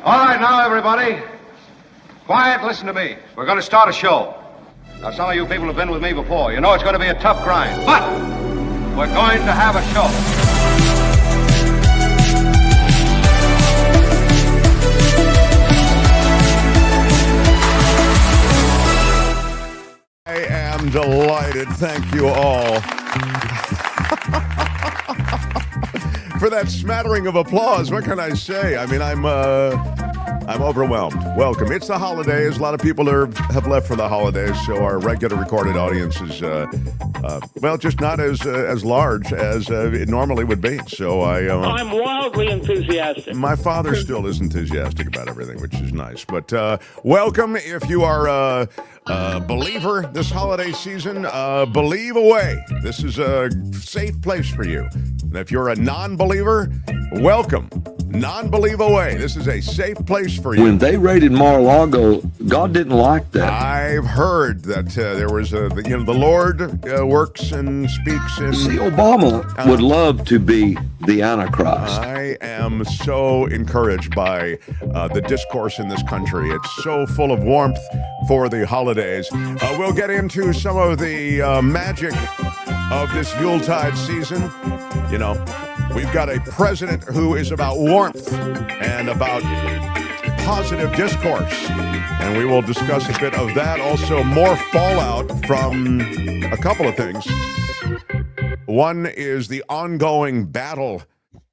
All right, now, everybody. Quiet, listen to me. We're going to start a show. Now, some of you people have been with me before. You know it's going to be a tough grind, but we're going to have a show. I am delighted. Thank you all for that smattering of applause. What can I say? I mean, I'm overwhelmed. Welcome. It's the holidays. A lot of people have left for the holidays, so our regular recorded audience is, well, just not as large as it normally would be. So I'm wildly enthusiastic. My father still is enthusiastic about everything, which is nice. But welcome. If you are a believer this holiday season, believe away. This is a safe place for you. And if you're a non-believer, welcome. Non-believe away. This is a safe place for you. When they raided Mar-a-Lago, God didn't like that. I've heard that there was the Lord works and speaks in. See, Obama would love to be the Antichrist. I am so encouraged by the discourse in this country. It's so full of warmth for the holidays. We'll get into some of the magic of this Yuletide season. You know, we've got a president who is about warmth and about positive discourse. And we will discuss a bit of that. Also, more fallout from a couple of things. One is the ongoing battle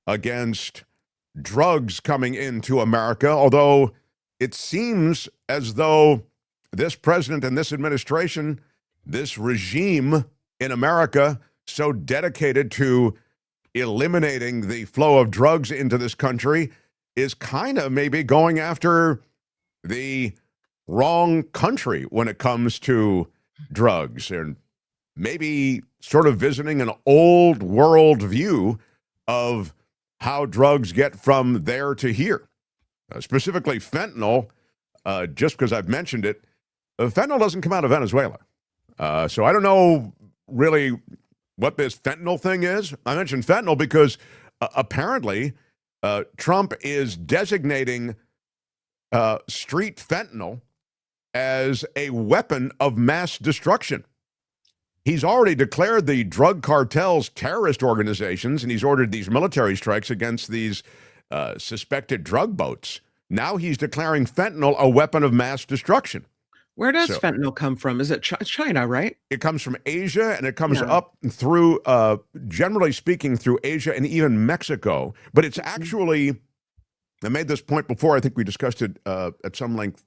against drugs coming into America, although it seems as though this president and this administration, this regime in America, so dedicated to eliminating the flow of drugs into this country, is kind of maybe going after the wrong country when it comes to drugs, and maybe sort of visiting an old world view of how drugs get from there to here. Specifically fentanyl, just because I've mentioned it, fentanyl doesn't come out of Venezuela. So I don't know really what this fentanyl thing is. I mentioned fentanyl because apparently Trump is designating street fentanyl as a weapon of mass destruction. He's already declared the drug cartels terrorist organizations, and he's ordered these military strikes against these suspected drug boats. Now he's declaring fentanyl a weapon of mass destruction. Where does fentanyl come from? Is it China, right? It comes from Asia, and it comes up through, generally speaking, through Asia and even Mexico. But it's actually, I made this point before, I think we discussed it at some length,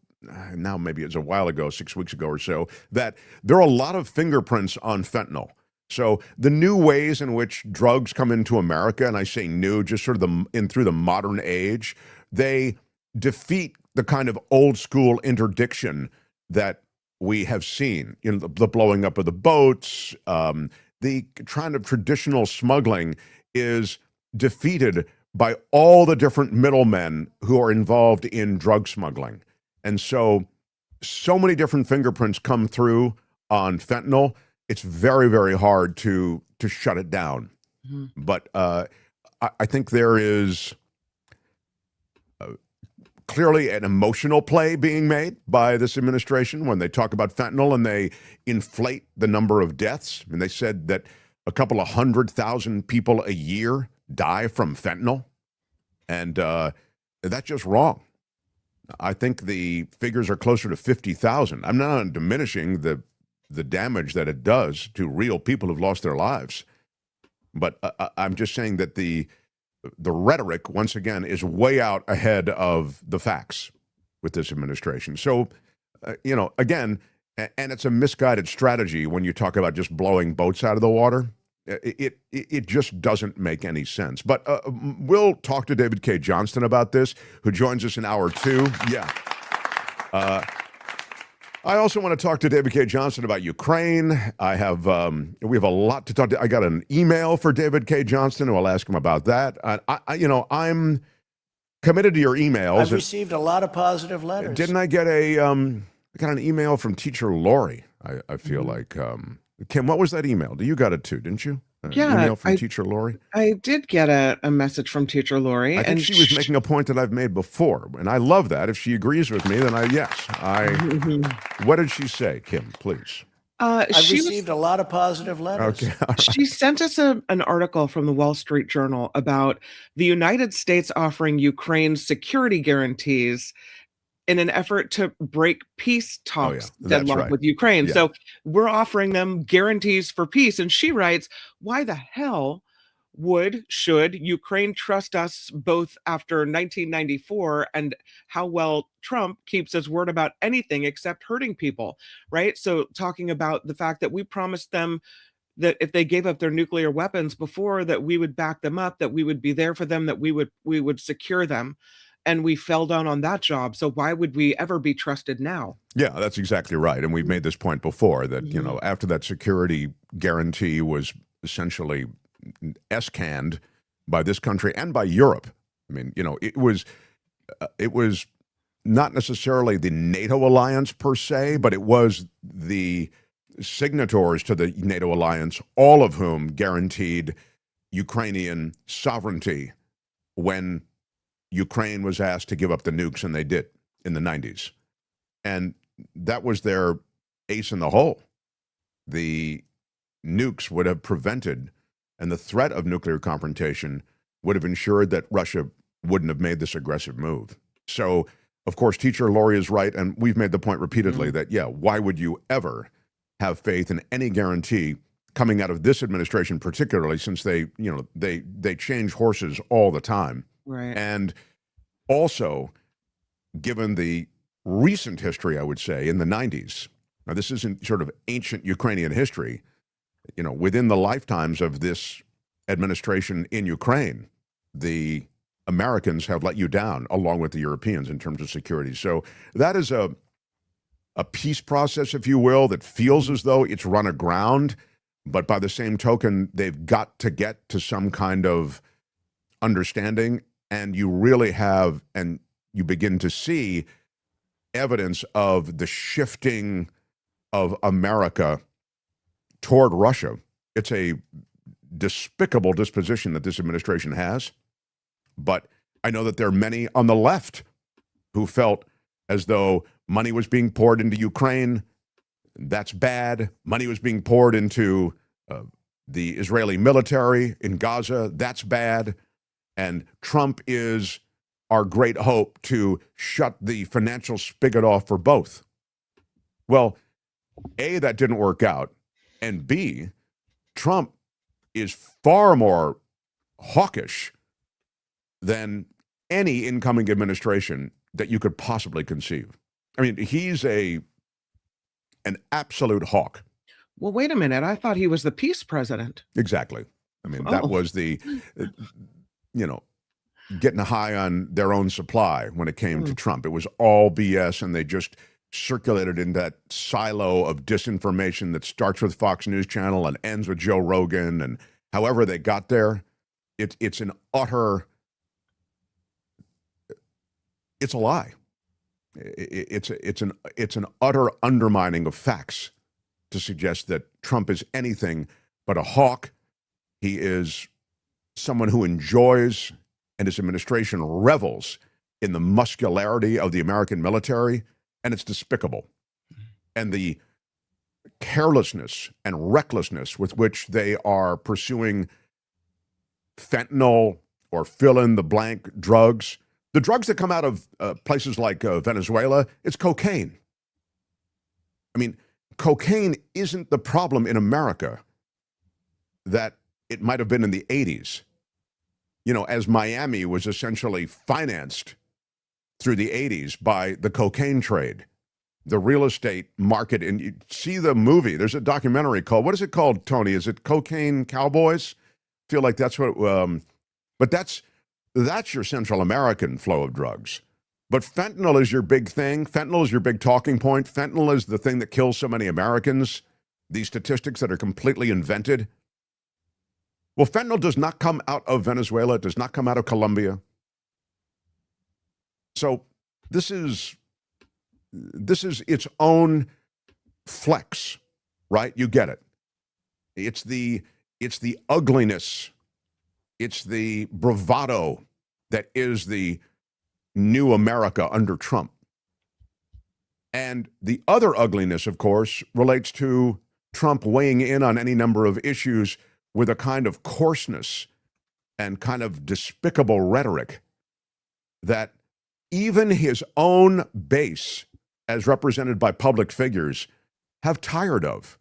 now maybe it's a while ago, 6 weeks ago or so, that there are a lot of fingerprints on fentanyl. So the new ways in which drugs come into America, and I say new, just sort of through the modern age, they defeat the kind of old school interdiction that we have seen, you know, the blowing up of the boats, the kind of traditional smuggling is defeated by all the different middlemen who are involved in drug smuggling. And so many different fingerprints come through on fentanyl. It's very, very hard to shut it down. Mm-hmm. But I think there is clearly an emotional play being made by this administration when they talk about fentanyl and they inflate the number of deaths. I mean, they said that a couple of 100,000 people a year die from fentanyl, and that's just wrong. I think the figures are closer to 50,000. I'm not diminishing the damage that it does to real people who've lost their lives, but I'm just saying that the rhetoric, once again, is way out ahead of the facts with this administration. So, you know, again, and it's a misguided strategy when you talk about just blowing boats out of the water. It just doesn't make any sense. But we'll talk to David Cay Johnston about this, who joins us in hour 2. Yeah. I also want to talk to David Cay Johnston about Ukraine. We have a lot to talk to. I got an email for David Cay Johnston, who I'll ask him about that. I'm committed to your emails. I've received a lot of positive letters. Didn't I get I got an email from teacher Lori? I feel like Kim. What was that email? You got it too, didn't you? Yeah, email from Teacher Lori? I did get a message from Teacher Lori. I think she was making a point that I've made before, and I love that. If she agrees with me, then what did she say, Kim, please? I've received a lot of positive letters. Okay. She sent us an article from the Wall Street Journal about the United States offering Ukraine security guarantees in an effort to break peace talks deadlock with Ukraine. Yeah. So we're offering them guarantees for peace. And she writes, why the hell should Ukraine trust us both after 1994 and how well Trump keeps his word about anything except hurting people, right? So talking about the fact that we promised them that if they gave up their nuclear weapons before, that we would back them up, that we would be there for them, that we would secure them. And we fell down on that job. So why would we ever be trusted now? Yeah, that's exactly right. And we've made this point before that, after that security guarantee was essentially escanned by this country and by Europe. I mean, it was not necessarily the NATO alliance per se, but it was the signatories to the NATO alliance, all of whom guaranteed Ukrainian sovereignty when Ukraine was asked to give up the nukes, and they did in the 90s. And that was their ace in the hole. The nukes would have prevented, and the threat of nuclear confrontation would have ensured that Russia wouldn't have made this aggressive move. So, of course, Teacher Lori is right, and we've made the point repeatedly that, why would you ever have faith in any guarantee coming out of this administration, particularly since they change horses all the time. Right. And also, given the recent history, I would say, in the 90s, now this isn't sort of ancient Ukrainian history, within the lifetimes of this administration in Ukraine, the Americans have let you down along with the Europeans in terms of security. So that is a peace process, if you will, that feels as though it's run aground, but by the same token, they've got to get to some kind of understanding. And you really have, and you begin to see evidence of the shifting of America toward Russia. It's a despicable disposition that this administration has. But I know that there are many on the left who felt as though money was being poured into Ukraine. That's bad. Money was being poured into the Israeli military in Gaza. That's bad. And Trump is our great hope to shut the financial spigot off for both. Well, A, that didn't work out. And B, Trump is far more hawkish than any incoming administration that you could possibly conceive. I mean, he's an absolute hawk. Well, wait a minute. I thought he was the peace president. Exactly. I mean, that was the, getting high on their own supply when it came to Trump. It was all BS, and they just circulated in that silo of disinformation that starts with Fox News Channel and ends with Joe Rogan. And however they got there, it's an utter, it's a lie. It's an utter undermining of facts to suggest that Trump is anything but a hawk. He is someone who enjoys, and his administration revels in the muscularity of the American military, and it's despicable. And the carelessness and recklessness with which they are pursuing fentanyl or fill-in-the-blank drugs. The drugs that come out of places like Venezuela, it's cocaine. I mean, cocaine isn't the problem in America that it might have been in the 80s. As Miami was essentially financed through the 80s by the cocaine trade, the real estate market. And you see the movie, there's a documentary called, what is it called, Tony? Is it Cocaine Cowboys? I feel like that's what, but that's your Central American flow of drugs. But fentanyl is your big thing. Fentanyl is your big talking point. Fentanyl is the thing that kills so many Americans. These statistics that are completely invented. Well, fentanyl does not come out of Venezuela. It does not come out of Colombia. So this is its own flex, right? You get it. It's the It's the ugliness. It's the bravado that is the new America under Trump. And the other ugliness, of course, relates to Trump weighing in on any number of issues with a kind of coarseness and kind of despicable rhetoric that even his own base, as represented by public figures, have tired of.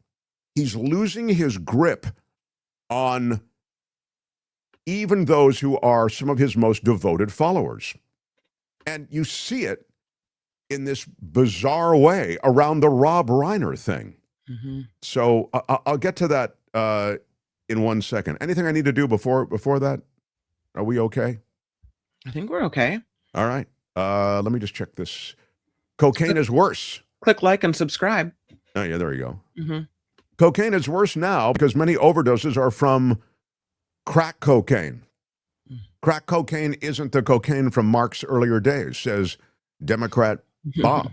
He's losing his grip on even those who are some of his most devoted followers. And you see it in this bizarre way around the Rob Reiner thing. Mm-hmm. So I'll get to that in 1 second. Anything I need to do before that? Are we okay? I think we're okay. All right. Let me just check this. Cocaine is worse. Click like and subscribe. Oh, yeah, there you go. Mm-hmm. Cocaine is worse now because many overdoses are from crack cocaine. Crack cocaine isn't the cocaine from Mark's earlier days, says Democrat Bob.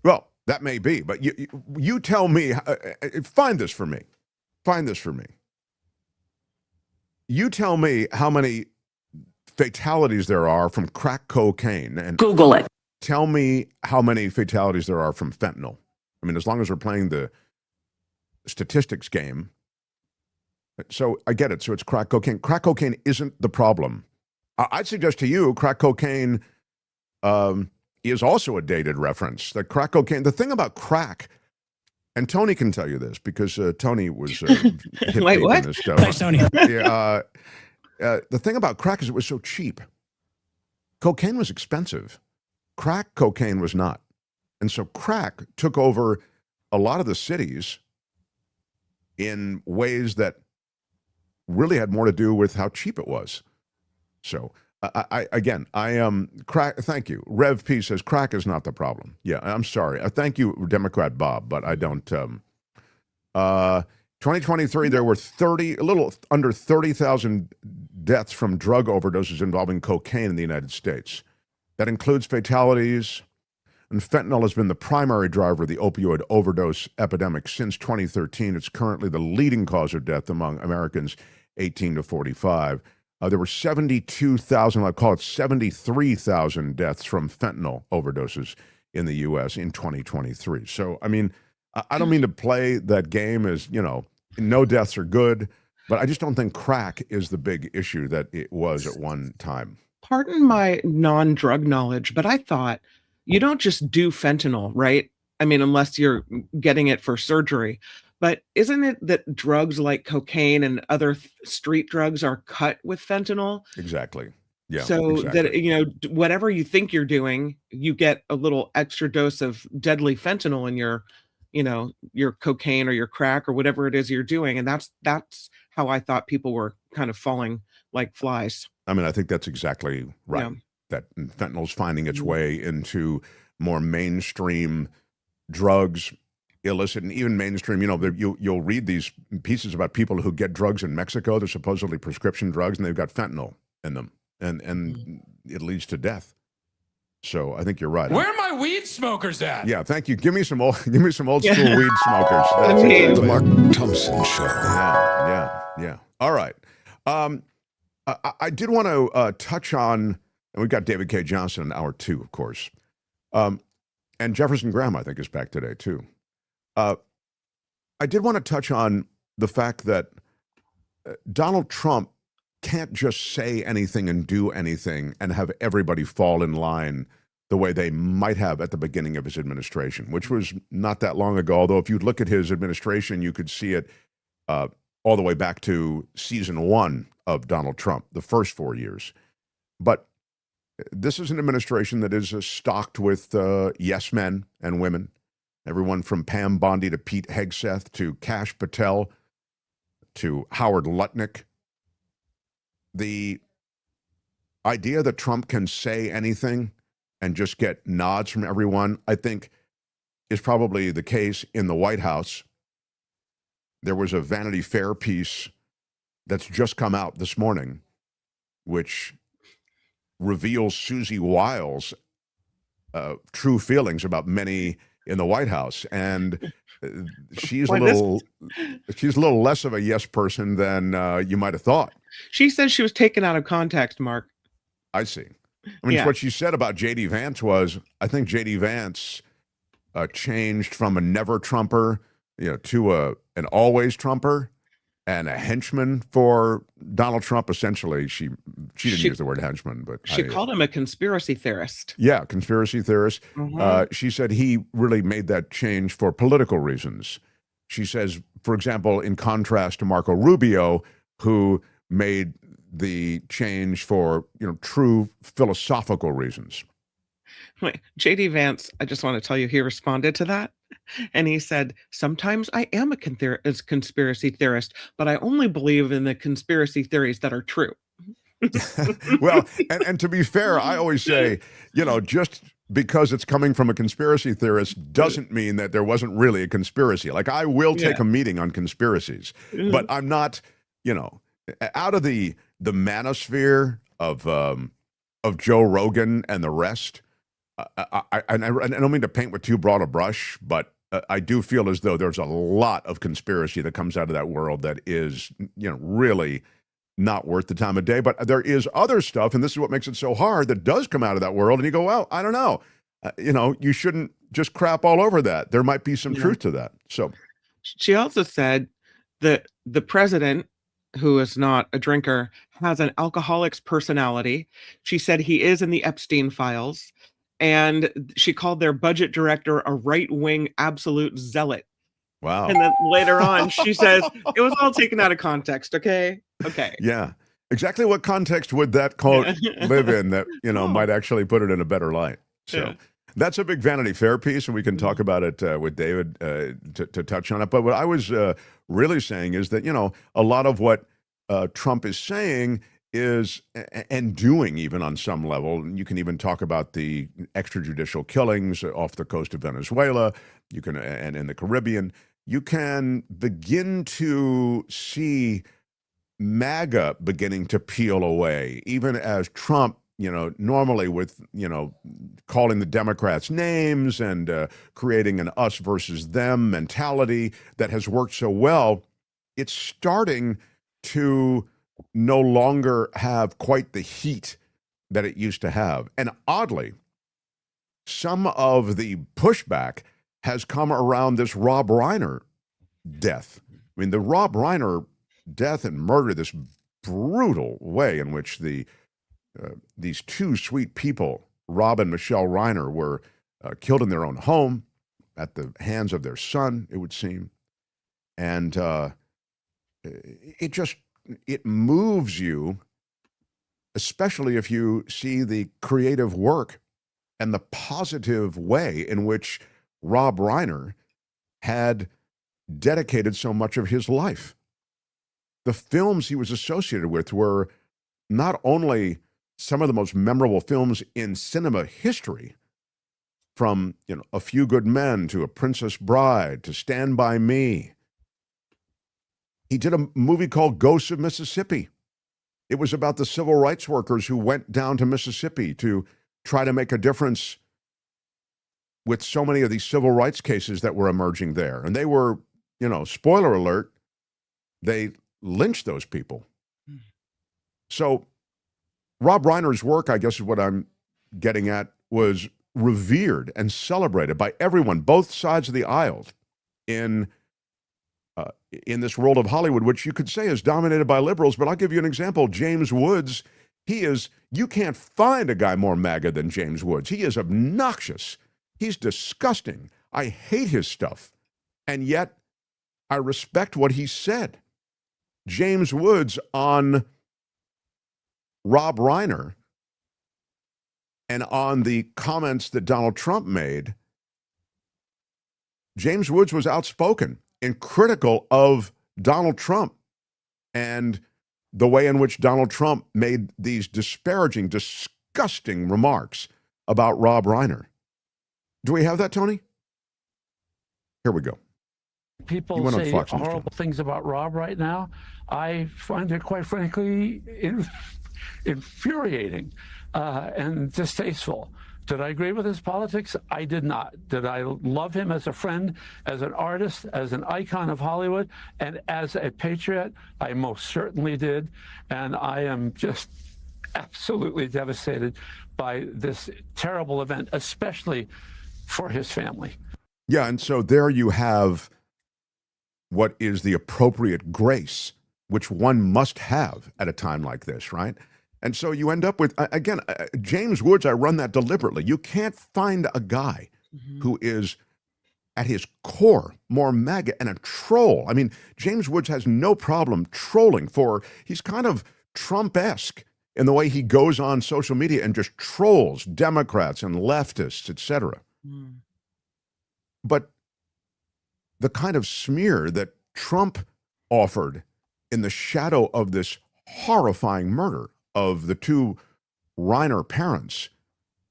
Well, that may be, but you tell me, find this for me. Find this for me. You tell me how many fatalities there are from crack cocaine. And Google it. Tell me how many fatalities there are from fentanyl. I mean, as long as we're playing the statistics game. So I get it. So it's crack cocaine. Crack cocaine isn't the problem. I'd suggest to you crack cocaine is also a dated reference. The crack cocaine, the thing about crack, and Tony can tell you this because Tony was wait, what? This stuff. Thanks, Tony. The thing about crack is it was so cheap. Cocaine was expensive. Crack cocaine was not. And so crack took over a lot of the cities in ways that really had more to do with how cheap it was. So I am crack. Thank you. Rev P says crack is not the problem. Yeah, I'm sorry. Thank you, Democrat Bob, but I don't. 2023, there were a little under 30,000 deaths from drug overdoses involving cocaine in the United States. That includes fatalities, and fentanyl has been the primary driver of the opioid overdose epidemic since 2013. It's currently the leading cause of death among Americans 18 to 45. There were 72,000, I'd call it 73,000 deaths from fentanyl overdoses in the U.S. in 2023. So, I mean, I don't mean to play that game as, no deaths are good, but I just don't think crack is the big issue that it was at one time. Pardon my non-drug knowledge, but I thought you don't just do fentanyl, right? I mean, unless you're getting it for surgery. But isn't it that drugs like cocaine and other street drugs are cut with fentanyl? Exactly. Yeah. So exactly. that, whatever you think you're doing, you get a little extra dose of deadly fentanyl in your cocaine or your crack or whatever it is you're doing. And that's how I thought people were kind of falling like flies. I mean, I think that's exactly right. Yeah. That fentanyl's finding its way into more mainstream drugs, illicit, and even mainstream. You'll read these pieces about people who get drugs in Mexico. They're supposedly prescription drugs, and they've got fentanyl in them, and it leads to death. So I think you're right. Where are my weed smokers at? Yeah, thank you. Give me some old school weed smokers. That's exactly. The Mark Thompson Show. Yeah. All right. I did want to touch on, and we've got David Cay Johnston in hour 2, of course, and Jefferson Graham, I think, is back today too. I did want to touch on the fact that Donald Trump can't just say anything and do anything and have everybody fall in line the way they might have at the beginning of his administration, which was not that long ago. Although if you look at his administration, you could see it all the way back to season 1 of Donald Trump, the first 4 years. But this is an administration that is stocked with yes men and women, everyone from Pam Bondi to Pete Hegseth to Kash Patel to Howard Lutnick. The idea that Trump can say anything and just get nods from everyone, I think, is probably the case in the White House. There was a Vanity Fair piece that's just come out this morning, which reveals Susie Wiles' true feelings about many in the White House. And she's a little less of a yes person than you might have thought. She said she was taken out of context, Mark. I see. I mean, what she said about J.D. Vance was, I think J.D. Vance changed from a never Trumper, to an always Trumper and a henchman for Donald Trump. Essentially, she didn't use the word henchman, but she called him a conspiracy theorist. Yeah, conspiracy theorist. She said he really made that change for political reasons. She says, for example, in contrast to Marco Rubio, who made the change for true philosophical reasons. Wait, J.D. Vance, I just want to tell you, he responded to that. And he said, sometimes I am a conspiracy theorist, but I only believe in the conspiracy theories that are true. Well, and to be fair, I always say, just because it's coming from a conspiracy theorist doesn't mean that there wasn't really a conspiracy. Like, I will take a meeting on conspiracies, but I'm not, out of the manosphere of Joe Rogan and the rest. I don't mean to paint with too broad a brush, but I do feel as though there's a lot of conspiracy that comes out of that world that is, really not worth the time of day. But there is other stuff, and this is what makes it so hard, that does come out of that world. And you go, well, I don't know. You shouldn't just crap all over that. There might be some truth to that. So she also said that the president, who is not a drinker, has an alcoholic's personality. She said he is in the Epstein files. And she called their budget director a right-wing absolute zealot. Wow. And then later on, she says, it was all taken out of context, okay? Okay. Yeah. Exactly what context would that quote live in that, might actually put it in a better light? So that's a big Vanity Fair piece, and we can talk about it with David to touch on it. But what I was really saying is that, a lot of what Trump is saying is, and doing even on some level, you can even talk about the extrajudicial killings off the coast of Venezuela, you can, and in the Caribbean, you can begin to see MAGA beginning to peel away, even as Trump, normally with, calling the Democrats names and creating an us versus them mentality that has worked so well, it's starting to no longer have quite the heat that it used to have. And oddly, some of the pushback has come around this Rob Reiner death. I mean, the Rob Reiner death and murder, this brutal way in which these two sweet people, Rob and Michelle Reiner, were killed in their own home at the hands of their son, it would seem. And it moves you, especially if you see the creative work and the positive way in which Rob Reiner had dedicated so much of his life. The films he was associated with were not only some of the most memorable films in cinema history, from A Few Good Men to A Princess Bride to Stand By Me. He did a movie called Ghosts of Mississippi. It was about the civil rights workers who went down to Mississippi to try to make a difference with so many of these civil rights cases that were emerging there. And they were, spoiler alert, they lynched those people. So Rob Reiner's work, I guess is what I'm getting at, was revered and celebrated by everyone, both sides of the aisle, in this world of Hollywood, which you could say is dominated by liberals. But I'll give you an example. James Woods, you can't find a guy more MAGA than James Woods. He is obnoxious. He's disgusting. I hate his stuff. And yet I respect what he said. James Woods on Rob Reiner and on the comments that Donald Trump made, James Woods was outspoken and critical of Donald Trump and the way in which Donald Trump made these disparaging, disgusting remarks about Rob Reiner. Do we have that, Tony? Here we go. People say horrible things about Rob right now. I find it, quite frankly, infuriating and distasteful Did I agree with his politics? I did not. Did I love him as a friend, as an artist, as an icon of Hollywood, and as a patriot? I most certainly did. And I am just absolutely devastated by this terrible event, especially for his family. Yeah, and so there you have what is the appropriate grace, which one must have at a time like this, right? And so you end up with, again, James Woods, I run that deliberately. You can't find a guy who is at his core more MAGA and a troll. I mean, James Woods has no problem trolling he's kind of Trump-esque in the way he goes on social media and just trolls Democrats and leftists, etc. But the kind of smear that Trump offered in the shadow of this horrifying murder of the two Reiner parents,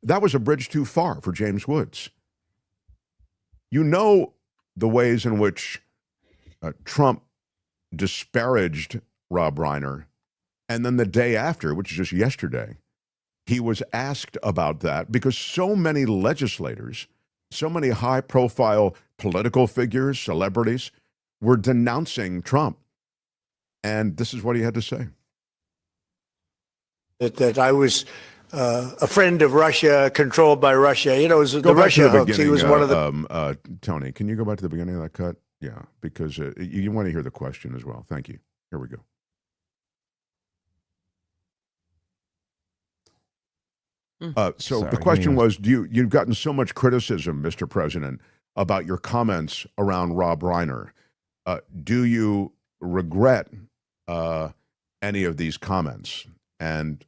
that was a bridge too far for James Woods. You know the ways in which Trump disparaged Rob Reiner, and then the day after, which is just yesterday, he was asked about that because so many legislators, so many high-profile political figures, celebrities, were denouncing Trump. And this is what he had to say. That I was a friend of Russia, controlled by Russia. You know, it was the Russia hooks. He was one of the... Tony, can you go back to the beginning of that cut? Yeah, because you want to hear the question as well. Thank you. Here we go. The question was, you've gotten so much criticism, Mr. President, about your comments around Rob Reiner. Do you regret any of these comments? And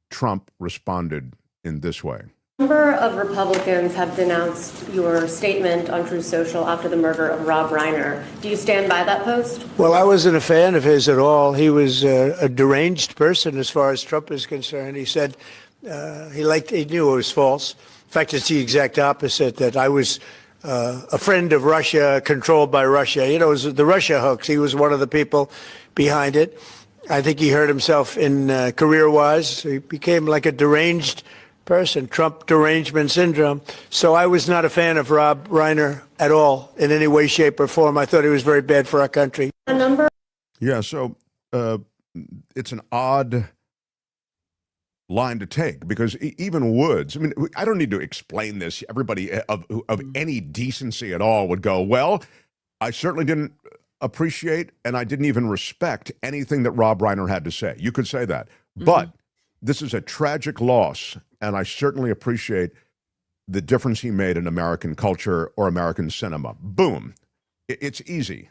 Trump responded in this way. A number of Republicans have denounced your statement on Truth Social after the murder of Rob Reiner. Do you stand by that post? Well, I wasn't a fan of his at all. He was a deranged person as far as Trump is concerned. He said he knew it was false. In fact, it's the exact opposite, that I was a friend of Russia, controlled by Russia. You know, it was the Russia hooks. He was one of the people behind it. I think he hurt himself in career-wise. He became like a deranged person, Trump Derangement Syndrome. So I was not a fan of Rob Reiner at all in any way, shape, or form. I thought he was very bad for our country. Yeah, so it's an odd line to take because even Woods, I mean, I don't need to explain this. Everybody of any decency at all would go, well, I certainly didn't appreciate and I didn't even respect anything that Rob Reiner had to say. You could say that. But this is a tragic loss, and I certainly appreciate the difference he made in American culture or American cinema. Boom. It's easy.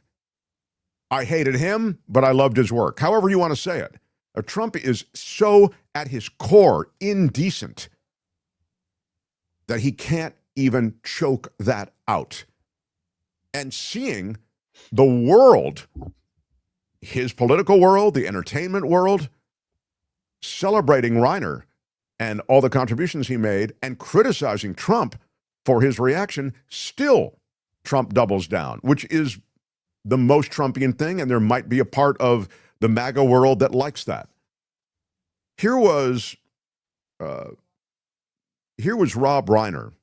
I hated him, but I loved his work. However you want to say it. Trump is so at his core indecent that he can't even choke that out. And seeing the world, his political world, the entertainment world, celebrating Reiner and all the contributions he made and criticizing Trump for his reaction, still Trump doubles down, which is the most Trumpian thing, and there might be a part of the MAGA world that likes that. Here was Rob Reiner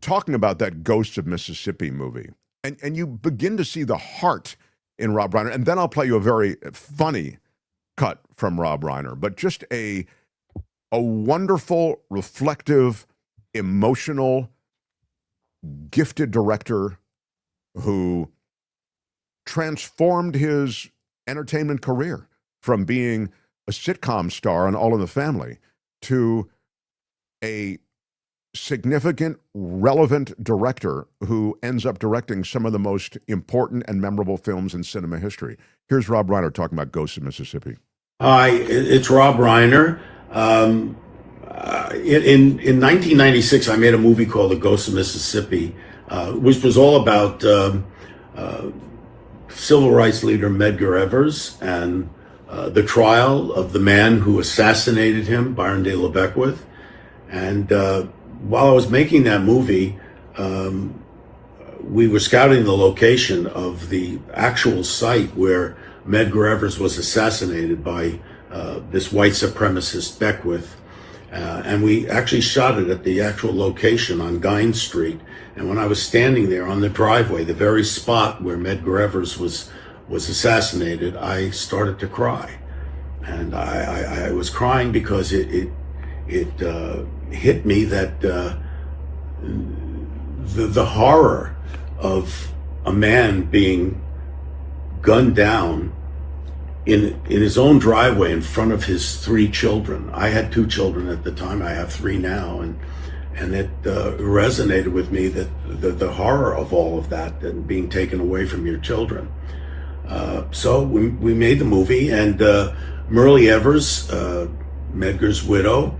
talking about that Ghosts of Mississippi movie. And you begin to see the heart in Rob Reiner. And then I'll play you a very funny cut from Rob Reiner, but just a wonderful, reflective, emotional, gifted director who transformed his entertainment career from being a sitcom star on All in the Family to a significant, relevant director who ends up directing some of the most important and memorable films in cinema history. Here's Rob Reiner talking about Ghosts of Mississippi. Hi, it's Rob Reiner. In 1996, I made a movie called The Ghosts of Mississippi, which was all about civil rights leader Medgar Evers and the trial of the man who assassinated him, Byron De La Beckwith. And while I was making that movie, we were scouting the location of the actual site where Medgar Evers was assassinated by this white supremacist Beckwith. And we actually shot it at the actual location on Guine Street. And when I was standing there on the driveway, the very spot where Medgar Evers was assassinated, I started to cry. And I was crying because it hit me that the horror of a man being gunned down in his own driveway in front of his 3 children. I had 2 children at the time. I have 3 now, and it resonated with me that the horror of all of that and being taken away from your children. So we made the movie, and Myrlie Evers, Medgar's widow,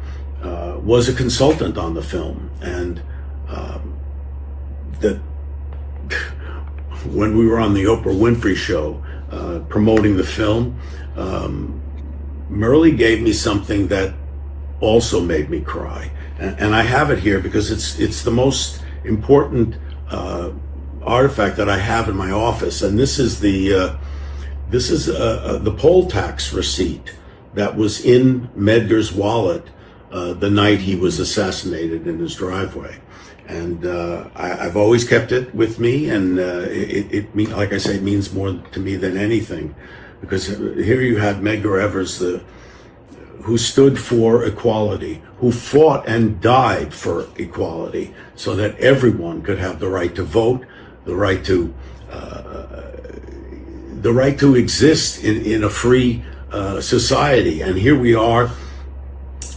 was a consultant on the film, and that when we were on the Oprah Winfrey Show promoting the film, Myrlie gave me something that also made me cry, and I have it here because it's the most important artifact that I have in my office, and this is the poll tax receipt that was in Medgar's wallet the night he was assassinated in his driveway. And I've always kept it with me, and like I say, it means more to me than anything, because here you have Medgar Evers, who stood for equality, who fought and died for equality, so that everyone could have the right to vote, the right to exist in a free society. And here we are,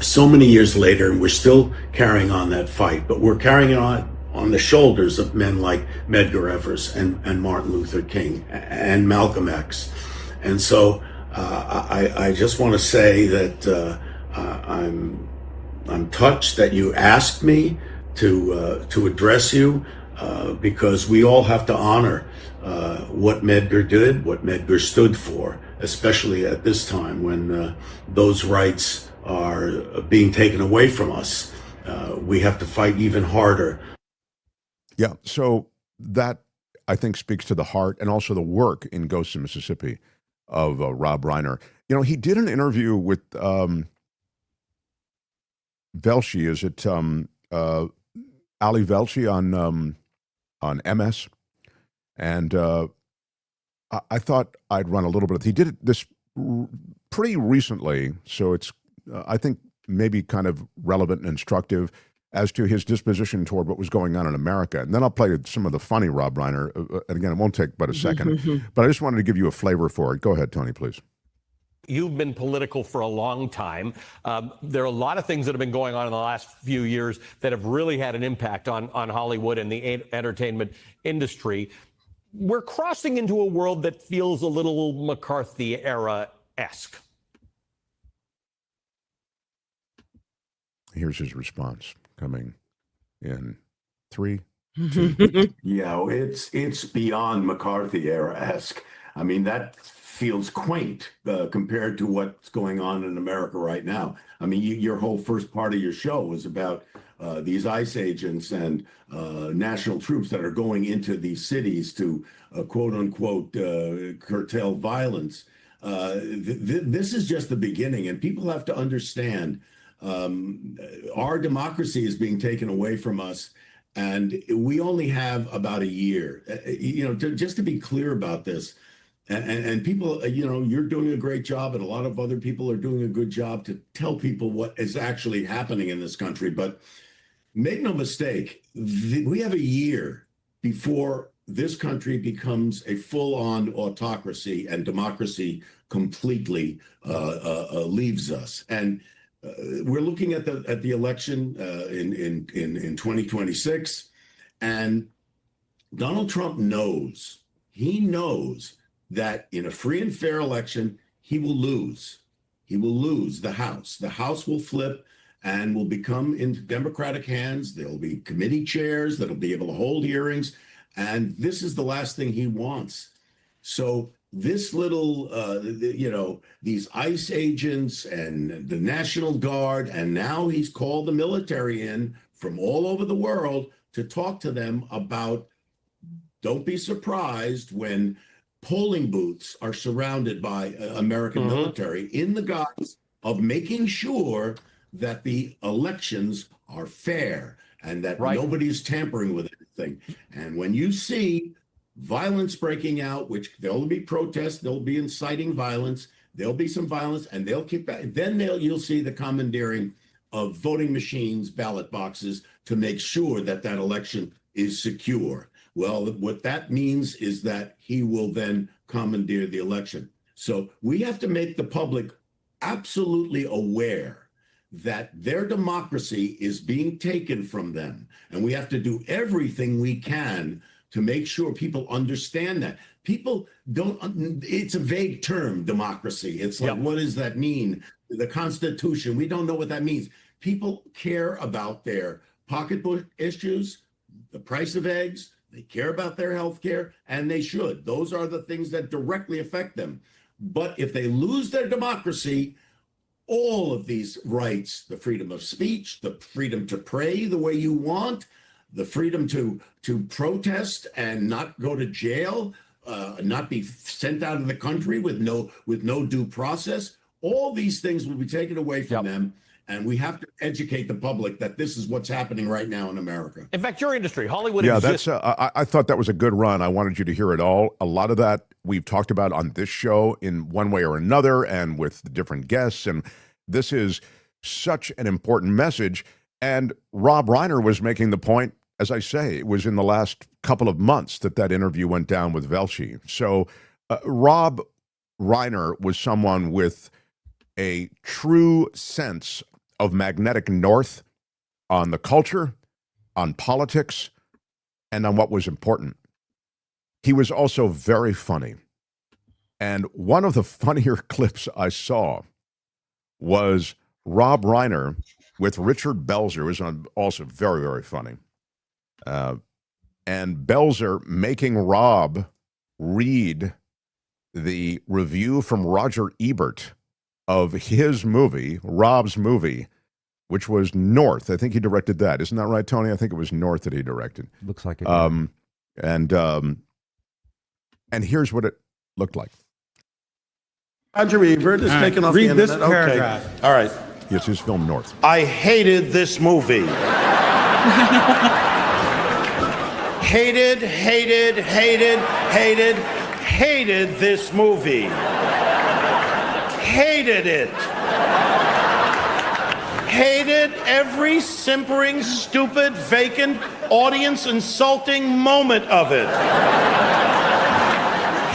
so many years later, and we're still carrying on that fight, but we're carrying it on the shoulders of men like Medgar Evers and Martin Luther King and Malcolm X. And so I just want to say that I'm touched that you asked me to address you, because we all have to honor what Medgar did, what Medgar stood for, especially at this time when those rights are being taken away from us. We have to fight even harder. Yeah, so that, I think, speaks to the heart and also the work in Ghosts in Mississippi of Rob Reiner. You know, he did an interview with Velshi, is it Ali Velshi on MS? And I thought I'd run a little bit. He did this pretty recently, so it's, I think, maybe kind of relevant and instructive as to his disposition toward what was going on in America. And then I'll play some of the funny Rob Reiner. And again, it won't take but a second, but I just wanted to give you a flavor for it. Go ahead, Tony, please. You've been political for a long time. There are a lot of things that have been going on in the last few years that have really had an impact on Hollywood and the entertainment industry. We're crossing into a world that feels a little McCarthy era-esque. Here's his response coming in 3, 2. Yeah, it's beyond McCarthy era-esque. I mean, that feels quaint compared to what's going on in America right now. I mean, your whole first part of your show was about these ICE agents and national troops that are going into these cities to quote unquote curtail violence. This is just the beginning, and people have to understand our democracy is being taken away from us, and we only have about a year. Just to be clear about this, and people, you're doing a great job, and a lot of other people are doing a good job to tell people what is actually happening in this country. But make no mistake, we have a year before this country becomes a full-on autocracy and democracy completely leaves us. And we're looking at the election in 2026, and Donald Trump knows. He knows that in a free and fair election, he will lose. He will lose the House. The House will flip and will become in Democratic hands. There'll be committee chairs that'll be able to hold hearings, and this is the last thing he wants. So this little, these ICE agents and the National Guard, and now he's called the military in from all over the world to talk to them about, don't be surprised when polling booths are surrounded by American military in the guise of making sure that the elections are fair and that Right. nobody's tampering with anything. And when you see violence breaking out, which there'll be protests, there'll be inciting violence, there'll be some violence, and they'll kick back. Then you'll see the commandeering of voting machines, ballot boxes, to make sure that that election is secure. Well, what that means is that he will then commandeer the election. So we have to make the public absolutely aware that their democracy is being taken from them. And we have to do everything we can to make sure people understand that. People don't, it's a vague term, democracy. It's like, what does that mean? The Constitution, we don't know what that means. People care about their pocketbook issues, the price of eggs, they care about their health care, and they should. Those are the things that directly affect them. But if they lose their democracy, all of these rights, the freedom of speech, the freedom to pray the way you want, the freedom to protest and not go to jail, not be sent out of the country with no due process, all these things will be taken away from them. And we have to educate the public that this is what's happening right now in America. In fact, your industry, Hollywood. Yeah, that's. I thought that was a good run. I wanted you to hear it all. A lot of that we've talked about on this show in one way or another, and with different guests. And this is such an important message. And Rob Reiner was making the point, as I say, it was in the last couple of months that interview went down with Velshi. So Rob Reiner was someone with a true sense of magnetic north on the culture, on politics, and on what was important. He was also very funny. And one of the funnier clips I saw was Rob Reiner with Richard Belzer, who was also very, very funny. And Belzer making Rob read the review from Roger Ebert of his movie, Rob's movie, which was North. I think he directed that. Isn't that right, Tony? I think it was North that he directed. Looks like it. And here's what it looked like. Roger Ebert is taken off the read this internet. paragraph. Okay. All right. It's his film North. I hated this movie. hated this movie. Hated it. Hated every simpering, stupid, vacant, audience-insulting moment of it.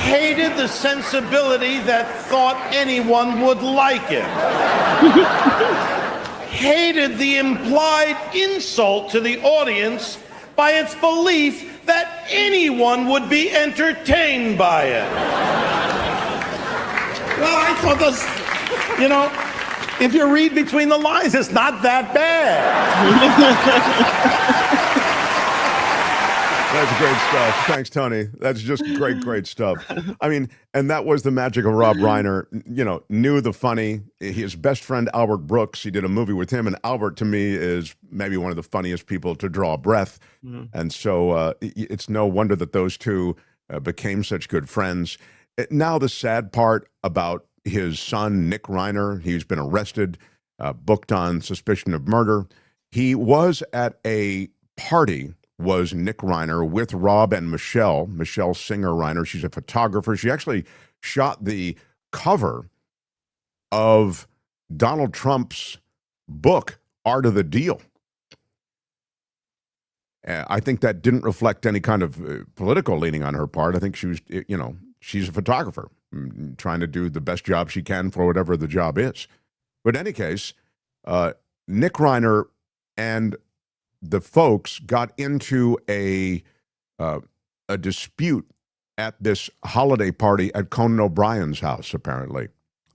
Hated the sensibility that thought anyone would like it. Hated the implied insult to the audience by its belief that anyone would be entertained by it. Well, I thought this, if you read between the lines, it's not that bad. That's great stuff. Thanks, Tony. That's just great stuff. I mean, and that was the magic of Rob Reiner. Knew the funny. His best friend, Albert Brooks, he did a movie with him, and Albert, to me, is maybe one of the funniest people to draw a breath. Mm-hmm. And so it's no wonder that those two became such good friends. Now the sad part about his son, Nick Reiner, he's been arrested, booked on suspicion of murder. He was at a party, was Nick Reiner, with Rob and Michelle Singer Reiner. She's a photographer. She actually shot the cover of Donald Trump's book, Art of the Deal. I think that didn't reflect any kind of political leaning on her part. I think she was, she's a photographer trying to do the best job she can for whatever the job is. But in any case, Nick Reiner and the folks got into a dispute at this holiday party at Conan O'Brien's house, apparently.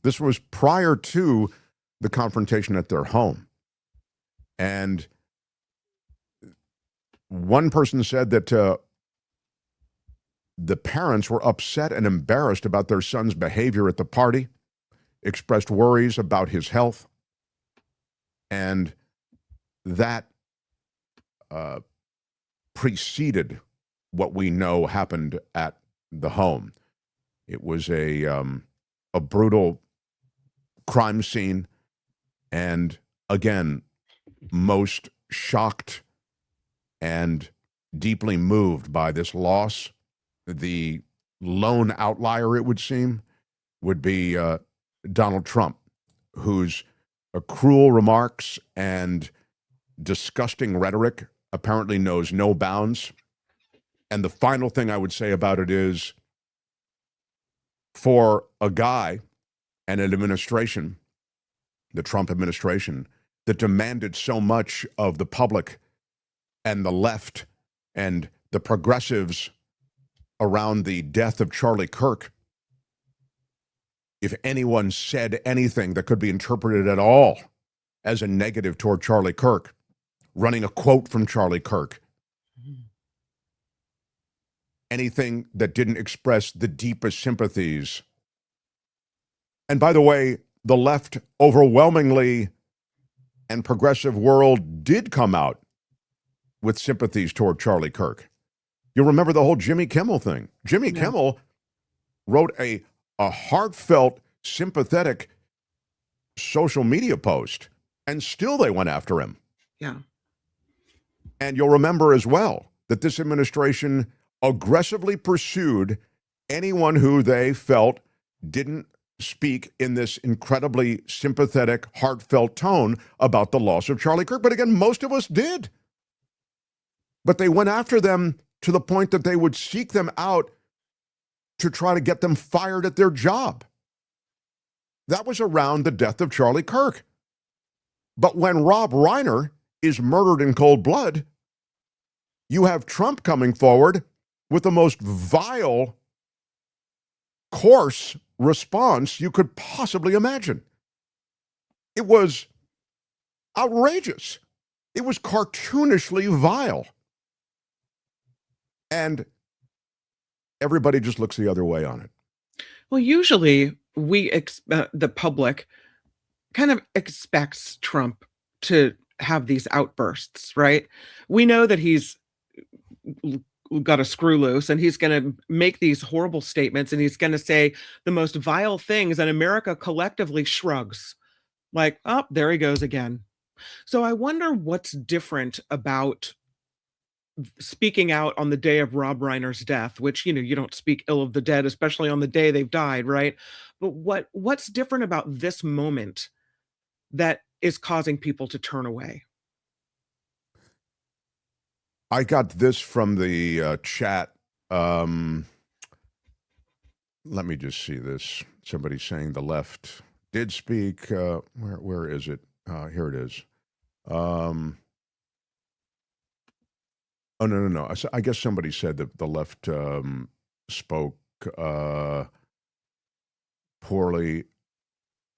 This was prior to the confrontation at their home. And one person said that the parents were upset and embarrassed about their son's behavior at the party, expressed worries about his health, and that preceded what we know happened at the home. It was a brutal crime scene and again, most shocked and deeply moved by this loss. The lone outlier, it would seem, would be Donald Trump, whose cruel remarks and disgusting rhetoric apparently knows no bounds. And the final thing I would say about it is, for a guy and an administration, the Trump administration, that demanded so much of the public and the left and the progressives around the death of Charlie Kirk, if anyone said anything that could be interpreted at all as a negative toward Charlie Kirk, running a quote from Charlie Kirk, anything that didn't express the deepest sympathies. And by the way, the left overwhelmingly and progressive world did come out with sympathies toward Charlie Kirk. You'll remember the whole Jimmy Kimmel thing. Jimmy Kimmel wrote a heartfelt, sympathetic social media post, and still they went after him. Yeah. And you'll remember as well that this administration aggressively pursued anyone who they felt didn't speak in this incredibly sympathetic, heartfelt tone about the loss of Charlie Kirk. But again, most of us did. But they went after them to the point that they would seek them out to try to get them fired at their job. That was around the death of Charlie Kirk. But when Rob Reiner is murdered in cold blood, you have Trump coming forward with the most vile, coarse response you could possibly imagine. It was outrageous. It was cartoonishly vile. And everybody just looks the other way on it. Well, usually the public kind of expects Trump to have these outbursts, right? We know that he's got a screw loose and he's going to make these horrible statements and he's going to say the most vile things, and America collectively shrugs like, oh, there he goes again. So I wonder what's different about speaking out on the day of Rob Reiner's death, which, you don't speak ill of the dead, especially on the day they've died, right? But what's different about this moment that is causing people to turn away? I got this from the chat. Let me just see this. Somebody saying the left did speak. Where is it? Here it is. Oh, no. I guess somebody said that the left spoke poorly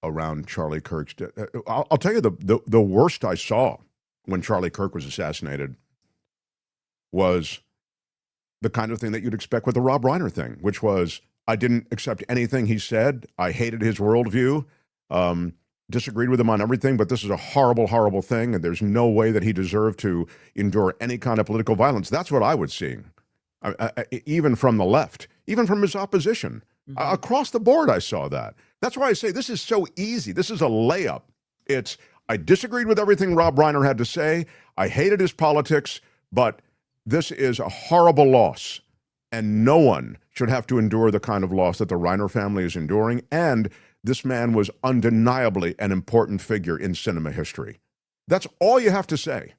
around Charlie Kirk's death. I'll tell you the worst I saw when Charlie Kirk was assassinated was the kind of thing that you'd expect with the Rob Reiner thing, which was, I didn't accept anything he said. I hated his worldview, disagreed with him on everything, but this is a horrible, horrible thing, and there's no way that he deserved to endure any kind of political violence. That's what I was seeing, even from the left, even from his opposition. Mm-hmm. Across the board, I saw that. That's why I say this is so easy. This is a layup. It's, I disagreed with everything Rob Reiner had to say. I hated his politics, but this is a horrible loss, and no one should have to endure the kind of loss that the Reiner family is enduring. And this man was undeniably an important figure in cinema history. That's all you have to say.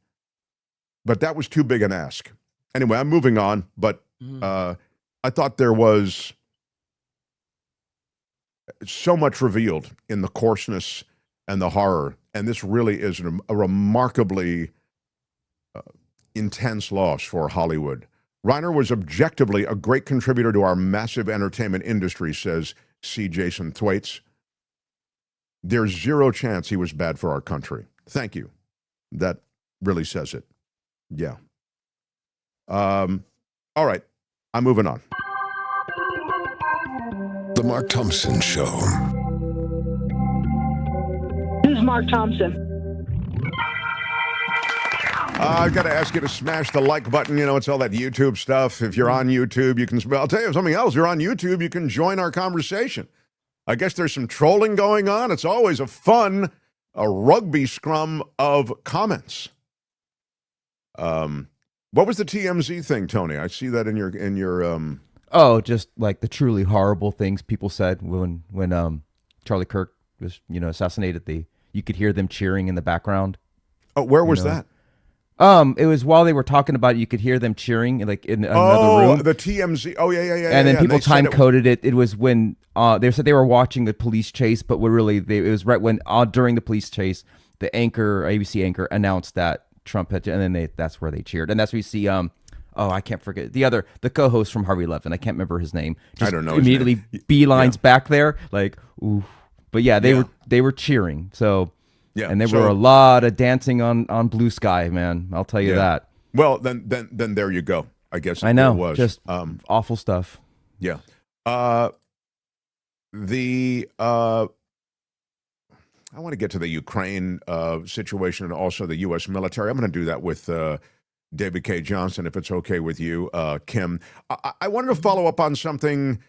But that was too big an ask. Anyway, I'm moving on, but I thought there was so much revealed in the coarseness and the horror, and this really is a remarkably intense loss for Hollywood. Reiner was objectively a great contributor to our massive entertainment industry, says C. Jason Thwaites. There's zero chance he was bad for our country. Thank you. That really says it. Yeah. All right. I'm moving on. The Mark Thompson Show. This is Mark Thompson. I've got to ask you to smash the like button. It's all that YouTube stuff. If you're on YouTube, you can... I'll tell you something else. If you're on YouTube, you can join our conversation. I guess there's some trolling going on. It's always a fun a rugby scrum of comments. What was the TMZ thing, Tony? I see that in your. Oh, just like the truly horrible things people said when Charlie Kirk was assassinated. You could hear them cheering in the background. Oh, where was that? It was while they were talking about it, you could hear them cheering like in another room. The TMZ. Oh, yeah. And then people time coded it. It was when they said they were watching the police chase, but it was right when during the police chase, the ABC anchor announced that Trump had, and then that's where they cheered, and that's where you see I can't forget the co-host from Harvey Levin. I can't remember his name. I don't know. Immediately beelines back there, like ooh. But yeah, they were cheering. So. Yeah, and there were a lot of dancing on blue sky, man. I'll tell you that. Well, then there you go. I guess I know. It was just awful stuff. Yeah. I want to get to the Ukraine situation and also the U.S. military. I'm going to do that with David Cay Johnston, if it's okay with you, Kim. I wanted to follow up on something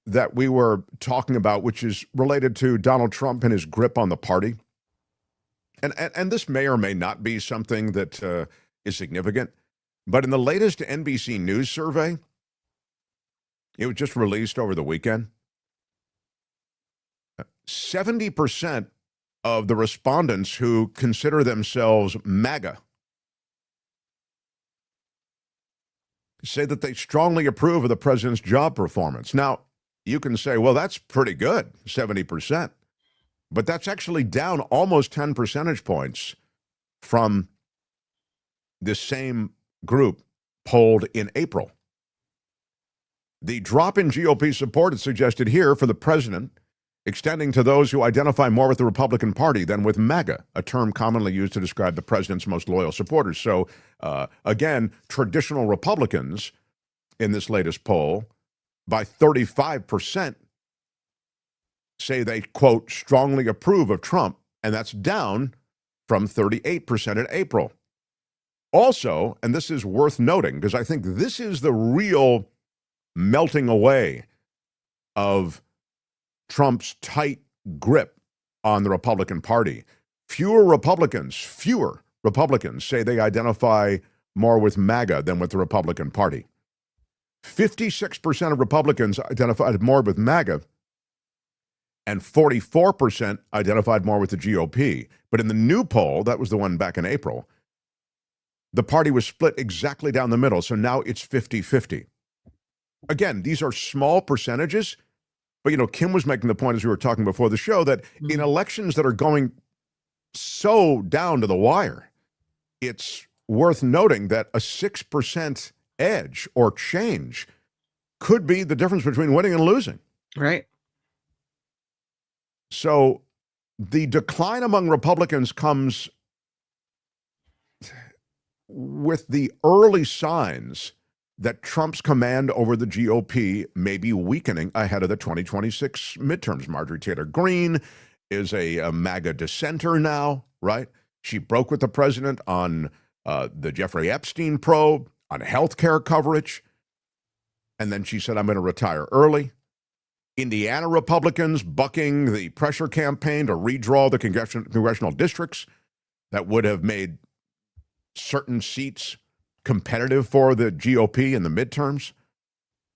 that we were talking about, which is related to Donald Trump and his grip on the party. And this may or may not be something that is significant, but in the latest NBC News survey, it was just released over the weekend, 70% of the respondents who consider themselves MAGA say that they strongly approve of the president's job performance. Now, you can say, well, that's pretty good, 70%. But that's actually down almost 10 percentage points from the same group polled in April. The drop in GOP support is suggested here for the president, extending to those who identify more with the Republican Party than with MAGA, a term commonly used to describe the president's most loyal supporters. So, again, traditional Republicans in this latest poll, by 35%, say they, quote, strongly approve of Trump, and that's down from 38% in April. Also, and this is worth noting, because I think this is the real melting away of Trump's tight grip on the Republican Party. Fewer Republicans say they identify more with MAGA than with the Republican Party. 56% of Republicans identified more with MAGA, and 44% identified more with the GOP. But in the new poll, that was the one back in April, the party was split exactly down the middle, so now it's 50-50. Again, these are small percentages, but, Kim was making the point as we were talking before the show that in elections that are going so down to the wire, it's worth noting that a 6% edge or change could be the difference between winning and losing. Right. So the decline among Republicans comes with the early signs that Trump's command over the GOP may be weakening ahead of the 2026 midterms. Marjorie Taylor Greene is a MAGA dissenter now, right? She broke with the president on the Jeffrey Epstein probe, on health care coverage, and then she said, I'm going to retire early. Indiana Republicans bucking the pressure campaign to redraw the congressional districts that would have made certain seats competitive for the GOP in the midterms.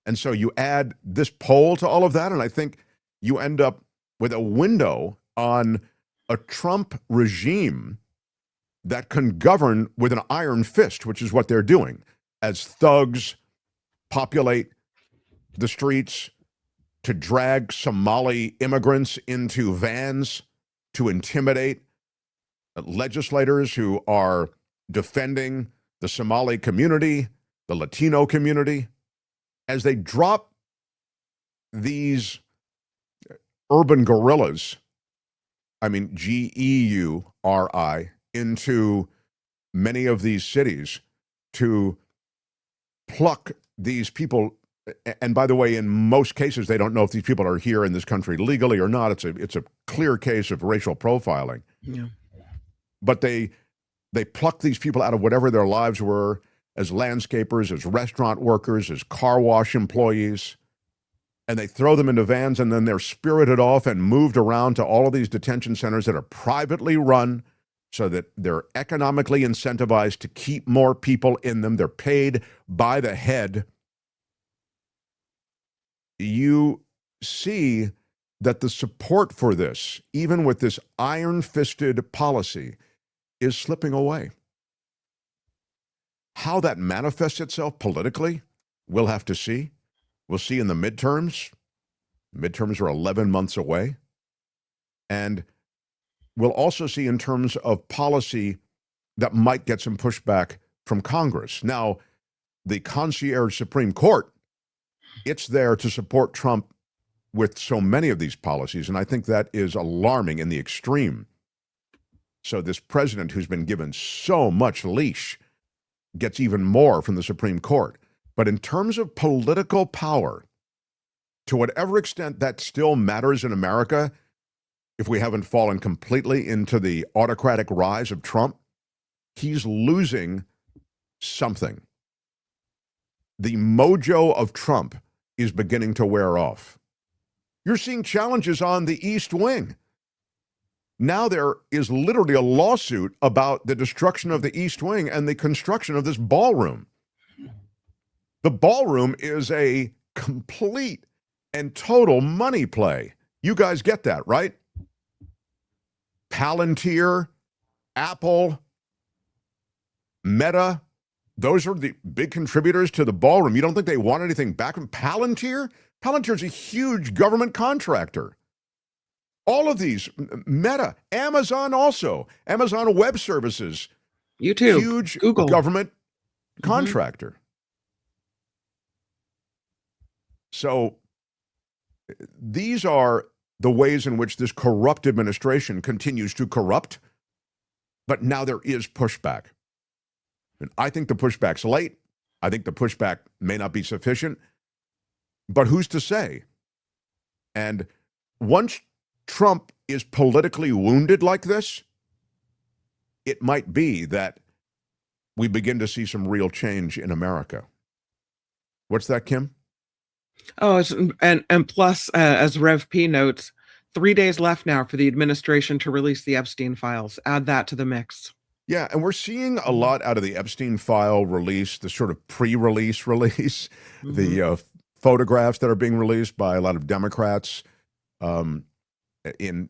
And so you add this poll to all of that, and I think you end up with a window on a Trump regime that can govern with an iron fist, which is what they're doing, as thugs populate the streets to drag Somali immigrants into vans to intimidate legislators who are defending the Somali community, the Latino community, as they drop these urban guerrillas, I mean GEURI, into many of these cities to pluck these people. And by the way, in most cases, they don't know if these people are here in this country legally or not. It's a clear case of racial profiling. Yeah. But they pluck these people out of whatever their lives were, as landscapers, as restaurant workers, as car wash employees, and they throw them into vans, and then they're spirited off and moved around to all of these detention centers that are privately run so that they're economically incentivized to keep more people in them. They're paid by the head. You see that the support for this, even with this iron-fisted policy, is slipping away. How that manifests itself politically, we'll have to see. We'll see in the midterms. Midterms are 11 months away. And we'll also see in terms of policy that might get some pushback from Congress. Now, the concierge Supreme Court, it's there to support Trump with so many of these policies, and I think that is alarming in the extreme. So this president who's been given so much leash gets even more from the Supreme Court. But in terms of political power, to whatever extent that still matters in America, if we haven't fallen completely into the autocratic rise of Trump, he's losing something. The mojo of Trump is beginning to wear off. You're seeing challenges on the East Wing. Now there is literally a lawsuit about the destruction of the East Wing and the construction of this ballroom. The ballroom is a complete and total money play. You guys get that, right? Palantir, Apple, Meta, those are the big contributors to the ballroom. You don't think they want anything back from Palantir? Palantir is a huge government contractor. All of these, Meta, Amazon also, Amazon Web Services, YouTube, huge Google, government contractor. So these are the ways in which this corrupt administration continues to corrupt, but now there is pushback. And I think the pushback's late. I think the pushback may not be sufficient, but who's to say? And once Trump is politically wounded like this, it might be that we begin to see some real change in America. What's that, Kim? Oh, and plus, as Rev P notes, 3 days left now for the administration to release the Epstein files. Add that to the mix. Yeah, and we're seeing a lot out of the Epstein file release, the sort of pre-release release, the photographs that are being released by a lot of Democrats in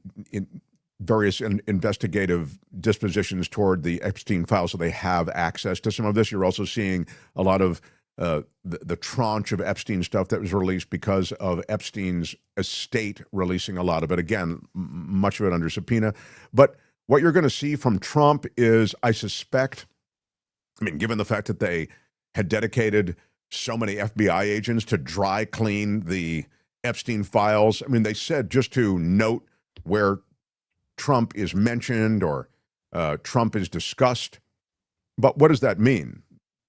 various investigative dispositions toward the Epstein file, so they have access to some of this. You're also seeing a lot of the tranche of Epstein stuff that was released because of Epstein's estate releasing a lot of it. Again, much of it under subpoena. But what you're going to see from Trump is, I suspect, I mean, given the fact that they had dedicated so many FBI agents to dry clean the Epstein files, I mean, they said just to note where Trump is mentioned or Trump is discussed. But what does that mean?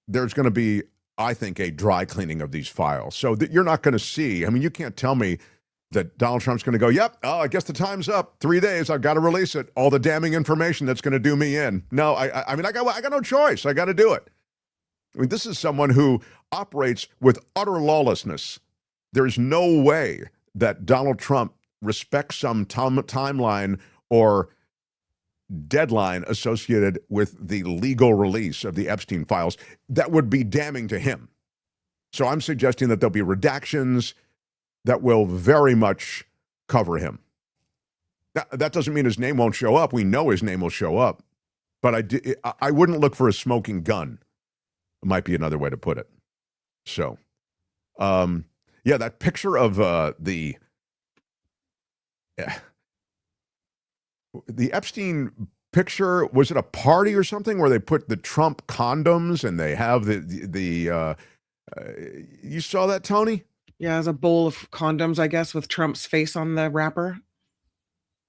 There's going to be, I think, a dry cleaning of these files. So that you're not going to see, I mean, you can't tell me that Donald Trump's going to go, yep, oh, I guess the time's up. 3 days, I've got to release it. All the damning information that's going to do me in. No, I mean, I got no choice. I got to do it. I mean, this is someone who operates with utter lawlessness. There's no way that Donald Trump respects some timeline or deadline associated with the legal release of the Epstein files that would be damning to him. So I'm suggesting that there'll be redactions that will very much cover him. That doesn't mean his name won't show up. We know his name will show up. But I wouldn't look for a smoking gun. Might be another way to put it. So, yeah, that picture of the Epstein picture, was it a party or something where they put the Trump condoms and they have you saw that, Tony? Yeah, as a bowl of condoms, I guess, with Trump's face on the wrapper.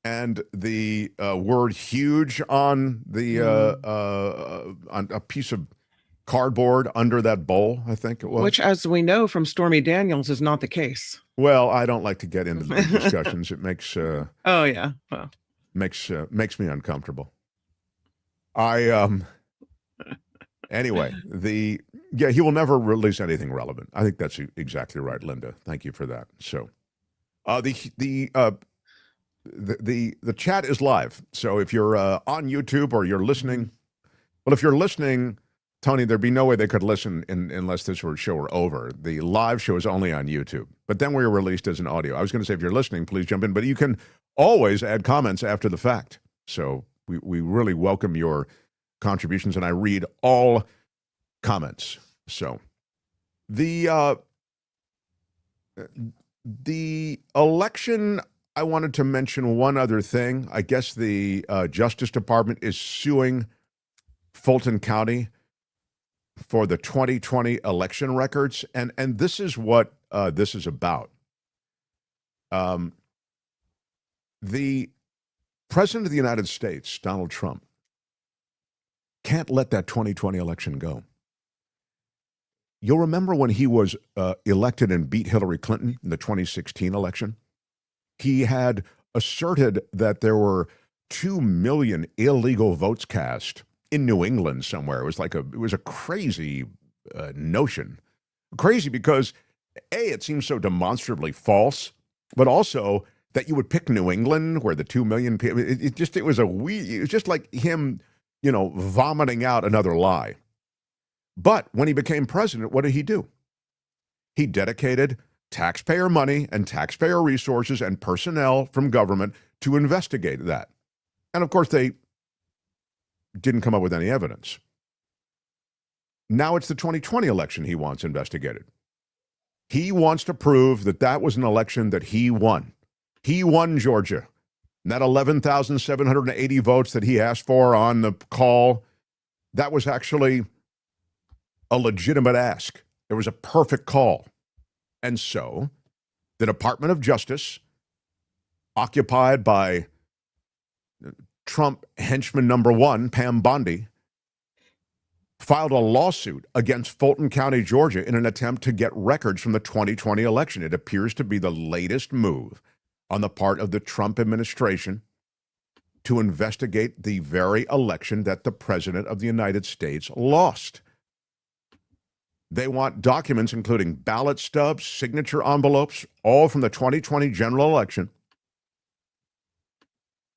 And the word huge on the on a piece of cardboard under that bowl, I think it was. Which, as we know from Stormy Daniels, is not the case. Well, I don't like to get into the discussions. It makes oh yeah, well, makes me uncomfortable. Anyway, Yeah, he will never release anything relevant. I think that's exactly right, Linda. Thank you for that. So, the chat is live. So if you're on YouTube or you're listening, well, if you're listening, Tony, there'd be no way they could listen unless this show were over. The live show is only on YouTube, but then we're released as an audio. I was going to say, if you're listening, please jump in, but you can always add comments after the fact. So we really welcome your contributions, and I read all comments. So the election, I wanted to mention one other thing. I guess the Justice Department is suing Fulton County for the 2020 election records, and this is what this is about. The President of the United States, Donald Trump, can't let that 2020 election go. You'll remember when he was elected and beat Hillary Clinton in the 2016 election? He had asserted that there were 2 million illegal votes cast in New England somewhere. It was a crazy notion. Crazy because, A, it seems so demonstrably false, but also that you would pick New England where the 2 million people, it was just like him, vomiting out another lie. But when he became president, what did he do? He dedicated taxpayer money and taxpayer resources and personnel from government to investigate that. And of course, they didn't come up with any evidence. Now it's the 2020 election he wants investigated. He wants to prove that that was an election that he won. He won Georgia. And that 11,780 votes that he asked for on the call, that was actually a legitimate ask. There was a perfect call. And so the Department of Justice, occupied by Trump henchman number one, Pam Bondi, filed a lawsuit against Fulton County, Georgia, in an attempt to get records from the 2020 election. It appears to be the latest move on the part of the Trump administration to investigate the very election that the President of the United States lost. They want documents including ballot stubs, signature envelopes, all from the 2020 general election.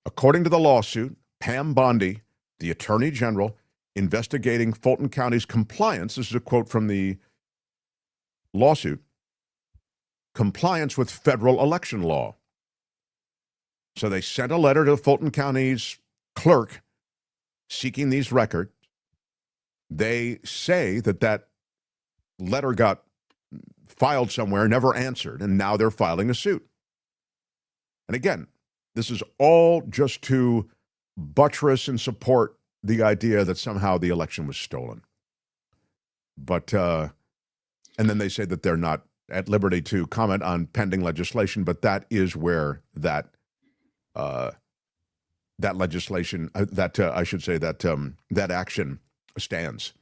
According to the lawsuit, Pam Bondi, the Attorney General, investigating Fulton County's compliance, this is a quote from the lawsuit, compliance with federal election law. So they sent a letter to Fulton County's clerk seeking these records. They say that letter got filed somewhere, never answered, and now they're filing a suit. And again, this is all just to buttress and support the idea that somehow the election was stolen. But, and then they say that they're not at liberty to comment on pending legislation, but that is where that legislation, that action stands.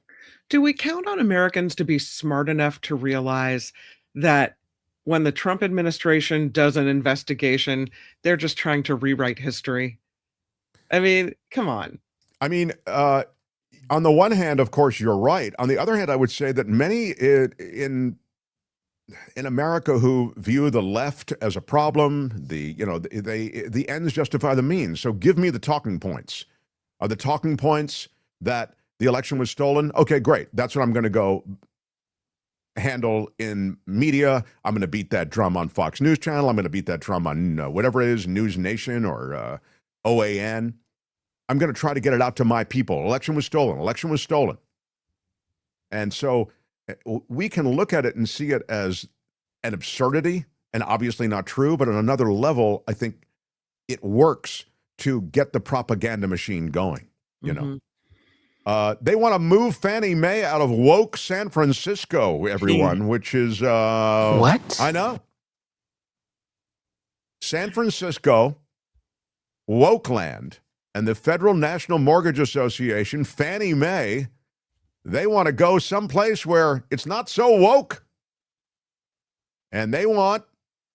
Do we count on Americans to be smart enough to realize that when the Trump administration does an investigation, they're just trying to rewrite history? I mean, come on. I mean, on the one hand, of course, you're right. On the other hand, I would say that many in America who view the left as a problem, the ends justify the means. So give me the talking points. Are the talking points that the election was stolen? Okay, great. That's what I'm going to go handle in media. I'm going to beat that drum on Fox News Channel. I'm going to beat that drum on whatever it is, News Nation or OAN. I'm going to try to get it out to my people. Election was stolen. Election was stolen. And so we can look at it and see it as an absurdity and obviously not true, but on another level, I think it works to get the propaganda machine going, you know. They want to move Fannie Mae out of woke San Francisco, everyone, which is... What? I know. San Francisco, woke land, and the Federal National Mortgage Association, Fannie Mae, they want to go someplace where it's not so woke. And they want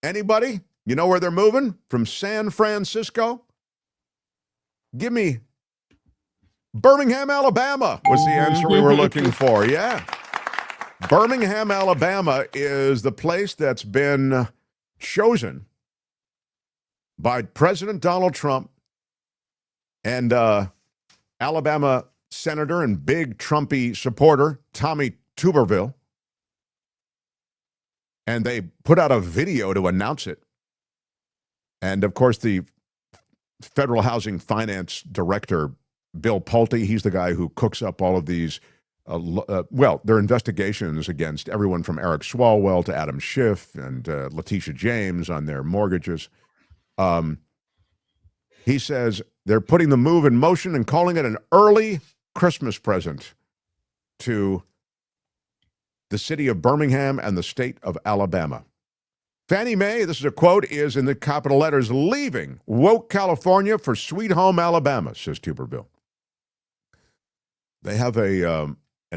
anybody, you know where they're moving? From San Francisco? Give me Birmingham, Alabama was the answer we were looking for. Yeah. Birmingham, Alabama is the place that's been chosen by President Donald Trump and Alabama Senator and big Trumpy supporter Tommy Tuberville. And they put out a video to announce it. And, of course, the Federal Housing Finance Director, Bill Pulte, he's the guy who cooks up all of these, their investigations against everyone from Eric Swalwell to Adam Schiff and Letitia James on their mortgages. He says they're putting the move in motion and calling it an early Christmas present to the city of Birmingham and the state of Alabama. Fannie Mae, this is a quote, is in the capital letters, leaving woke California for sweet home Alabama, says Tuberville. They have an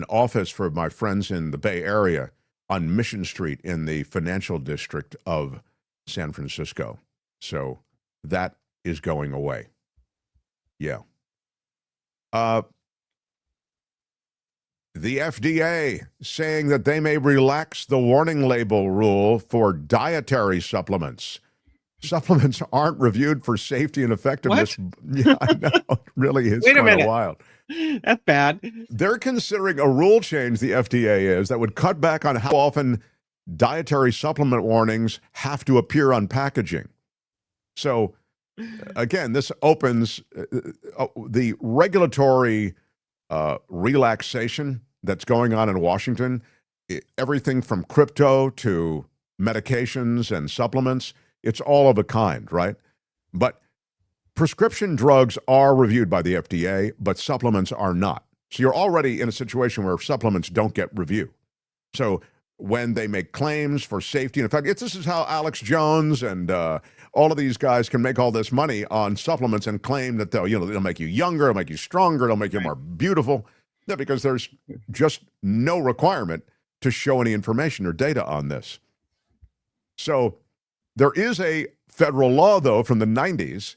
office for my friends in the Bay Area on Mission Street in the financial district of San Francisco. So that is going away. Yeah. The FDA saying that they may relax the warning label rule for dietary supplements. Supplements aren't reviewed for safety and effectiveness. What? Yeah, I know. It really is Wait a kind of minute. wild. That's bad. They're considering a rule change, the FDA is, that would cut back on how often dietary supplement warnings have to appear on packaging. So, again, this opens the regulatory relaxation that's going on in Washington. Everything from crypto to medications and supplements, it's all of a kind, right? But prescription drugs are reviewed by the FDA, but supplements are not. So you're already in a situation where supplements don't get review. So when they make claims for safety, and in fact, this is how Alex Jones and all of these guys can make all this money on supplements and claim that they'll make you younger, they'll make you stronger, they'll make you more beautiful. Yeah, because there's just no requirement to show any information or data on this. So there is a federal law, though, from the 90s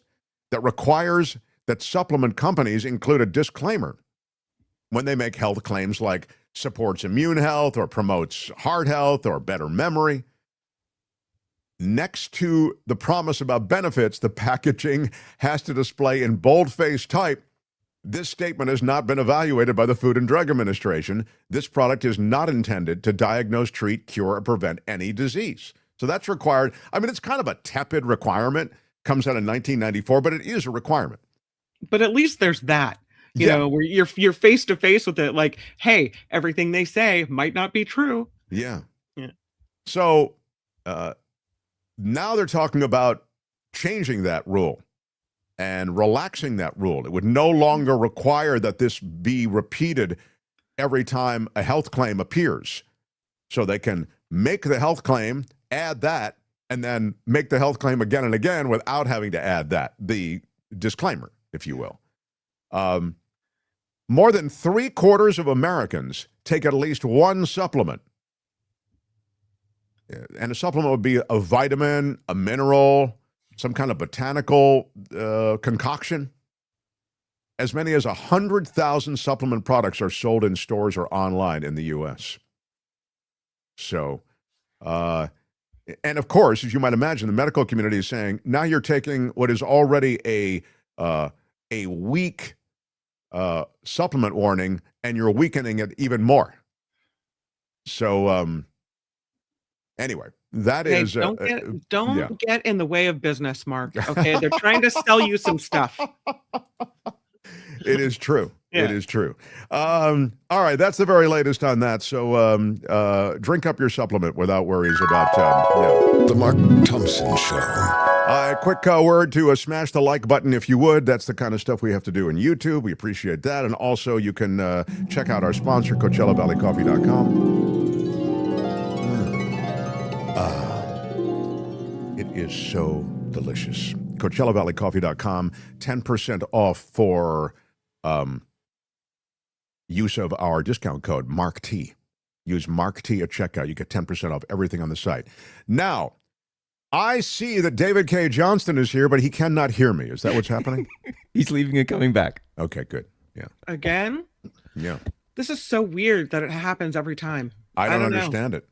that requires that supplement companies include a disclaimer when they make health claims like supports immune health or promotes heart health or better memory. Next to the promise about benefits, the packaging has to display in boldface type, this statement has not been evaluated by the Food and Drug Administration. This product is not intended to diagnose, treat, cure, or prevent any disease. So that's required. I mean, it's kind of a tepid requirement. Comes out in 1994, but it is a requirement. But at least there's that, you know, where you're face to face with it. Like, hey, everything they say might not be true. Yeah. So now they're talking about changing that rule and relaxing that rule. It would no longer require that this be repeated every time a health claim appears. So they can make the health claim, add that, and then make the health claim again and again without having to add that, the disclaimer, if you will. More than 3/4 of Americans take at least one supplement. And a supplement would be a vitamin, a mineral, some kind of botanical concoction. As many as 100,000 supplement products are sold in stores or online in the U.S. So, and of course, as you might imagine, the medical community is saying, now you're taking what is already a weak supplement warning, and you're weakening it even more. So, anyway, that is... Don't get in the way of business, Mark. Okay, they're trying to sell you some stuff. It is true. Yeah. It is true. All right, that's the very latest on that. So drink up your supplement without worries about... The Mark Thompson Show. A quick word to smash the like button if you would. That's the kind of stuff we have to do in YouTube. We appreciate that. And also you can check out our sponsor, CoachellaValleyCoffee.com. It is so delicious. CoachellaValleyCoffee.com, 10% off for use of our discount code, MarkT. Use MarkT at checkout. You get 10% off everything on the site. Now, I see that David Cay Johnston is here, but he cannot hear me. Is that what's happening? He's leaving and coming back. Okay, good. Yeah. Again? Yeah. This is so weird that it happens every time. I don't know. understand it.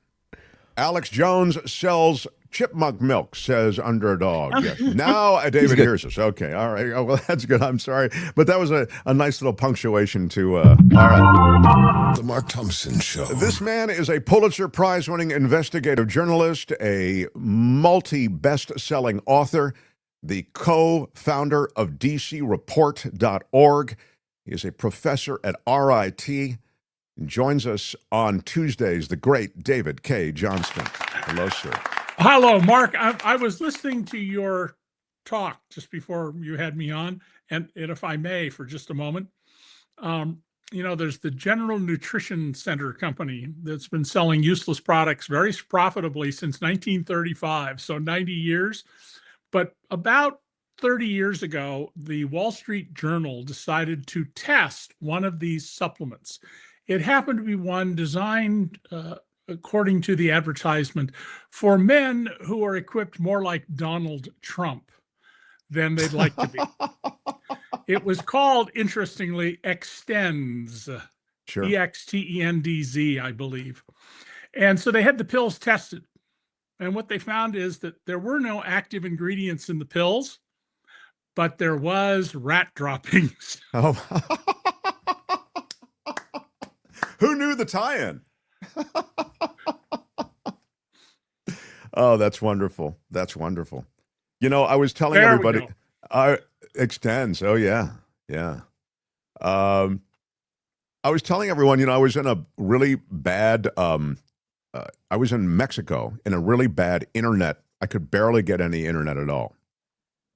Alex Jones sells chipmunk milk, says Underdog. Yes. Now David hears us. Okay, all right. Oh, well, that's good. I'm sorry. But that was a nice little punctuation to, all right. The Mark Thompson Show. This man is a Pulitzer Prize winning investigative journalist, a multi-best-selling author, the co-founder of DCReport.org. He is a professor at RIT. Joins us on Tuesdays, the great David Cay Johnston. Hello, sir. Hello, Mark. I was listening to your talk just before you had me on, and if I may, for just a moment, there's the General Nutrition Center company that's been selling useless products very profitably since 1935, so 90 years. But about 30 years ago, the Wall Street Journal decided to test one of these supplements. It happened to be one designed, according to the advertisement, for men who are equipped more like Donald Trump than they'd like to be. It was called, interestingly, Extends. Sure. EXTENDZ, I believe. And so they had the pills tested. And what they found is that there were no active ingredients in the pills, but there was rat droppings. Oh. Who knew the tie-in? Oh, that's wonderful. That's wonderful. I was telling everybody, Extends. Oh, yeah. Yeah. I was telling everyone, I was in a really bad, I was in Mexico in a really bad internet. I could barely get any internet at all.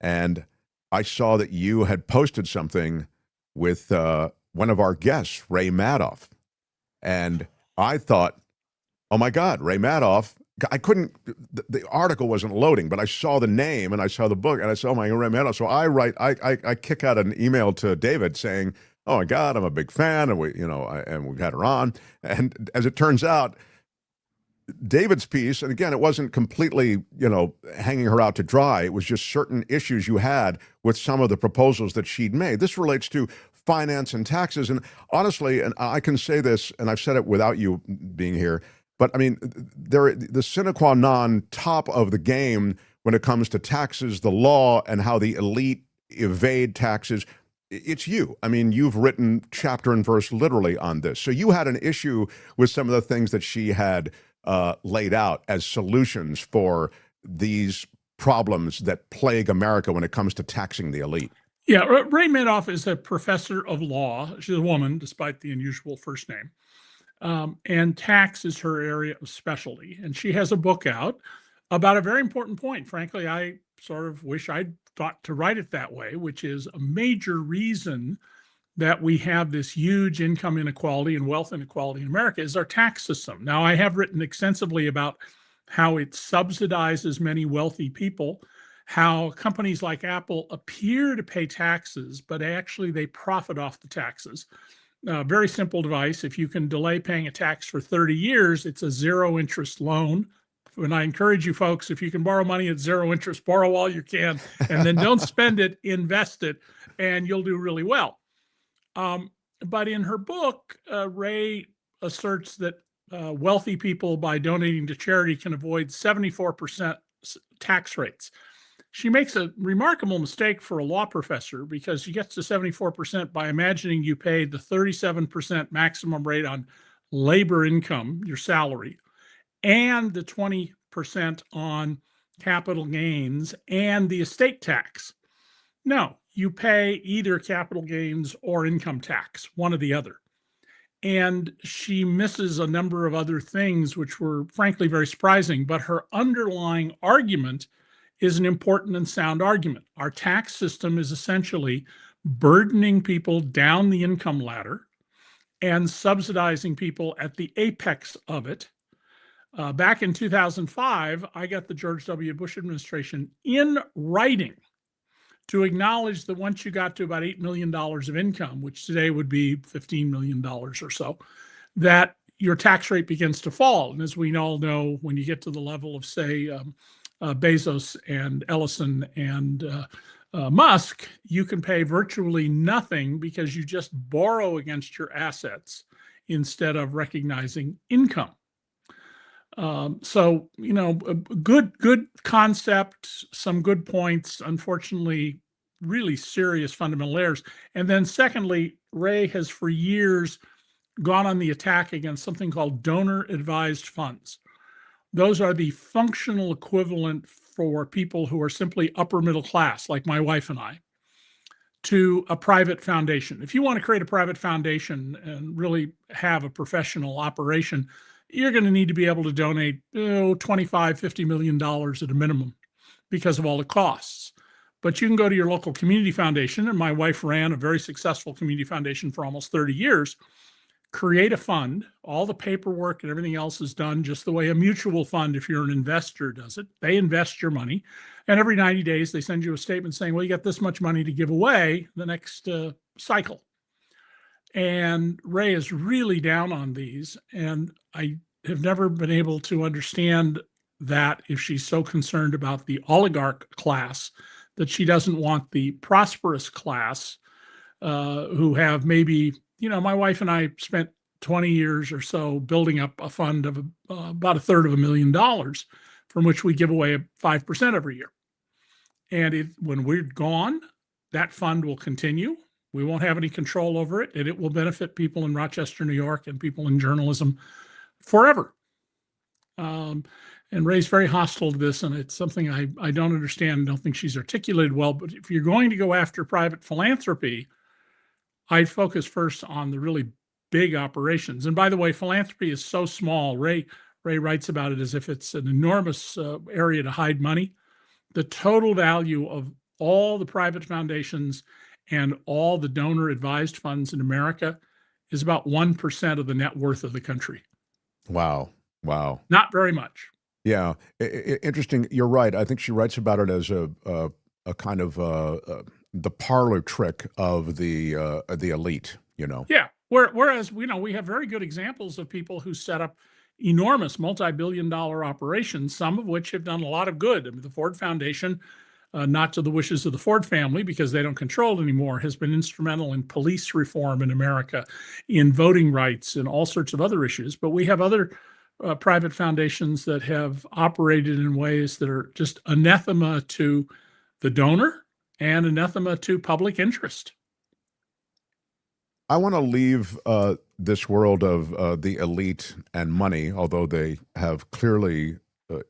And I saw that you had posted something with one of our guests, Ray Madoff. And I thought, oh my God, Ray Madoff. I couldn't, the article wasn't loading, but I saw the name and I saw the book and I said, oh my God, Ray Madoff. So I kick out an email to David saying, oh my God, I'm a big fan. And we've had her on. And as it turns out, David's piece, and again, it wasn't completely, hanging her out to dry. It was just certain issues you had with some of the proposals that she'd made. This relates to finance and taxes. And honestly, and I can say this, and I've said it without you being here, but I mean, the sine qua non top of the game when it comes to taxes, the law, and how the elite evade taxes, it's you. I mean, you've written chapter and verse literally on this. So you had an issue with some of the things that she had laid out as solutions for these problems that plague America when it comes to taxing the elite. Yeah, Ray Madoff is a professor of law. She's a woman, despite the unusual first name. And tax is her area of specialty. And she has a book out about a very important point. Frankly, I sort of wish I'd thought to write it that way, which is a major reason that we have this huge income inequality and wealth inequality in America is our tax system. Now, I have written extensively about how it subsidizes many wealthy people, how companies like Apple appear to pay taxes, but actually they profit off the taxes. Very simple device. If you can delay paying a tax for 30 years, it's a zero interest loan. And I encourage you folks, if you can borrow money at zero interest, borrow all you can, and then don't spend it, invest it, and you'll do really well. But in her book, Ray asserts that wealthy people, by donating to charity, can avoid 74% tax rates. She makes a remarkable mistake for a law professor because she gets to 74% by imagining you pay the 37% maximum rate on labor income, your salary, and the 20% on capital gains and the estate tax. No, you pay either capital gains or income tax, one or the other. And she misses a number of other things which were frankly very surprising, but her underlying argument is an important and sound argument. Our tax system is essentially burdening people down the income ladder and subsidizing people at the apex of it. Back in 2005, I got the George W. Bush administration in writing to acknowledge that once you got to about $8 million of income, which today would be $15 million or so, that your tax rate begins to fall. And as we all know, when you get to the level of, say, Bezos and Ellison and Musk, you can pay virtually nothing because you just borrow against your assets instead of recognizing income. So, you know, a good concept, some good points, unfortunately, really serious fundamental errors. And then secondly, Ray has for years gone on the attack against something called donor advised funds. Those are the functional equivalent for people who are simply upper middle class, like my wife and I, to a private foundation. If you want to create a private foundation and really have a professional operation, you're going to need to be able to donate $25, $50 million at a minimum because of all the costs. But you can go to your local community foundation, and my wife ran a very successful community foundation for almost 30 years, create a fund, all the paperwork and everything else is done just the way a mutual fund, if you're an investor, does it. They invest your money, and every 90 days they send you a statement saying, well, you got this much money to give away the next cycle. And Ray is really down on these, and I have never been able to understand that if she's so concerned about the oligarch class, that she doesn't want the prosperous class who have maybe, you know, my wife and I spent 20 years or so building up a fund of about $250,000 from which we give away 5% every year. And when we're gone, that fund will continue. We won't have any control over it, and it will benefit people in Rochester, New York, and people in journalism forever. And Ray's very hostile to this, and it's something I don't understand. Don't think she's articulated well. But if you're going to go after private philanthropy, I'd focus first on the really big operations. And by the way, philanthropy is so small. Ray writes about it as if it's an enormous area to hide money. The total value of all the private foundations and all the donor advised funds in America is about 1% of the net worth of the country. Wow. Not very much. Yeah. Interesting. You're right. I think she writes about it as a kind of the parlor trick of the elite, you know? Yeah. Whereas, you know, we have very good examples of people who set up enormous multi-billion-dollar operations, some of which have done a lot of good. I mean, the Ford Foundation, not to the wishes of the Ford family because they don't control it anymore, has been instrumental in police reform in America, in voting rights, and all sorts of other issues. But we have other private foundations that have operated in ways that are just anathema to the donor and anathema to public interest. I want to leave this world of the elite and money, although they have clearly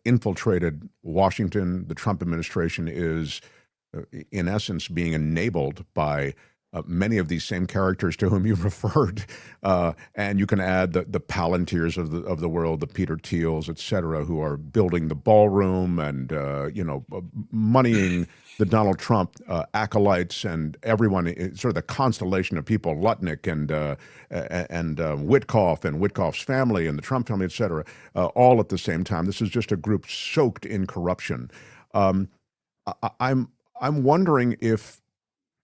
infiltrated Washington. The Trump administration is, in essence, being enabled by many of these same characters to whom you referred, and you can add the Palantirs of the world, the Peter Thiels, et cetera, who are building the ballroom and moneying the Donald Trump acolytes and everyone, sort of the constellation of people, Lutnick and Witkoff and Witkoff's family and the Trump family, et cetera, all at the same time. This is just a group soaked in corruption. I'm wondering if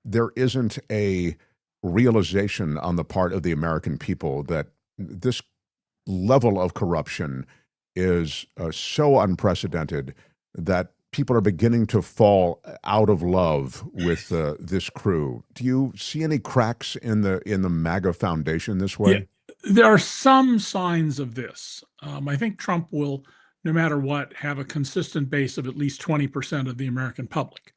there isn't a realization on the part of the American people that this level of corruption is so unprecedented that people are beginning to fall out of love with this crew. Do you see any cracks in the MAGA foundation this way? Yeah, there are some signs of this. I think Trump will, no matter what, have a consistent base of at least 20% of the American public.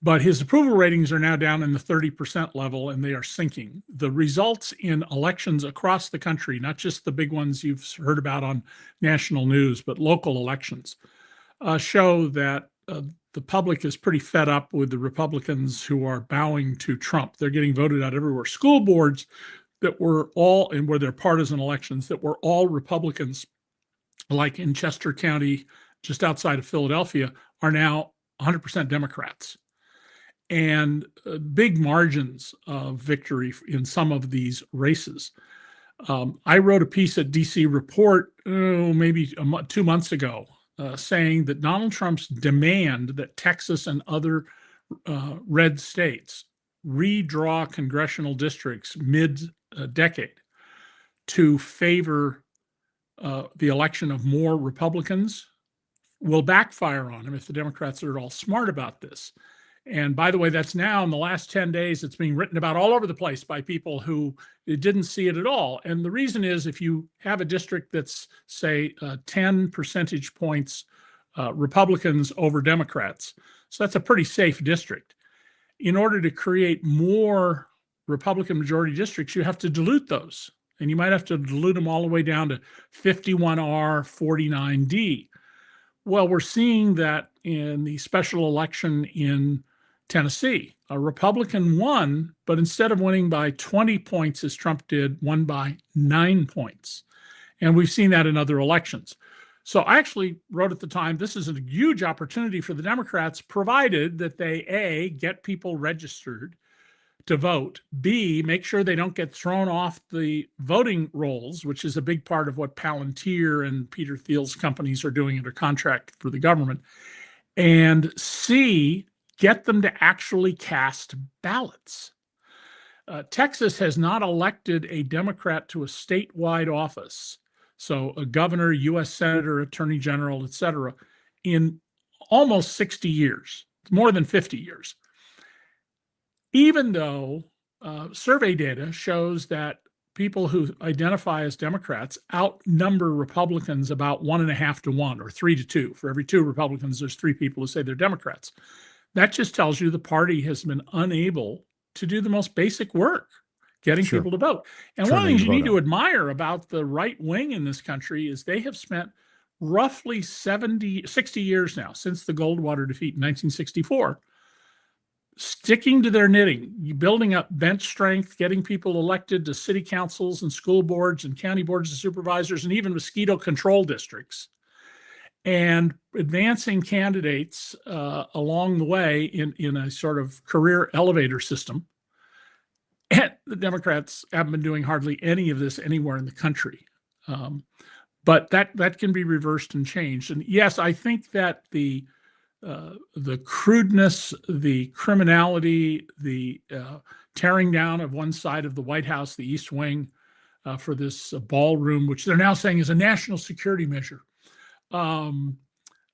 But his approval ratings are now down in the 30% level, and they are sinking. The results in elections across the country, not just the big ones you've heard about on national news, but local elections, show that the public is pretty fed up with the Republicans who are bowing to Trump. They're getting voted out everywhere. School boards that were all, and where they're partisan elections, that were all Republicans, like in Chester County, just outside of Philadelphia, are now 100% Democrats. And big margins of victory in some of these races. I wrote a piece at DC Report, maybe 2 months ago, saying that Donald Trump's demand that Texas and other red states redraw congressional districts mid-decade to favor the election of more Republicans will backfire on him if the Democrats are at all smart about this. And by the way, that's now in the last 10 days, it's being written about all over the place by people who didn't see it at all. And the reason is if you have a district that's, say, 10 percentage points Republicans over Democrats, so that's a pretty safe district. In order to create more Republican majority districts, you have to dilute those. And you might have to dilute them all the way down to 51R, 49D. Well, we're seeing that in the special election in Tennessee. A Republican won, but instead of winning by 20 points as Trump did, won by 9 points. And we've seen that in other elections. So I actually wrote at the time, this is a huge opportunity for the Democrats, provided that they, A, get people registered to vote, B, make sure they don't get thrown off the voting rolls, which is a big part of what Palantir and Peter Thiel's companies are doing under contract for the government, and C, get them to actually cast ballots. Texas has not elected a Democrat to a statewide office, so a governor, U.S. senator, attorney general, et cetera, in almost 60 years, more than 50 years. Even though survey data shows that people who identify as Democrats outnumber Republicans about 1.5 to 1 or 3 to 2. For every 2 Republicans, there's 3 people who say they're Democrats. That just tells you the party has been unable to do the most basic work, getting people to vote. And one of the things you need to admire about the right wing in this country is they have spent roughly 60 years now, since the Goldwater defeat in 1964, sticking to their knitting, building up bench strength, getting people elected to city councils and school boards and county boards of supervisors and even mosquito control districts, and advancing candidates along the way in a sort of career elevator system. And the Democrats haven't been doing hardly any of this anywhere in the country. But that can be reversed and changed. And yes, I think that the crudeness, the criminality, the tearing down of one side of the White House, the East Wing, for this ballroom, which they're now saying is a national security measure. All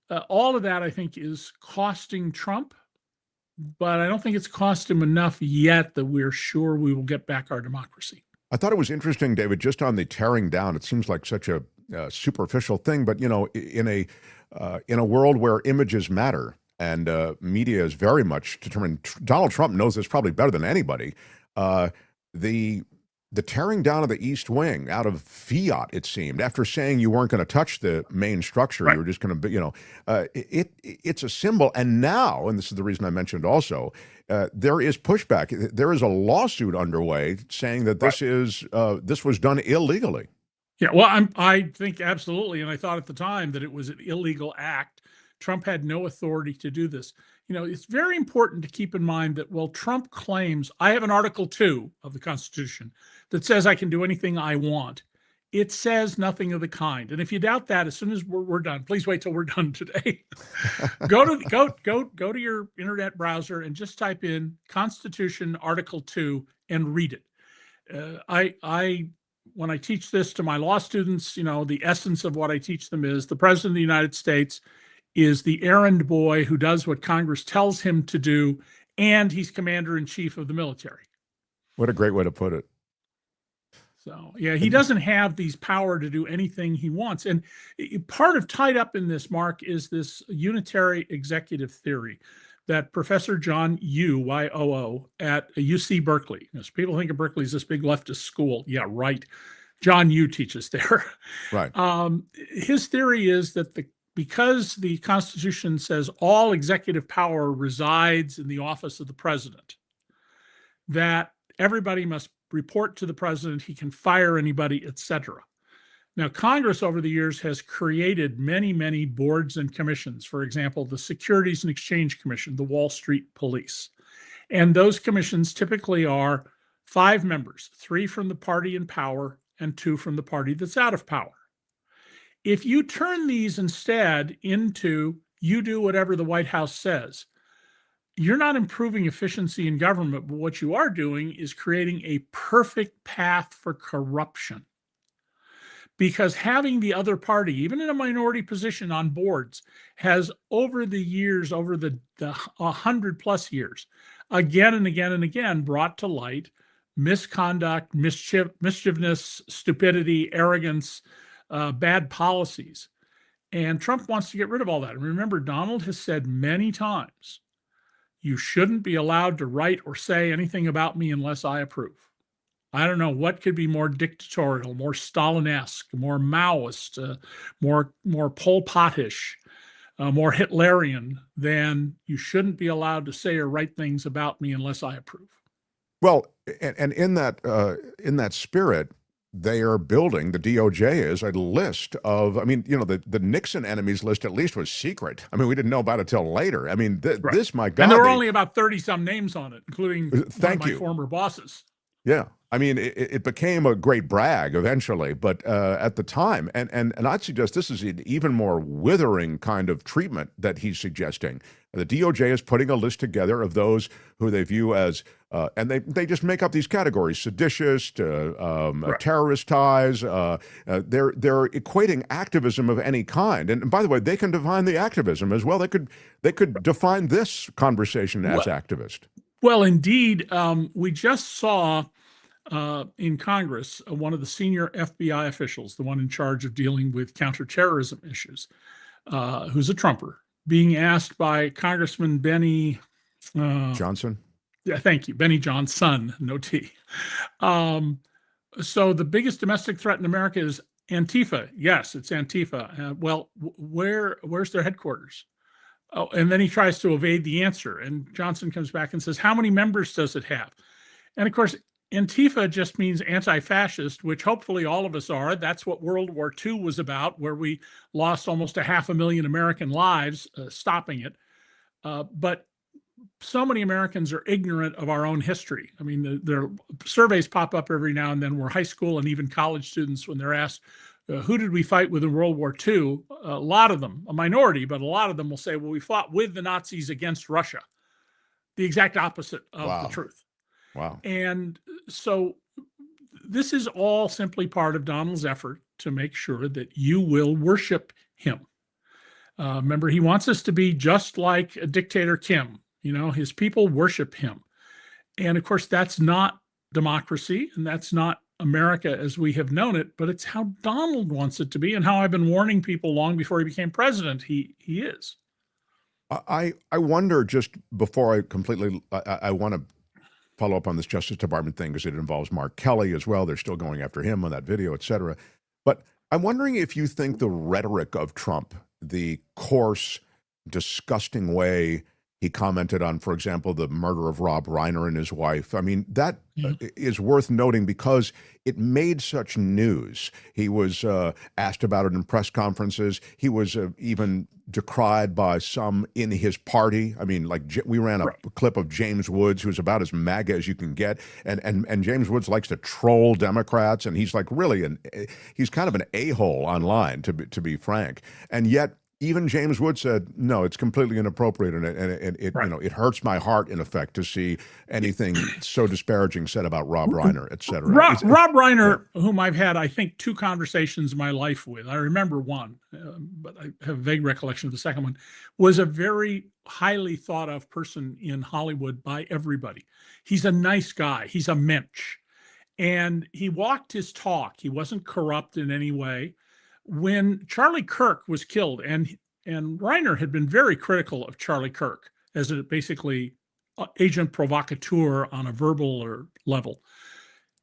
of that, I think, is costing Trump, but I don't think it's cost him enough yet that we're sure we will get back our democracy. I thought it was interesting, David, just on the tearing down. It seems like such a superficial thing, but in a world where images matter and media is very much determined, Donald Trump knows this probably better than anybody. The tearing down of the East Wing out of fiat, it seemed, after saying you weren't going to touch the main structure, you were just going to, it's a symbol. And now, and this is the reason I mentioned also, there is pushback. There is a lawsuit underway saying that this was done illegally. Yeah, well, I think absolutely. And I thought at the time that it was an illegal act. Trump had no authority to do this. It's very important to keep in mind that while Trump claims, I have an Article 2 of the Constitution that says I can do anything I want, it says nothing of the kind. And if you doubt that, as soon as we're done, please wait till we're done today. Go to your internet browser and just type in Constitution Article 2 and read it. When I teach this to my law students, the essence of what I teach them is the President of the United States is the errand boy who does what Congress tells him to do, and he's commander-in-chief of the military. What a great way to put it. So, yeah, he doesn't have these power to do anything he wants. And part of tied up in this, Mark, is this unitary executive theory that Professor John Yoo, Y-O-O, at UC Berkeley. So people think of Berkeley as this big leftist school. Yeah, right. John Yoo teaches there. Right. His theory is that because the Constitution says all executive power resides in the office of the president, that everybody must report to the president, he can fire anybody, etc. Now, Congress over the years has created many, many boards and commissions. For example, the Securities and Exchange Commission, the Wall Street Police. And those commissions typically are 5 members, 3 from the party in power and 2 from the party that's out of power. If you turn these instead into you do whatever the White House says, you're not improving efficiency in government, but what you are doing is creating a perfect path for corruption. because having the other party, even in a minority position on boards, has over the years, over the 100+ years, again and again and again, brought to light misconduct, mischievousness, stupidity, arrogance, bad policies. And Trump wants to get rid of all that. And remember, Donald has said many times, you shouldn't be allowed to write or say anything about me unless I approve. I don't know what could be more dictatorial, more Stalin-esque, more Maoist, more Pol Pot-ish, more Hitlerian than you shouldn't be allowed to say or write things about me unless I approve. Well, and in that spirit, they are building, the DOJ is, a list of, I mean, you know, the Nixon enemies list at least was secret. I mean, we didn't know about it till later. I mean, this, my God. And there were only about 30-some names on it, including one of my former bosses. Yeah. I mean, it became a great brag eventually, but at the time, and I'd suggest this is an even more withering kind of treatment that he's suggesting. The DOJ is putting a list together of those who they view as, and they just make up these categories: seditious, terrorist ties. They're equating activism of any kind. And by the way, they can define the activism as well. They could define this conversation as activist. Well, indeed, we just saw in Congress, one of the senior FBI officials, the one in charge of dealing with counterterrorism issues, who's a Trumper, being asked by Congressman Benny Johnson. Yeah, thank you, Benny Johnson, no T. So the biggest domestic threat in America is Antifa. Yes, it's Antifa. Well, where's their headquarters? Oh, and then he tries to evade the answer, and Johnson comes back and says, "How many members does it have?" And of course, Antifa just means anti-fascist, which hopefully all of us are. That's what World War II was about, where we lost almost 500,000 American lives stopping it. But so many Americans are ignorant of our own history. I mean, there surveys pop up every now and then where high school and even college students, when they're asked, who did we fight with in World War II? A lot of them, a minority, but a lot of them will say, well, we fought with the Nazis against Russia. The exact opposite of the truth. Wow. And so this is all simply part of Donald's effort to make sure that you will worship him. Remember, he wants us to be just like a dictator Kim. You know, his people worship him. And of course, that's not democracy, and that's not America as we have known it, but it's how Donald wants it to be, and how I've been warning people long before he became president he is. I wonder, just before I completely, I want to follow up on this Justice Department thing because it involves Mark Kelly as well. They're still going after him on that video, et cetera. But I'm wondering if you think the rhetoric of Trump, the coarse, disgusting way he commented on, for example, the murder of Rob Reiner and his wife. I mean, that is worth noting because it made such news. He was asked about it in press conferences. He was even decried by some in his party. I mean, like we ran a clip of James Woods, who's about as MAGA as you can get. And James Woods likes to troll Democrats. And he's like really he's kind of an a-hole online, to be frank. And yet, even James Woods said, no, it's completely inappropriate, and it you know, it hurts my heart, in effect, to see anything so disparaging said about Rob Reiner, et cetera. Rob Reiner, whom I've had, I think, 2 conversations in my life with, I remember one, but I have a vague recollection of the second one, was a very highly thought of person in Hollywood by everybody. He's a nice guy. He's a mensch. And he walked his talk. He wasn't corrupt in any way. When Charlie Kirk was killed, and Reiner had been very critical of Charlie Kirk as a basically agent provocateur on a verbal level,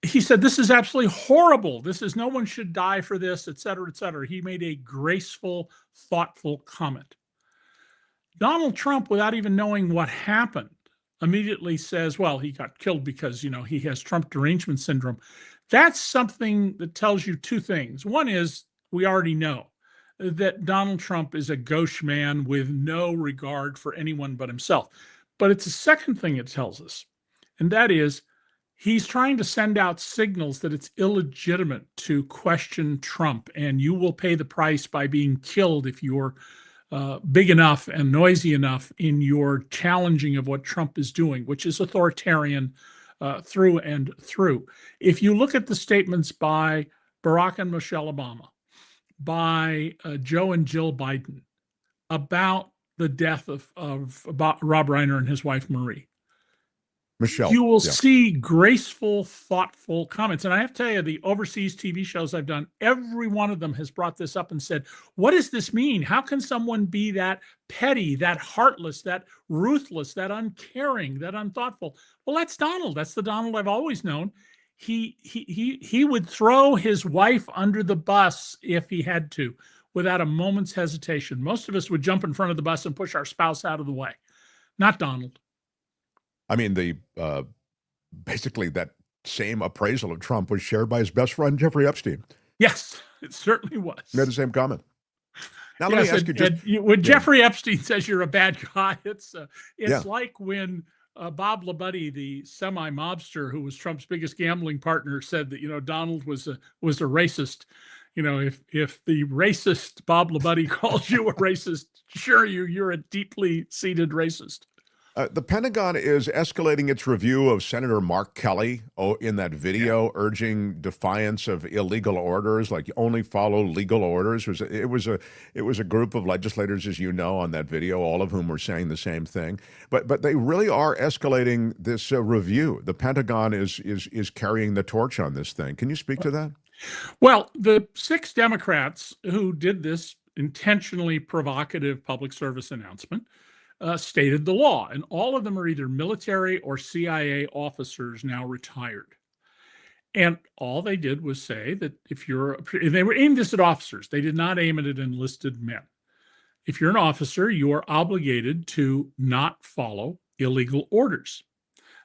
he said, this is absolutely horrible. No one should die for this, et cetera, et cetera. He made a graceful, thoughtful comment. Donald Trump, without even knowing what happened, immediately says, well, he got killed because, you know, he has Trump Derangement Syndrome. That's something that tells you 2 things. One is, we already know that Donald Trump is a gauche man with no regard for anyone but himself. But it's a second thing it tells us, and that is he's trying to send out signals that it's illegitimate to question Trump, and you will pay the price by being killed if you're big enough and noisy enough in your challenging of what Trump is doing, which is authoritarian through and through. If you look at the statements by Barack and Michelle Obama, by Joe and Jill Biden about the death of Rob Reiner and his wife, Marie. Michelle. You will see graceful, thoughtful comments. And I have to tell you, the overseas TV shows I've done, every one of them has brought this up and said, what does this mean? How can someone be that petty, that heartless, that ruthless, that uncaring, that unthoughtful? Well, that's Donald. That's the Donald I've always known. He would throw his wife under the bus if he had to, without a moment's hesitation. Most of us would jump in front of the bus and push our spouse out of the way. Not Donald. I mean, basically that same appraisal of Trump was shared by his best friend, Jeffrey Epstein. Yes, it certainly was. He made the same comment. Now, let me ask you when Jeffrey Epstein says you're a bad guy, it's like when Bob Labuddy, the semi-mobster who was Trump's biggest gambling partner, said that, Donald was a racist. If the racist Bob Labuddy calls you a racist, sure, you're a deeply seated racist. The Pentagon is escalating its review of Senator Mark Kelly in that video, urging defiance of illegal orders, like only follow legal orders. It was a group of legislators, as you know, on that video, all of whom were saying the same thing. But they really are escalating this review. The Pentagon is carrying the torch on this thing. Can you speak to that? Well, the 6 Democrats who did this intentionally provocative public service announcement stated the law, and all of them are either military or CIA officers now retired. And all they did was say that they were aimed this at officers. They did not aim it at enlisted men. If you're an officer, you are obligated to not follow illegal orders.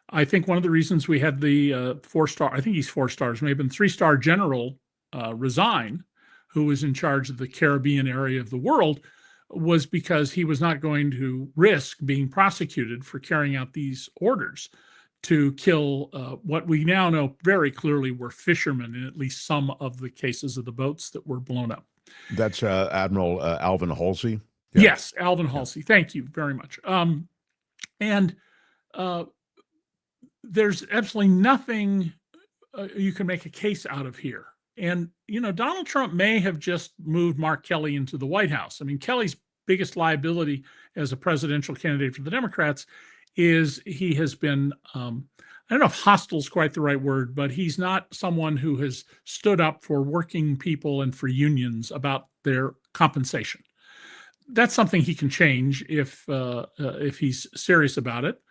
I think one of the reasons we had the 4-star, I think he's 4 stars, may have been 3-star general resign, who was in charge of the Caribbean area of the world, was because he was not going to risk being prosecuted for carrying out these orders to kill what we now know very clearly were fishermen in at least some of the cases of the boats that were blown up. That's Admiral Alvin Halsey? Yeah. Yes, Alvin Halsey. Thank you very much. There's absolutely nothing you can make a case out of here. And, Donald Trump may have just moved Mark Kelly into the White House. I mean, Kelly's biggest liability as a presidential candidate for the Democrats is he has been, I don't know if hostile is quite the right word, but he's not someone who has stood up for working people and for unions about their compensation. That's something he can change if he's serious about it.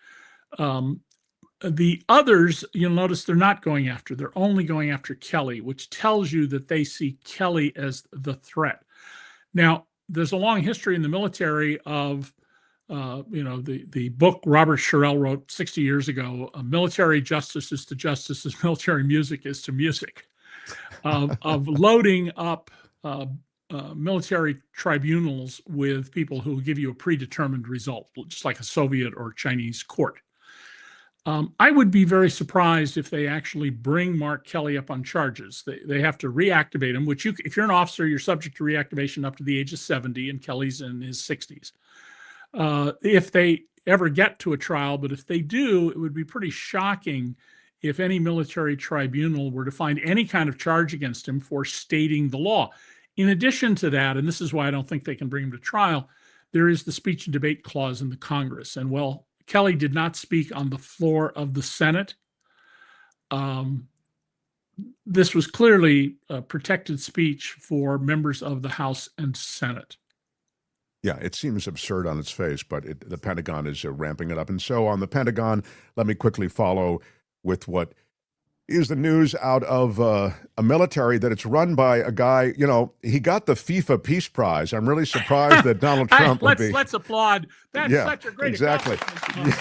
The others, you'll notice they're not going after. They're only going after Kelly, which tells you that they see Kelly as the threat. Now, there's a long history in the military of, the book Robert Sherrill wrote 60 years ago, military justice is to justice as military music is to music, of loading up military tribunals with people who will give you a predetermined result, just like a Soviet or Chinese court. I would be very surprised if they actually bring Mark Kelly up on charges. They have to reactivate him, which if you're an officer, you're subject to reactivation up to the age of 70, and Kelly's in his 60s. If they ever get to a trial, but if they do, it would be pretty shocking if any military tribunal were to find any kind of charge against him for stating the law. In addition to that, and this is why I don't think they can bring him to trial, there is the speech and debate clause in the Congress. And Kelly did not speak on the floor of the Senate. This was clearly a protected speech for members of the House and Senate. Yeah, it seems absurd on its face, but the Pentagon is ramping it up. And so on the Pentagon, let me quickly follow with what is the news out of a military that it's run by a guy, he got the FIFA Peace Prize. I'm really surprised that Donald Trump let's applaud. That's such a great accomplishment.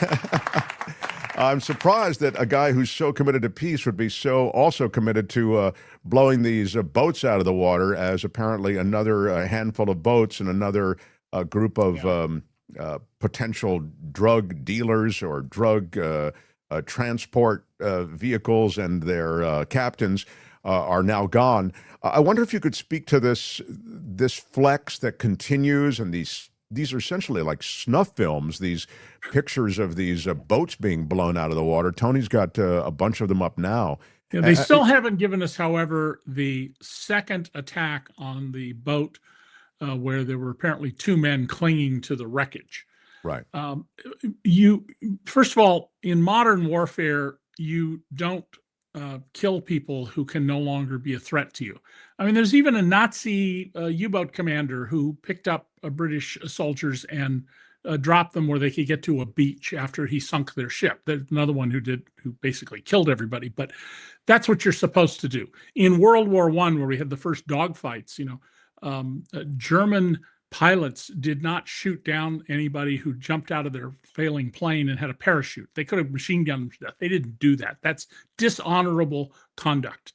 I'm surprised that a guy who's so committed to peace would be so also committed to blowing these boats out of the water, as apparently another handful of boats and another group of potential drug dealers or drug transport vehicles and their captains are now gone. I wonder if you could speak to this flex that continues, and these are essentially like snuff films, these pictures of these boats being blown out of the water. Tony's got a bunch of them up now. Yeah, they still haven't given us, however, the second attack on the boat where there were apparently two men clinging to the wreckage. Right. First of all, in modern warfare, you don't kill people who can no longer be a threat to you. I mean, there's even a Nazi U-boat commander who picked up British soldiers and dropped them where they could get to a beach after he sunk their ship. There's another one who basically killed everybody, but that's what you're supposed to do. In World War I, where we had the first dogfights, German pilots did not shoot down anybody who jumped out of their failing plane and had a parachute. They could have machine gunned them to death. They didn't do that. That's dishonorable conduct.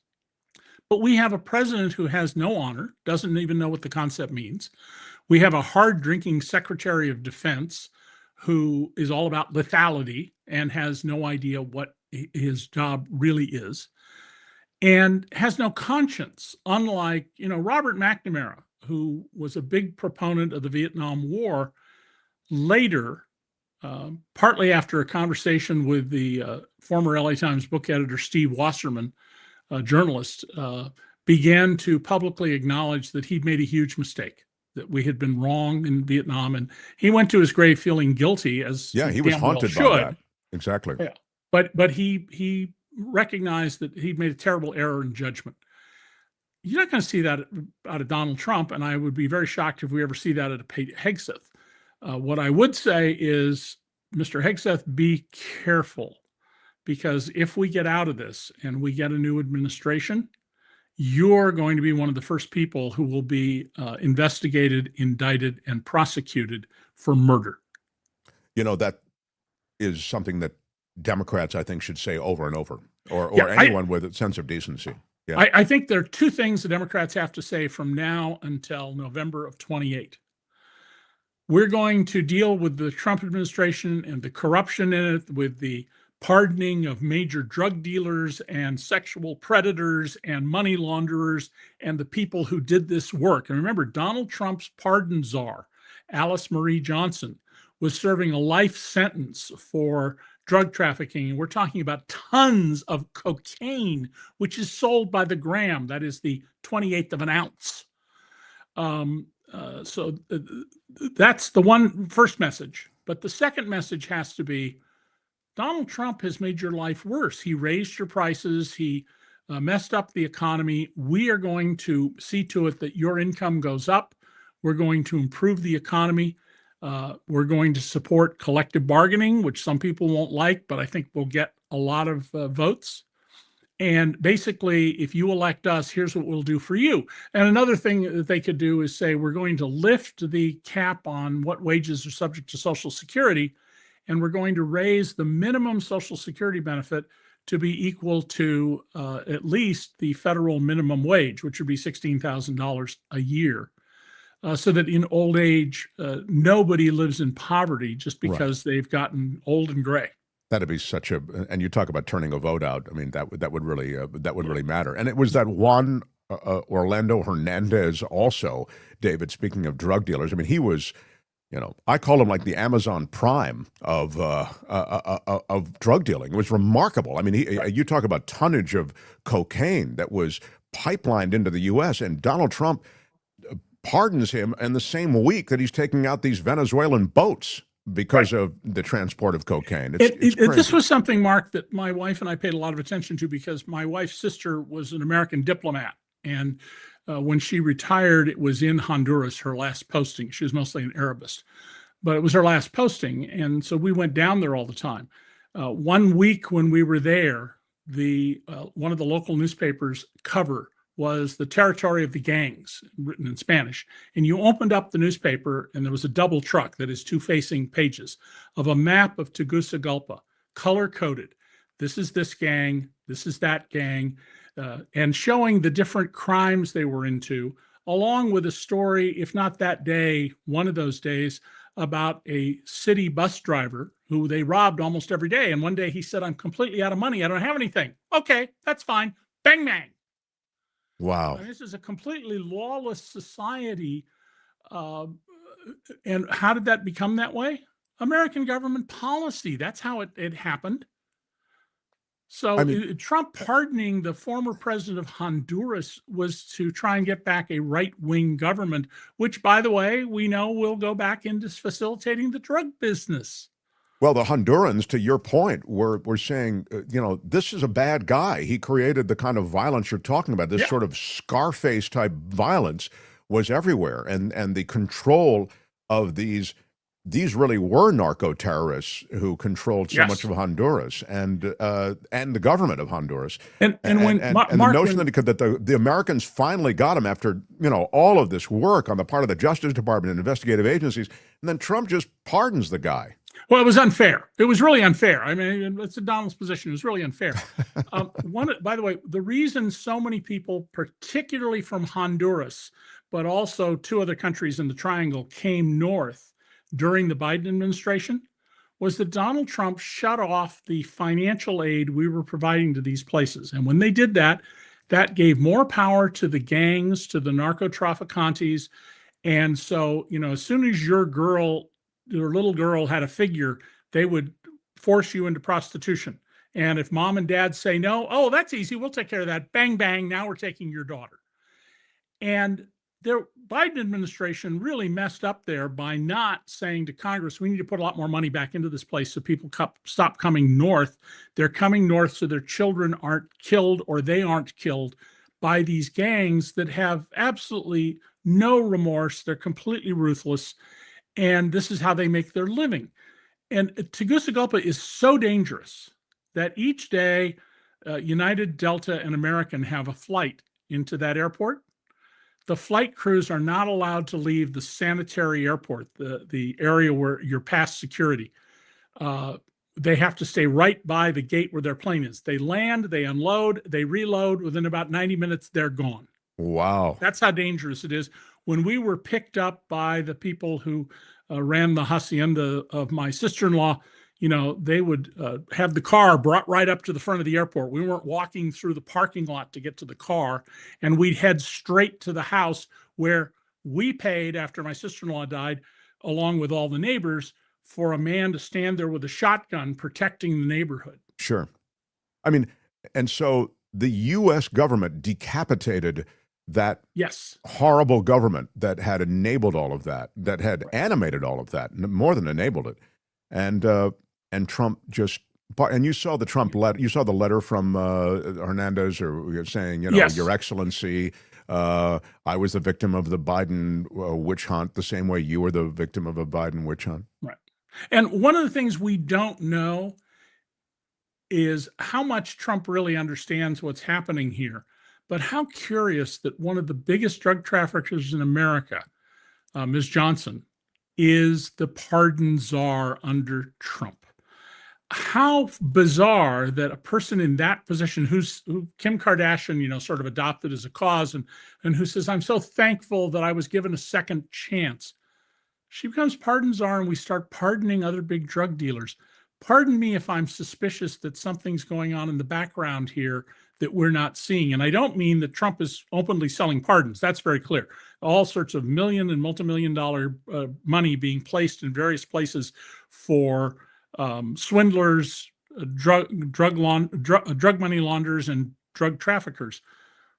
But we have a president who has no honor, doesn't even know what the concept means. We have a hard-drinking Secretary of Defense who is all about lethality and has no idea what his job really is, and has no conscience, unlike, Robert McNamara, who was a big proponent of the Vietnam War. Later, partly after a conversation with the former LA Times book editor Steve Wasserman, a journalist, began to publicly acknowledge that he'd made a huge mistake, that we had been wrong in Vietnam. And he went to his grave feeling guilty, as he was haunted by that. Exactly. Yeah. But he recognized that he'd made a terrible error in judgment. You're not going to see that out of Donald Trump, and I would be very shocked if we ever see that out of Pete Hegseth. What I would say is, Mr. Hegseth, be careful, because if we get out of this and we get a new administration, you're going to be one of the first people who will be investigated, indicted, and prosecuted for murder. That is something that Democrats, I think, should say over and over, or anyone with a sense of decency. Yeah. I think there are two things the Democrats have to say from now until November of 28. We're going to deal with the Trump administration and the corruption in it, with the pardoning of major drug dealers and sexual predators and money launderers and the people who did this work. And remember, Donald Trump's pardon czar, Alice Marie Johnson, was serving a life sentence for drug trafficking. We're talking about tons of cocaine, which is sold by the gram. That is the 28th of an ounce. So that's the first message. But the second message has to be, Donald Trump has made your life worse. He raised your prices. He messed up the economy. We are going to see to it that your income goes up. We're going to improve the economy. We're going to support collective bargaining, which some people won't like, but I think we'll get a lot of votes. And basically, if you elect us, here's what we'll do for you. And another thing that they could do is say, we're going to lift the cap on what wages are subject to Social Security, and we're going to raise the minimum Social Security benefit to be equal to at least the federal minimum wage, which would be $16,000 a year. So that in old age, nobody lives in poverty just because they've gotten old and gray. That'd be such a, and you talk about turning a vote out. I mean, that would really matter. And it was that Juan Orlando Hernandez also, David, speaking of drug dealers. I mean, he was, I call him like the Amazon Prime of drug dealing. It was remarkable. I mean, you talk about tonnage of cocaine that was pipelined into the U.S. and Donald Trump pardons him in the same week that he's taking out these Venezuelan boats because of the transport of cocaine. It's this was something, Mark, that my wife and I paid a lot of attention to, because my wife's sister was an American diplomat. And when she retired, it was in Honduras, her last posting. She was mostly an Arabist, but it was her last posting. And so we went down there all the time. 1 week when we were there, one of the local newspapers cover was "The Territory of the Gangs," written in Spanish. And you opened up the newspaper and there was a double truck, that is 2 facing pages, of a map of Tegucigalpa, color-coded. This is this gang, this is that gang, and showing the different crimes they were into, along with a story, if not that day, one of those days, about a city bus driver who they robbed almost every day. And one day he said, "I'm completely out of money. I don't have anything." Okay, that's fine. Bang, bang. Wow. And this is a completely lawless society. And how did that become that way? American government policy. That's how it happened. So Trump pardoning the former president of Honduras was to try and get back a right-wing government, which, by the way, we know will go back into facilitating the drug business. Well, the Hondurans, to your point, were saying, this is a bad guy. He created the kind of violence you're talking about. This sort of Scarface type violence was everywhere, and the control of these really were narco-terrorists who controlled so much of Honduras and the government of Honduras. And the notion that the Americans finally got him after all of this work on the part of the Justice Department and investigative agencies, and then Trump just pardons the guy. Well, it was unfair. It was really unfair. I mean, it's Donald's position. It was really unfair. By the way, the reason so many people, particularly from Honduras, but also two other countries in the Triangle, came north during the Biden administration was that Donald Trump shut off the financial aid we were providing to these places. And when they did that, that gave more power to the gangs, to the narco-trafficantes. And so, as soon as your little girl had a figure, they would force you into prostitution. And if mom and dad say no, oh, that's easy, we'll take care of that. Bang, bang, now we're taking your daughter. And the Biden administration really messed up there by not saying to Congress, we need to put a lot more money back into this place so people stop coming north. They're coming north so their children aren't killed or they aren't killed by these gangs that have absolutely no remorse. They're completely ruthless. And this is how they make their living. And Tegucigalpa is so dangerous that each day United, Delta, and American have a flight into that airport. The flight crews are not allowed to leave the sanitary airport, the area where you're past security. They have to stay right by the gate where their plane is. They land, they unload, they reload. Within about 90 minutes, they're gone. Wow. That's how dangerous it is. When we were picked up by the people who ran the hacienda of my sister-in-law, they would have the car brought right up to the front of the airport. We weren't walking through the parking lot to get to the car, and we'd head straight to the house where we paid after my sister-in-law died, along with all the neighbors, for a man to stand there with a shotgun protecting the neighborhood. Sure. I mean, and so the U.S. government decapitated that horrible government that had enabled all of that, that had animated all of that, more than enabled it. And Trump just, and you saw the Trump letter, you saw the letter from Hernandez or saying, Your Excellency, I was the victim of the Biden witch hunt the same way you were the victim of a Biden witch hunt. Right. And one of the things we don't know is how much Trump really understands what's happening here, but how curious that one of the biggest drug traffickers in America, Ms. Johnson, is the pardon czar under Trump. How bizarre that a person in that position, who Kim Kardashian, sort of adopted as a cause, and who says, I'm so thankful that I was given a second chance. She becomes pardon czar, and we start pardoning other big drug dealers. Pardon me if I'm suspicious that something's going on in the background here that we're not seeing. And I don't mean that Trump is openly selling pardons. That's very clear. All sorts of million and multi-million dollar money being placed in various places for swindlers, drug money launderers, and drug traffickers.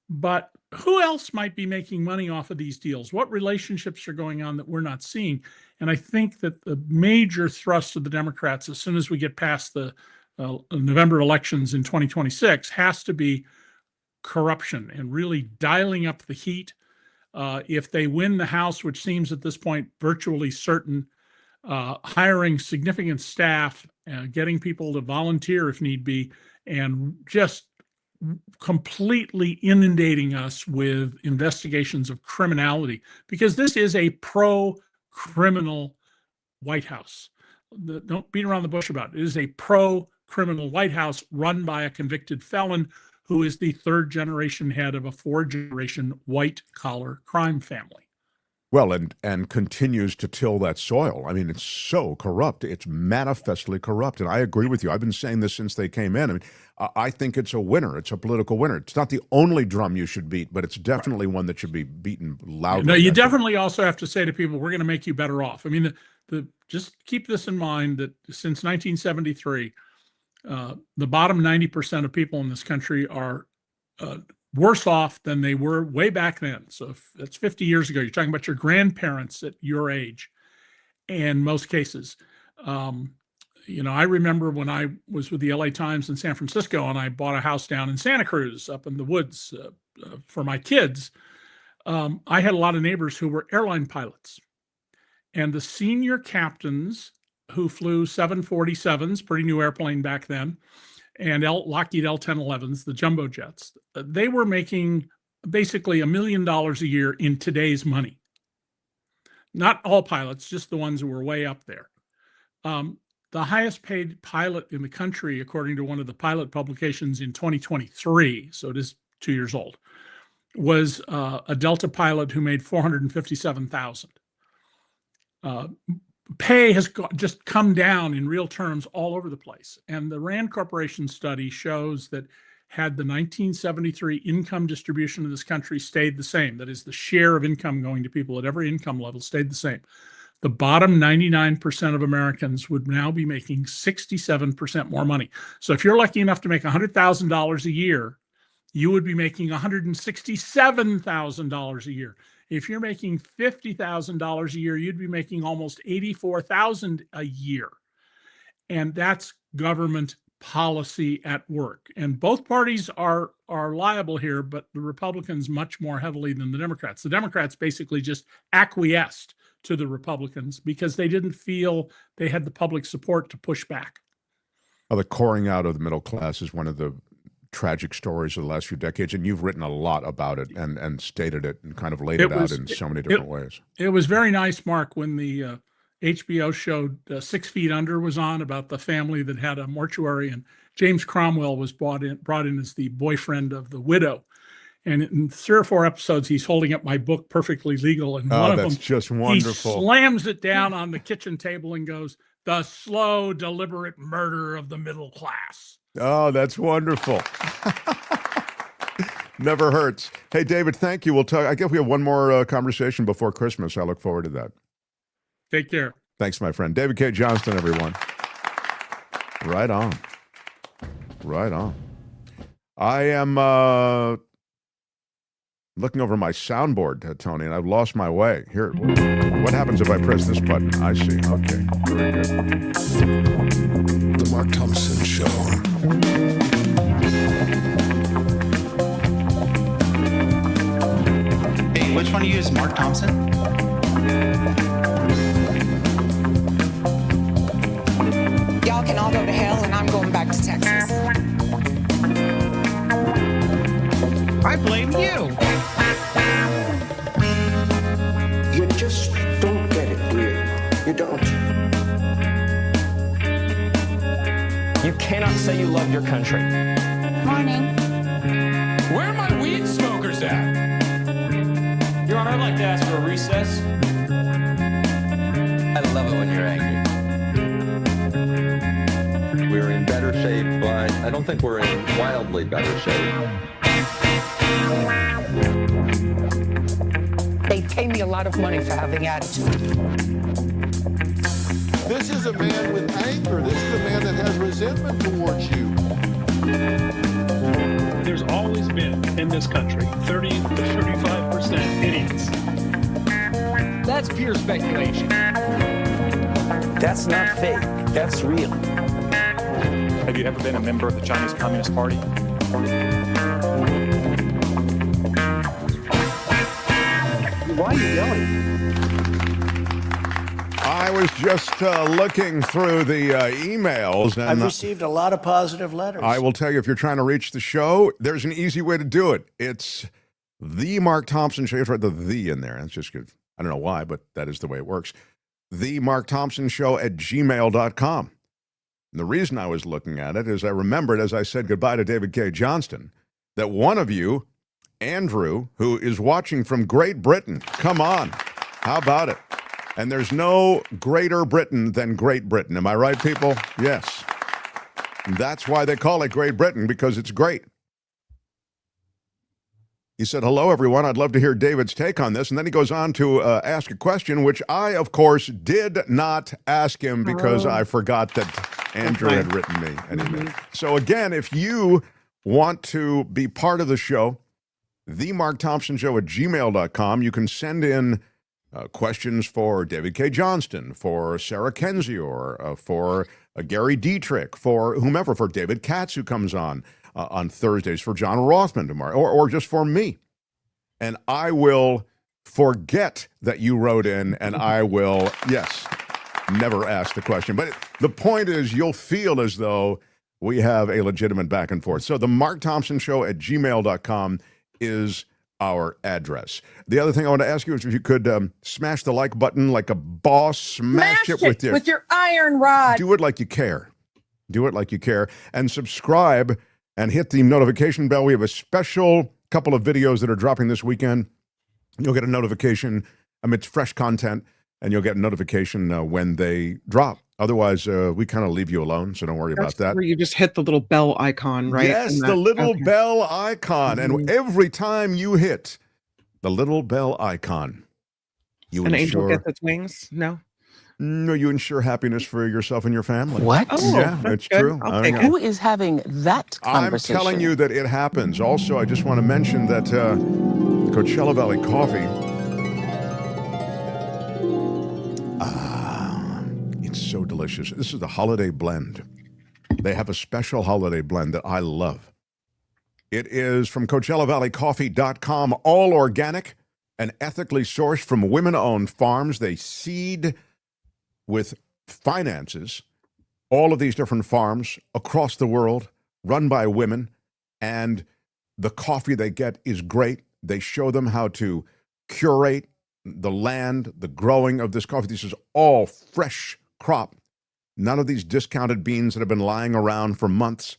But who else might be making money off of these deals? What relationships are going on that we're not seeing? And I think that the major thrust of the Democrats, as soon as we get past the November elections in 2026, has to be corruption and really dialing up the heat. If they win the House, which seems at this point virtually certain, hiring significant staff, getting people to volunteer if need be, and just completely inundating us with investigations of criminality, because this is a pro-criminal White House. Don't beat around the bush about it. It is a pro-criminal White House run by a convicted felon who is the third generation head of a four-generation white-collar crime family. Well, and continues to till that soil. I mean, it's so corrupt. It's manifestly corrupt. And I agree with you. I've been saying this since they came in. I mean, I think it's a winner. It's a political winner. It's not the only drum you should beat, but it's definitely one that should be beaten loudly. No, you definitely also have to say to people, we're going to make you better off. I mean, just keep this in mind that since 1973, The bottom 90% of people in this country are worse off than they were way back then. So if that's 50 years ago, you're talking about your grandparents at your age in most cases. I remember when I was with the LA Times in San Francisco and I bought a house down in Santa Cruz up in the woods for my kids. I had a lot of neighbors who were airline pilots, and the senior captains who flew 747s, pretty new airplane back then, and Lockheed L-1011s, the jumbo jets, they were making basically $1 million a year in today's money. Not all pilots, just the ones who were way up there. The highest paid pilot in the country, according to one of the pilot publications in 2023, so it is 2 years old, was a Delta pilot who made $457,000. Pay has just come down in real terms all over the place. And the Rand Corporation study shows that had the 1973 income distribution of this country stayed the same, that is the share of income going to people at every income level stayed the same, the bottom 99% of Americans would now be making 67% more money. So if you're lucky enough to make $100,000 a year, you would be making $167,000 a year. If you're making $50,000 a year, you'd be making almost $84,000 a year. And that's government policy at work. And both parties are liable here, but the Republicans much more heavily than the Democrats. The Democrats basically just acquiesced to the Republicans because they didn't feel they had the public support to push back. Well, the coring out of the middle class is one of the tragic stories of the last few decades, and you've written a lot about it and stated it and kind of laid it out in so many different ways. It was very nice, Mark, when the HBO show 6 Feet Under was on about the family that had a mortuary, and James Cromwell was brought in as the boyfriend of the widow. And in 3 or 4 episodes, he's holding up my book, Perfectly Legal. And one of them, just wonderful. He slams it down on the kitchen table and goes, "The slow, deliberate murder of the middle class." Oh, that's wonderful. Never hurts. Hey, David, thank you. We'll talk. I guess we have one more conversation before Christmas. I look forward to that. Take care. Thanks, my friend. David Cay Johnston, everyone. Right on. Right on. I am looking over my soundboard, Tony, and I've lost my way. Here, what happens if I press this button? I see. Okay, very good. The Mark Thompson Show. Hey, which one of you is Mark Thompson? Y'all can all go to hell, and I'm going back to Texas. I blame you. You just don't get it, do you? You don't. You cannot say you love your country. Morning. Where are my weed smokers at? Your Honor, I'd like to ask for a recess. I love it when you're angry. We're in better shape, but I don't think we're in wildly better shape. They pay me a lot of money for having attitude. This is a man with anger. This is a man that has resentment towards you. There's always been, in this country, 30 to 35% idiots. That's pure speculation. That's not fake. That's real. Have you ever been a member of the Chinese Communist Party? Why are you yelling? I was just looking through the emails. And I've received a lot of positive letters. I will tell you, if you're trying to reach the show, there's an easy way to do it. It's the Mark Thompson Show. You have to write the in there. That's just good. I don't know why, but that is the way it works. The Mark Thompson Show at gmail.com. And the reason I was looking at it is I remembered, as I said goodbye to David Cay Johnston, that one of you, Andrew, who is watching from Great Britain, come on, how about it? And there's no greater Britain than Great Britain. Am I right, people? Yes. And that's why they call it Great Britain, because it's great. He said, "Hello, everyone. I'd love to hear David's take on this." And then he goes on to ask a question, which I, of course, did not ask him because I forgot that Andrew had written me an email. So again, if you want to be part of the show, themarkthompsonshow@gmail.com. You can send in questions for David Cay Johnston, for Sarah Kendzior, for Gary Dietrich, for whomever, for David Katz, who comes on Thursdays, for John Rothman tomorrow, or just for me. And I will forget that you wrote in, and I will, yes, never ask the question. But the point is, you'll feel as though we have a legitimate back and forth. So the MarkThompsonShow@gmail.com is our address. The other thing I want to ask you is if you could smash the like button like a boss, smash it with your iron rod. Do it like you care. Do it like you care. And subscribe and hit the notification bell. We have a special couple of videos that are dropping this weekend. You'll get a notification amidst fresh content, and you'll get a notification when they drop. Otherwise, we kind of leave you alone, so don't worry about that. Where you just hit the little bell icon, right? Yes, the little bell icon. And every time you hit the little bell icon, you An ensure... angel gets its wings? No? No, you ensure happiness for yourself and your family. What? Oh, yeah, that's true. Who is having that conversation? I'm telling you that it happens. Also, I just want to mention that Coachella Valley Coffee... it's so delicious. This is the holiday blend. They have a special holiday blend that I love. It is from CoachellaValleyCoffee.com, all organic and ethically sourced from women-owned farms. They seed with finances all of these different farms across the world, run by women, and the coffee they get is great. They show them how to curate the land, the growing of this coffee. This is all fresh crop. None of these discounted beans that have been lying around for months.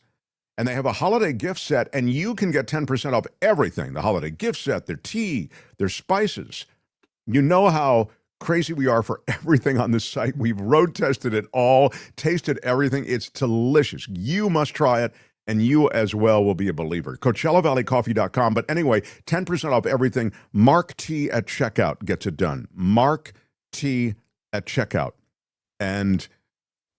And they have a holiday gift set, and you can get 10% off everything. The holiday gift set, their tea, their spices. You know how crazy we are for everything on this site. We've road tested it all, tasted everything. It's delicious. You must try it, and you as well will be a believer. CoachellaValleyCoffee.com. But anyway, 10% off everything. Mark T at checkout gets it done. Mark T at checkout. And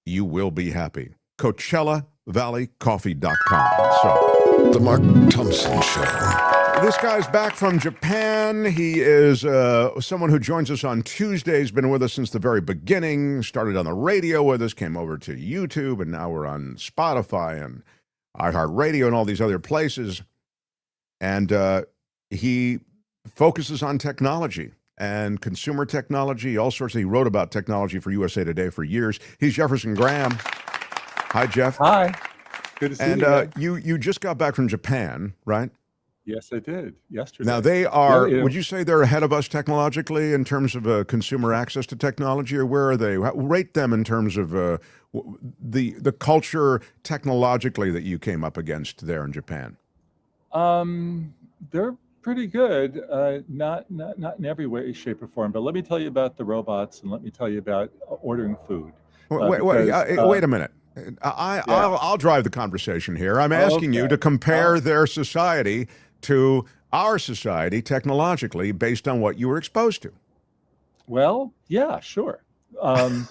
you will be happy. CoachellaValleyCoffee.com. So, The Mark Thompson Show. This guy's back from Japan. He is someone who joins us on Tuesdays, been with us since the very beginning, started on the radio with us, came over to YouTube, and now we're on Spotify and iHeartRadio and all these other places. And he focuses on technology and consumer technology, all sorts of, he wrote about technology for USA Today for years. He's Jefferson Graham. Hi, Jeff. Hi. Good to see you. You just got back from Japan, right? Yes, I did yesterday. Now they are, Yeah. would you say they're ahead of us technologically in terms of consumer access to technology, or where are they? Rate them in terms of the culture technologically that you came up against there in Japan. They're pretty good, not in every way, shape, or form. But let me tell you about the robots, and let me tell you about ordering food. Wait a minute. I'll drive the conversation here. I'm asking you to compare their society to our society technologically based on what you were exposed to. Well, yeah, sure. Girl,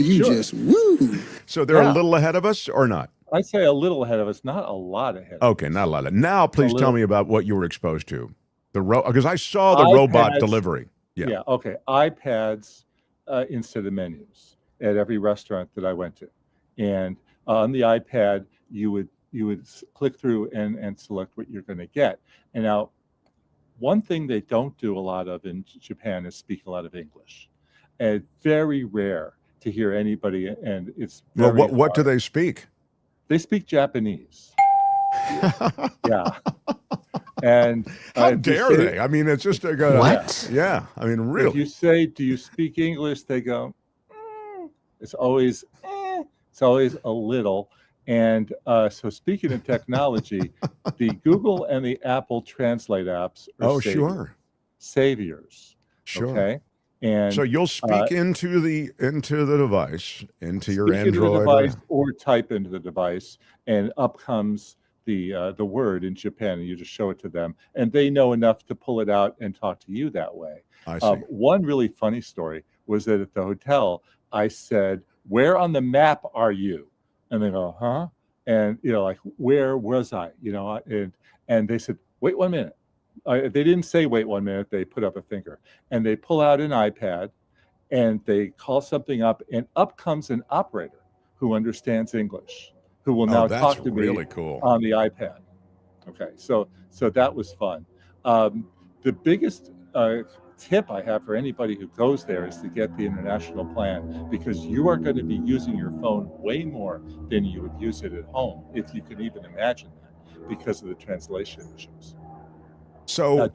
you sure. just woo. So they're a little ahead of us or not? I'd say a little ahead of us, not a lot ahead of us. Okay, not a lot. Now, please tell me about what you were exposed to. Because I saw the robot delivery. Yeah, okay. iPads instead of menus at every restaurant that I went to. And on the iPad, you would click through and select what you're going to get. And now, one thing they don't do a lot of in Japan is speak a lot of English. And very rare to hear anybody, and it's very what do they speak? They speak Japanese. Yeah. And how dare they? I mean, it's just what? Yeah, I mean, really. If you say, "Do you speak English?" They go, It's always a little. And so speaking of technology, the Google and the Apple Translate apps are saviors. Sure. Okay. And so you'll speak into the device, into your speak into the Android device or type into the device, and up comes the word in Japan, and you just show it to them, and they know enough to pull it out and talk to you that way. I see. One really funny story was that at the hotel, I said, where on the map are you? And they go, huh? And, like, where was I? And they said, wait 1 minute. They didn't say wait 1 minute. They put up a finger. And they pull out an iPad and they call something up, and up comes an operator who understands English, who will now talk to really me cool. on the iPad. Okay, so that was fun. The biggest tip I have for anybody who goes there is to get the international plan, because you are going to be using your phone way more than you would use it at home, if you can even imagine that, because of the translation issues. So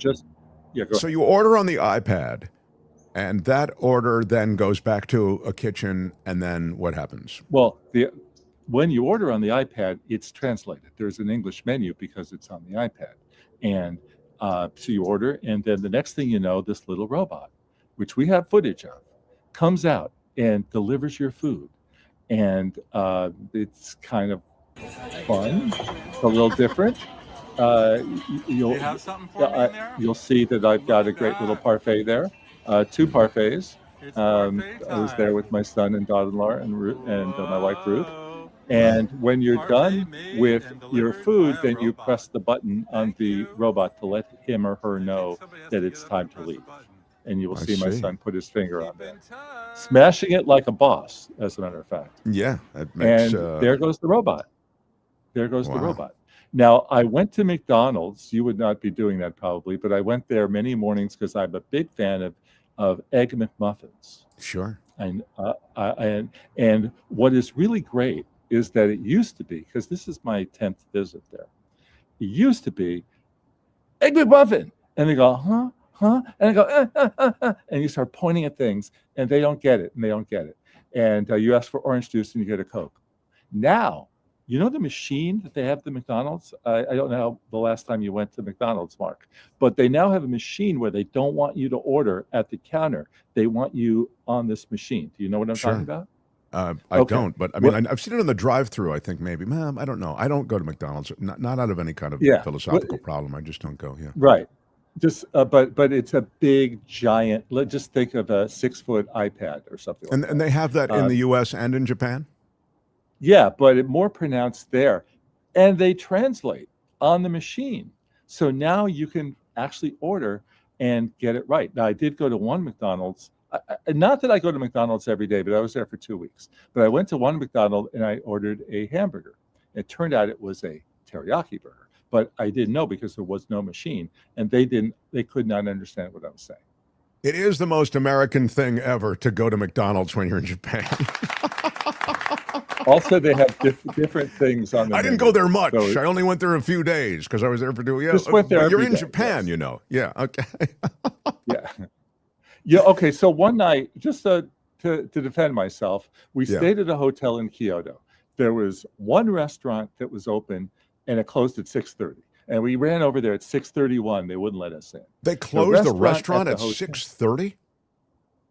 so you order on the iPad, and that order then goes back to a kitchen, and then what happens? Well, when you order on the iPad, it's translated. There's an English menu because it's on the iPad. And so you order, and then the next thing you know, this little robot, which we have footage of, comes out and delivers your food. And it's kind of fun, a little different. You'll have something for me in there? You'll see that I've got a great little parfait there, 2 parfaits. I was there with my son and daughter-in-law and my wife Ruth. And when you're done with your food, then you press the button on the robot to let him or her know that it's time to leave. And you will see my son put his finger on there, smashing it like a boss, as a matter of fact. Yeah. That makes, and there goes the robot. There goes the robot. Now, I went to McDonald's. You would not be doing that probably, but I went there many mornings because I'm a big fan of Egg McMuffins. Sure. And what is really great is that it used to be, because this is my 10th visit there, it used to be Egg McMuffin. And they go, huh? And I go, and you start pointing at things, and they don't get it, and you ask for orange juice, and you get a Coke. Now, you know the machine that they have at the McDonald's? I don't know the last time you went to McDonald's, Mark, but they now have a machine where they don't want you to order at the counter. They want you on this machine. Do you know what I'm talking about? I don't, but I mean, I've seen it on the drive-through. I think maybe, I don't know. I don't go to McDonald's, not out of any kind of philosophical problem. I just don't go. Yeah, right. Just, but it's a big, giant. Let's just think of a 6-foot iPad or something. Like that. And they have that in the U.S. and in Japan. Yeah, but it's more pronounced there, and they translate on the machine. So now you can actually order and get it right. Now, I did go to one McDonald's. Not that I go to McDonald's every day, but I was there for 2 weeks. But I went to one McDonald's and I ordered a hamburger. It turned out it was a teriyaki burger, but I didn't know because there was no machine, and they could not understand what I was saying. It is the most American thing ever to go to McDonald's when you're in Japan. Also, they have different things on the I didn't go there much. I only went there a few days because I was there for 2 years. Just went there. You're in Japan, you know. Yeah. Okay. Yeah. Okay. So one night, just to defend myself, we stayed at a hotel in Kyoto. There was one restaurant that was open, and it closed at 6:30. And we ran over there at 6:31. They wouldn't let us in. They closed the restaurant at 6:30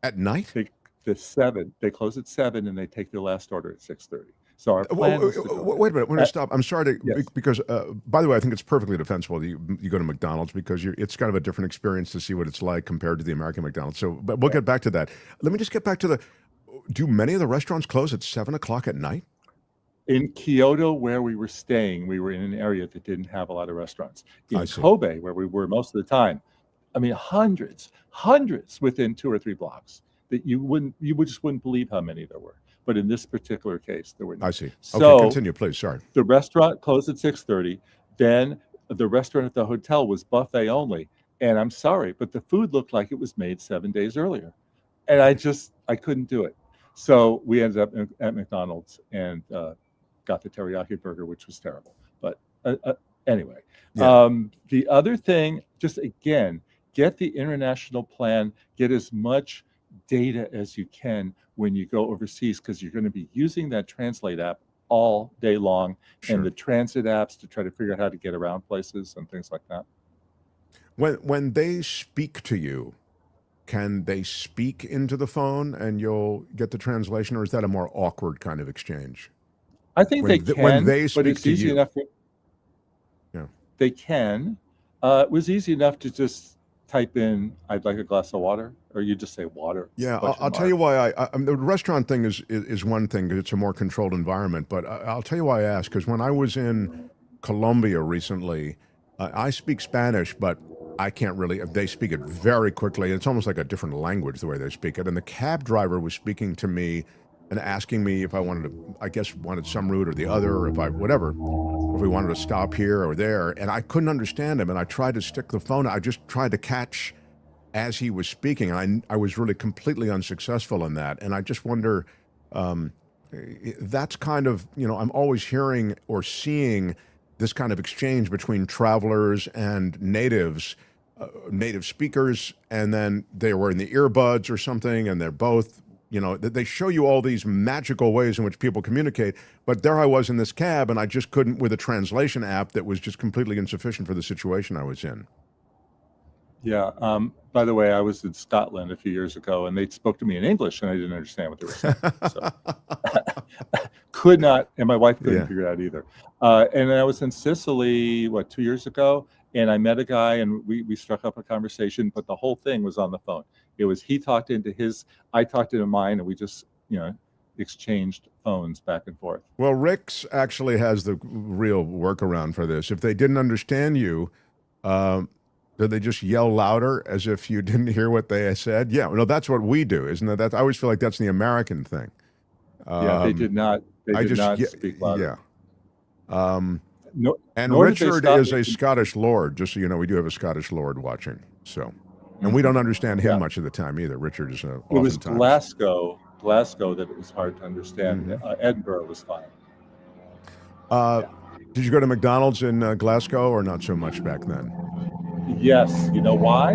at night? They close at 7, and they take their last order at 6:30. So our plan was to go wait a minute. We're going to stop. I'm sorry because, by the way, I think it's perfectly defensible that you go to McDonald's because it's kind of a different experience to see what it's like compared to the American McDonald's. So, but we'll get back to that. Let me just get back to do many of the restaurants close at 7 o'clock at night? In Kyoto, where we were staying, we were in an area that didn't have a lot of restaurants. In Kobe, where we were most of the time, I mean, hundreds within 2 or 3 blocks that you just wouldn't believe how many there were. But in this particular case, there were none. I see. So okay, continue, please. Sorry. The restaurant closed at 6:30. Then the restaurant at the hotel was buffet only. And I'm sorry, but the food looked like it was made 7 days earlier. And I couldn't do it. So we ended up at McDonald's and got the teriyaki burger, which was terrible. But anyway, the other thing, just again, get the international plan, get as much data as you can when you go overseas, because you're going to be using that Translate app all day long, and the transit apps to try to figure out how to get around places and things like that. When they speak to you, can they speak into the phone and you'll get the translation, or is that a more awkward kind of exchange? I think they can, when they speak but it's to easy you. enough. Yeah. They can. It was easy enough to just type in, I'd like a glass of water, or you just say water. Yeah, question I'll tell mark. you why. The restaurant thing is one thing, 'cause it's a more controlled environment. But I'll tell you why I asked, because when I was in Colombia recently, I speak Spanish, but I can't really. They speak it very quickly. It's almost like a different language the way they speak it. And the cab driver was speaking to me and asking me if I wanted some route or the other, or if we wanted to stop here or there. And I couldn't understand him. And I tried to stick the phone. I just tried to catch as he was speaking. And I was really completely unsuccessful in that. And I just wonder, that's kind of, I'm always hearing or seeing this kind of exchange between travelers and natives, native speakers, and then they were in the earbuds or something, and they're both, they show you all these magical ways in which people communicate. But there I was in this cab, and I just couldn't, with a translation app that was just completely insufficient for the situation I was in. Yeah. By the way, I was in Scotland a few years ago, and they spoke to me in English, and I didn't understand what they were saying. So. Could not, and my wife couldn't figure it out either. And then I was in Sicily, 2 years ago, and I met a guy, and we struck up a conversation, but the whole thing was on the phone. It was he talked into his, I talked into mine, and we just, exchanged phones back and forth. Well, Rick's actually has the real workaround for this. If they didn't understand you, did they just yell louder as if you didn't hear what they said? Yeah, no, that's what we do, isn't it? I always feel like that's the American thing. Yeah, they did not. They did not speak louder. Yeah. And Richard is a Scottish lord, just so you know. We do have a Scottish lord watching. So, and we don't understand him much of the time either. Richard is It was Glasgow that it was hard to understand. Edinburgh was fine. Did you go to McDonald's in Glasgow, or not so much back then? Yes. You know why?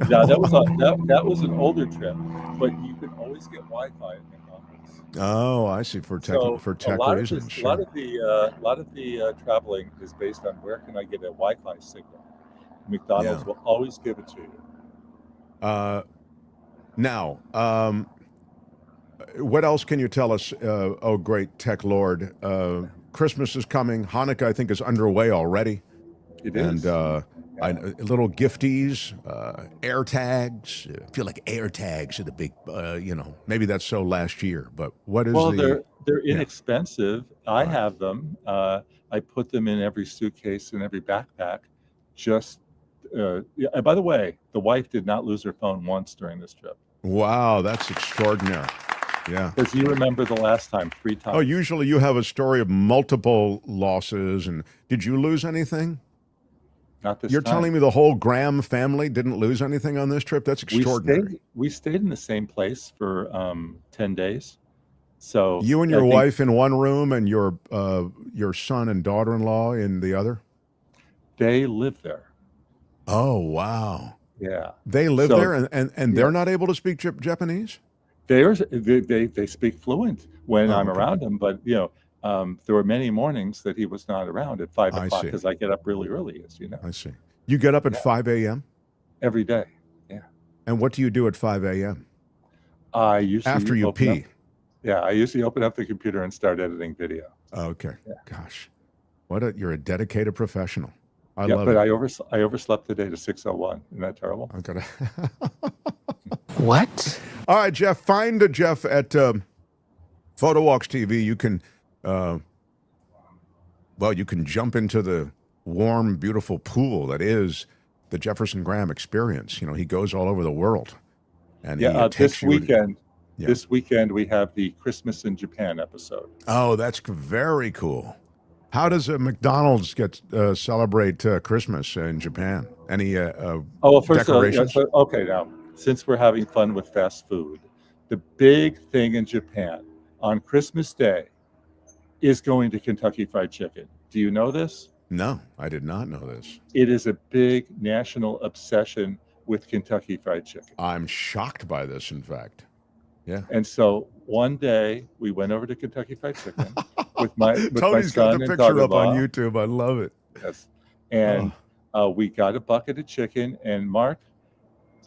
Yeah, that was an older trip, but you could always get Wi-Fi at McDonald's. Oh, I see. For tech reasons. A lot of the traveling is based on where can I get a Wi-Fi signal. McDonald's will always give it to you. Now, what else can you tell us? Oh, great tech lord! Christmas is coming. Hanukkah, I think, is underway already. It is. And little gifties, air tags. I feel like air tags are the big, maybe that's so last year. But what is they're inexpensive. I have them. I put them in every suitcase and every backpack. And by the way, the wife did not lose her phone once during this trip. Wow, that's extraordinary. Yeah. Because you remember the last time 3 times. Oh, usually you have a story of multiple losses. And did you lose anything? Not this You're time. telling me the whole Graham family didn't lose anything on this trip? That's extraordinary. We stayed in the same place for 10 days. So you and your wife in one room, and your son and daughter-in-law in the other? They live there. Oh, wow. Yeah. They live there, and they're not able to speak Japanese? They speak fluent when I'm around them, but there were many mornings that he was not around at 5 o'clock because I get up really early, as you know. I see. You get up at 5 a.m.? Every day, yeah. And what do you do at 5 a.m.? I usually after you pee. I usually open up the computer and start editing video. Okay. Yeah. Gosh. You're a dedicated professional. I love but it. I overslept today to 6:01. Isn't that terrible? I'm gonna What? All right, Jeff. Find Jeff at Photo Walks TV. You can you can jump into the warm, beautiful pool that is the Jefferson Graham experience. He goes all over the world. And this weekend, we have the Christmas in Japan episode. Oh, that's very cool. How does a McDonald's celebrate Christmas in Japan? Any decorations? Okay, now, since we're having fun with fast food, the big thing in Japan on Christmas Day is going to Kentucky Fried Chicken. Do you know this? No, I did not know this. It is a big national obsession with Kentucky Fried Chicken. I'm shocked by this, in fact. Yeah. And so one day we went over to Kentucky Fried Chicken with my Tony's son got the and picture up daughter-in-law. on YouTube. I love it. Yes. And we got a bucket of chicken. And Mark,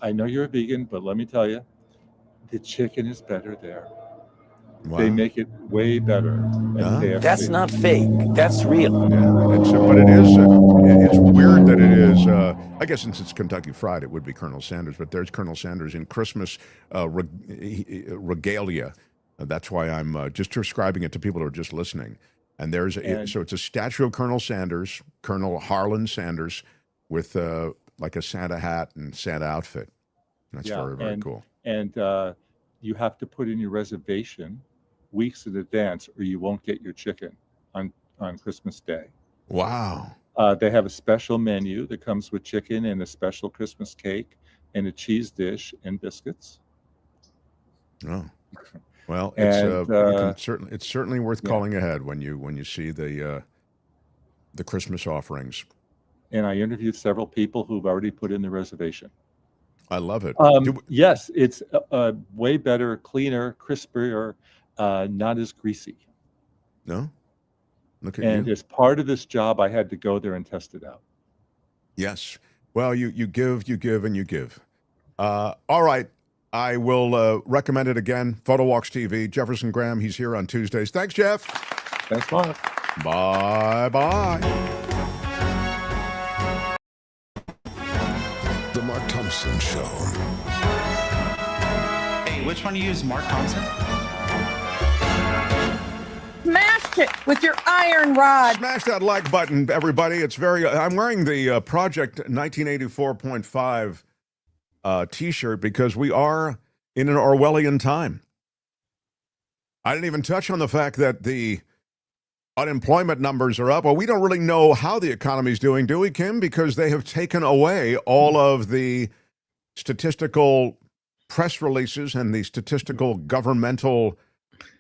I know you're a vegan, but let me tell you, the chicken is better there. They make it way better at KFC. That's not fake. That's real. Yeah, but it is. It's weird that it is. I guess since it's Kentucky Fried, it would be Colonel Sanders. But there's Colonel Sanders in Christmas regalia. That's why I'm just describing it to people who are just listening. And so it's a statue of Colonel Sanders, Colonel Harlan Sanders, with like a Santa hat and Santa outfit. That's very, very cool. And you have to put in your reservation weeks in advance, or you won't get your chicken on Christmas Day. Wow. They have a special menu that comes with chicken and a special Christmas cake and a cheese dish and biscuits. Oh, well, And, it's certainly worth calling ahead when you see the Christmas offerings. And I interviewed several people who've already put in the reservation. I love it. Yes, it's way better, cleaner, crispier, not as greasy. No? Look at And you. as part of this job, I had to go there and test it out. Yes. Well, you give, and you give. All right. I will recommend it again. Photo Walks TV. Jefferson Graham, he's here on Tuesdays. Thanks, Jeff. Thanks, Mark. Bye-bye. The Mark Thompson Show. Hey, which one do you use, Mark Thompson? Smash it with your iron rod. Smash that like button, everybody. It's I'm wearing the Project 1984.5 T-shirt because we are in an Orwellian time. I didn't even touch on the fact that the unemployment numbers are up. Well, we don't really know how the economy's doing, do we, Kim? Because they have taken away all of the statistical press releases and the statistical governmental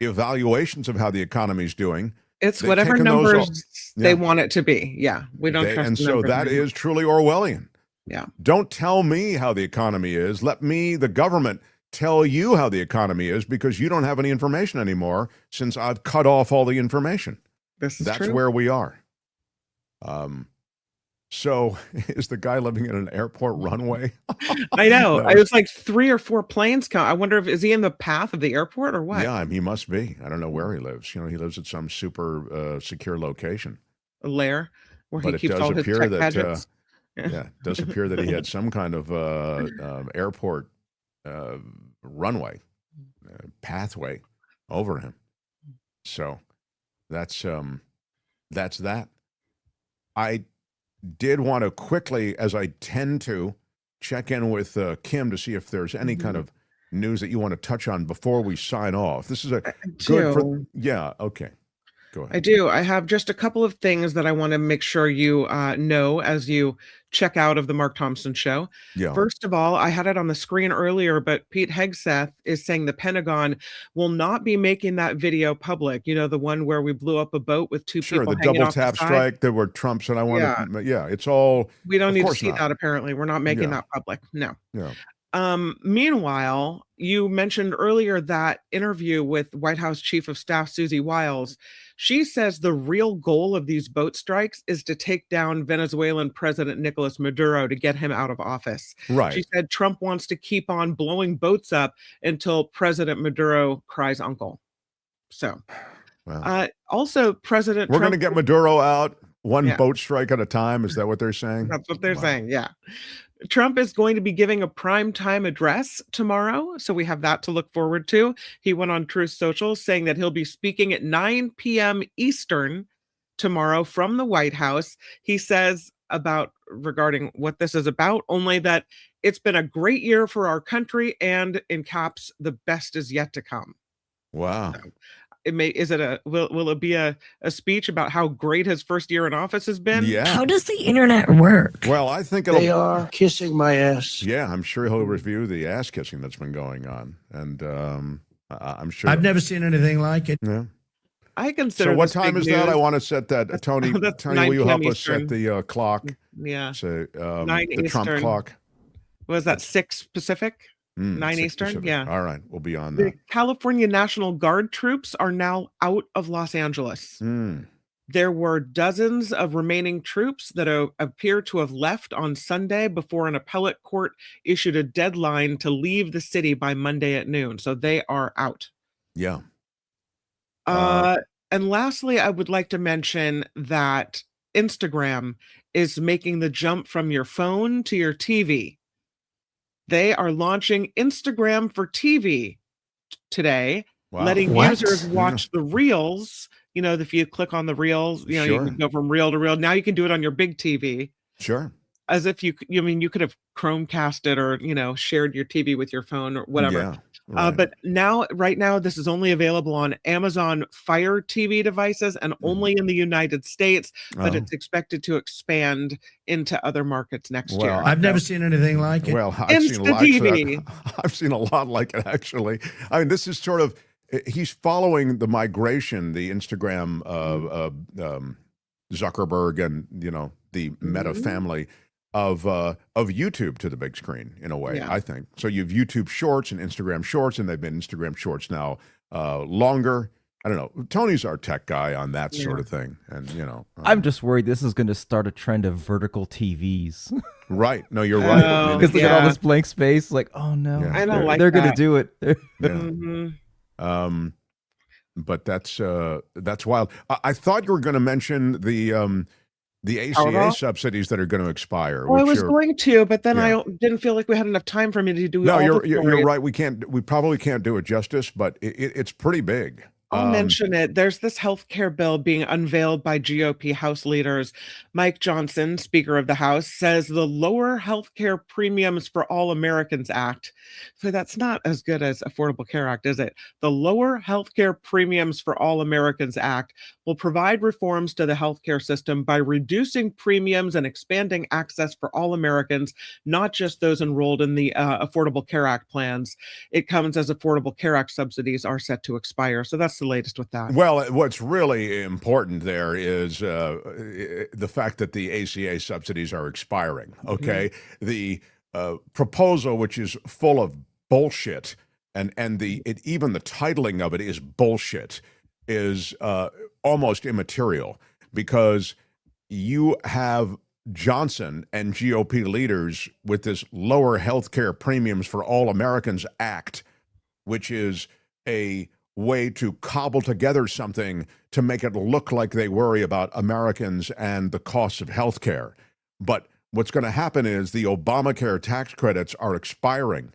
evaluations of how the economy's doing. It's They've whatever taken those numbers they yeah. want it to be. Yeah, we don't trust And the so numbers that anymore. is truly Orwellian. Yeah. Don't tell me how the economy is. Let me, the government, tell you how the economy is because you don't have any information anymore since I've cut off all the information. That's true. Where we are. So is the guy living in an airport runway? I know. No. I was like 3 or 4 planes come. I wonder is he in the path of the airport or what? Yeah, he must be. I don't know where he lives. He lives at some super secure location. A lair where But he it keeps does all his appear tech that gadgets. it does appear that he had some kind of airport runway pathway over him. So that's that. I did want to quickly, as I tend to, check in with Kim to see if there's any kind of news that you want to touch on before we sign off. This is a good for yeah. Okay, go ahead. I do. I have just a couple of things that I want to make sure you know as you check out of the Mark Thompson Show. Yeah. First of all, I had it on the screen earlier, but Pete Hegseth is saying the Pentagon will not be making that video public. You know, the one where we blew up a boat with two Sure, people the hanging double off tap the side. strike that were Trump said I want to. Yeah, it's all. We don't of need to course see not. that. Apparently, we're not making Yeah. that public. No. Yeah. Meanwhile, you mentioned earlier that interview with White House Chief of Staff Susie Wiles. She says the real goal of these boat strikes is to take down Venezuelan President Nicolas Maduro to get him out of office. Right. She said Trump wants to keep on blowing boats up until President Maduro cries uncle. So, Well, also President we're going Trump to get Maduro out one Yeah. boat strike at a time. Is that what they're saying? That's what they're saying. Yeah. Trump is going to be giving a primetime address tomorrow. So we have that to look forward to. He went on Truth Social saying that he'll be speaking at 9 p.m. Eastern tomorrow from the White House. He says regarding what this is about, only that it's been a great year for our country and in caps, the best is yet to come. Wow. Will it be a speech about how great his first year in office has been? Yeah. How does the internet work? Well, I think They are kissing my ass. Yeah, I'm sure he'll review the ass kissing that's been going on, and I'm sure I've never seen anything like it. Yeah. I consider. So what this time big is that? I news. want to set that. Tony, That's Tony, 9 will you help p.m. us set Eastern. the clock? Yeah. So 9 the Trump Eastern. clock. Was that 6 Pacific? 9 6 Eastern? Pacific. Yeah. All right, we'll be on The that. California National Guard troops are now out of Los Angeles. There were dozens of remaining troops that appear to have left on Sunday before an appellate court issued a deadline to leave the city by Monday at noon. So they are out. Yeah. And lastly, I would like to mention that Instagram is making the jump from your phone to your TV. They are launching Instagram for TV today, letting users watch the reels. You know, if you click on the reels, you know, you can go from reel to reel. Now you can do it on your big TV. Sure. As if you mean, you could have Chromecasted or, you know, shared your TV with your phone or whatever. Yeah, right. But right now, this is only available on Amazon Fire TV devices and only in the United States, but it's expected to expand into other markets next year. I've never seen anything like it. Well, I've seen a lot like it, actually. I mean, this is sort of, he's following the migration, the Instagram, Zuckerberg and, you know, the Meta family of YouTube to the big screen in a way, I think. So you've YouTube Shorts and Instagram Shorts, and they've been Instagram Shorts now longer. I don't know. Tony's our tech guy on that sort of thing. And, you know. I'm just worried this is going to start a trend of vertical TVs. Right. No, you're right. Because look at all this blank space. Like, oh, no. I don't like they're that. going to do it. But that's wild. I thought you were going to mention the ACA subsidies that are going to expire. Well, I was going to, but then I didn't feel like we had enough time for me to do. No, you're right. We probably can't do it justice, but it's pretty big. I'll mention it. There's this healthcare bill being unveiled by GOP House leaders. Mike Johnson, Speaker of the House, says the Lower Healthcare Premiums for All Americans Act. So that's not as good as Affordable Care Act, is it? The Lower Healthcare Premiums for All Americans Act will provide reforms to the healthcare system by reducing premiums and expanding access for all Americans, not just those enrolled in the Affordable Care Act plans. It comes as Affordable Care Act subsidies are set to expire. So that's the latest with that. Well, what's really important there is the fact that the ACA subsidies are expiring. Okay, the proposal, which is full of bullshit, and even the titling of it is bullshit, is almost immaterial, because you have Johnson and GOP leaders with this Lower Healthcare Premiums for All Americans Act, which is a way to cobble together something to make it look like they worry about Americans and the costs of health care. But what's going to happen is the Obamacare tax credits are expiring.